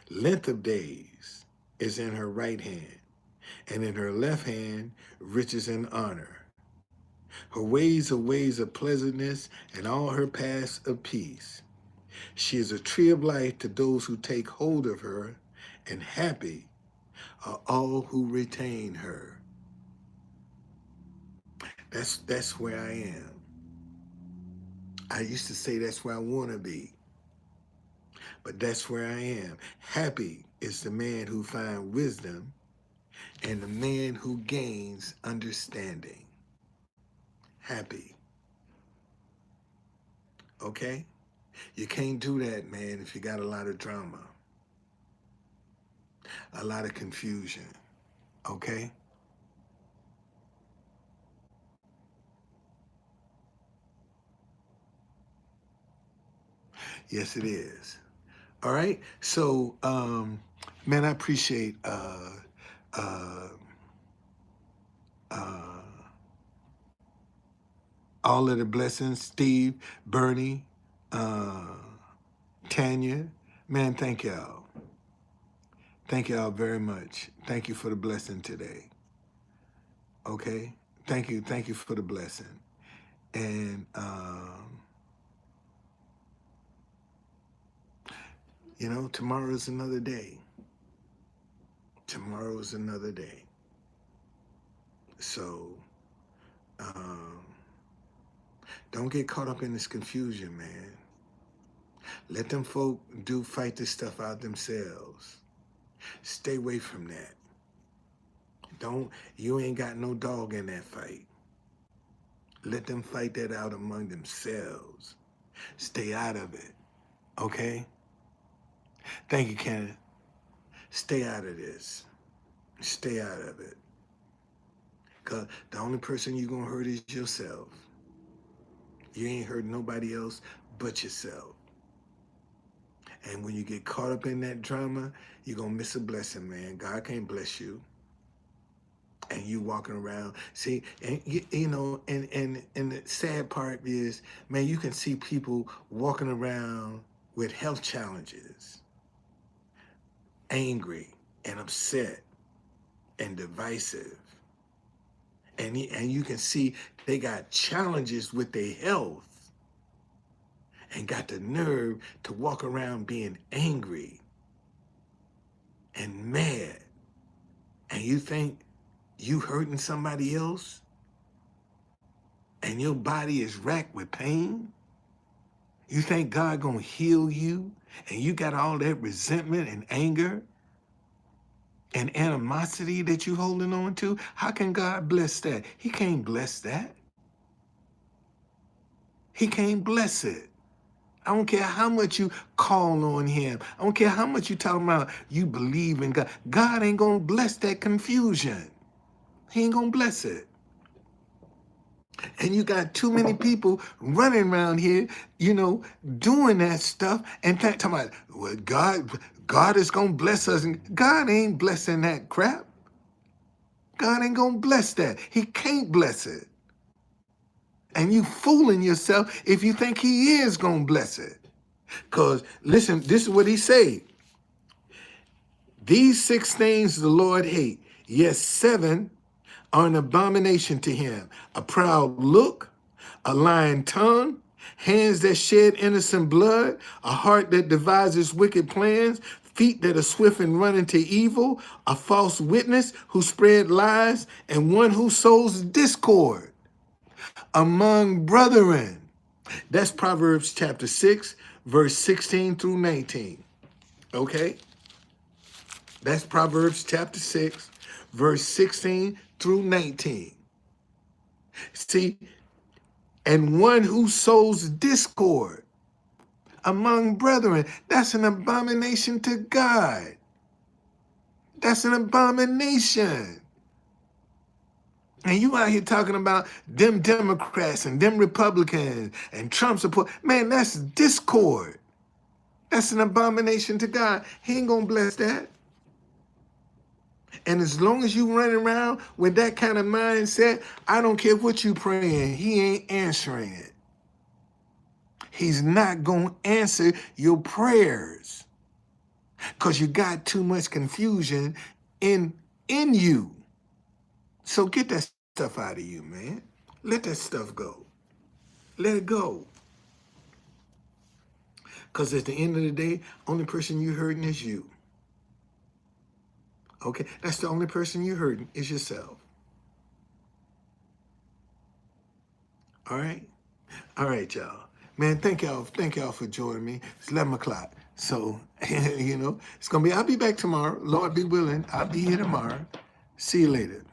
Length of days is in her right hand, and in her left hand riches and honor. Her ways are ways of pleasantness, and all her paths of peace. She is a tree of life to those who take hold of her, and happy are all who retain her. That's where I am. I used to say that's where I want to be, but that's where I am. Happy is the man who finds wisdom and the man who gains understanding. Happy. Okay? You can't do that, man, if you got a lot of drama, a lot of confusion. Okay? Yes, it is. All right? So, man, I appreciate uh, uh, all of the blessings. Steve, Bernie, uh, Tanya. Man, thank y'all. Thank y'all very much. Thank you for the blessing today. Okay? Thank you. Thank you for the blessing. And, you know, tomorrow's another day. Tomorrow's another day. So, um, don't get caught up in this confusion, man. Let them folk fight this stuff out themselves. Stay away from that. You ain't got no dog in that fight. Let them fight that out among themselves. Stay out of it, okay? Thank you, Kenneth. Stay out of this. Stay out of it. Because the only person you're going to hurt is yourself. You ain't hurt nobody else but yourself. And when you get caught up in that drama, you're going to miss a blessing, man. God can't bless you. And you walking around, see, and you know, and the sad part is, man, you can see people walking around with health challenges, angry and upset and divisive. And you can see they got challenges with their health and got the nerve to walk around being angry and mad. And you think you hurting somebody else and your body is racked with pain? You think God gonna heal you and you got all that resentment and anger and animosity that you holding on to? How can God bless that? He can't bless that. He can't bless it. I don't care how much you call on him. I don't care how much you talking about you believe in God. God ain't gonna bless that confusion. He ain't gonna bless it. And you got too many people running around here, you know, doing that stuff and talking about, well, God is gonna bless us. And God ain't blessing that crap. God ain't gonna bless that. He can't bless it. And you fooling yourself if you think he is gonna bless it. Because listen, this is what he said. These 6 things the Lord hate. Yes, 7 are an abomination to him. A proud look, a lying tongue, hands that shed innocent blood, a heart that devises wicked plans, feet that are swift and run into evil, a false witness who spread lies, and one who sows discord among brethren. That's Proverbs chapter 6, verse 16 through 19. Okay? That's Proverbs chapter 6, verse 16 through 19. See, and one who sows discord among brethren, that's an abomination to God. That's an abomination. And you out here talking about them Democrats and them Republicans and Trump support. Man, that's discord. That's an abomination to God. He ain't gonna bless that. And as long as you running around with that kind of mindset, I don't care what you praying, he ain't answering it. He's not going to answer your prayers because you got too much confusion in you. So get that stuff out of you, man. Let that stuff go. Let it go. Because at the end of the day, only person you hurting is you. Okay? That's the only person you hurting is yourself. All right? All right, y'all. Man, thank y'all for joining me. It's 11 o'clock. So, it's going to be, I'll be back tomorrow. Lord be willing, I'll be here tomorrow. See you later.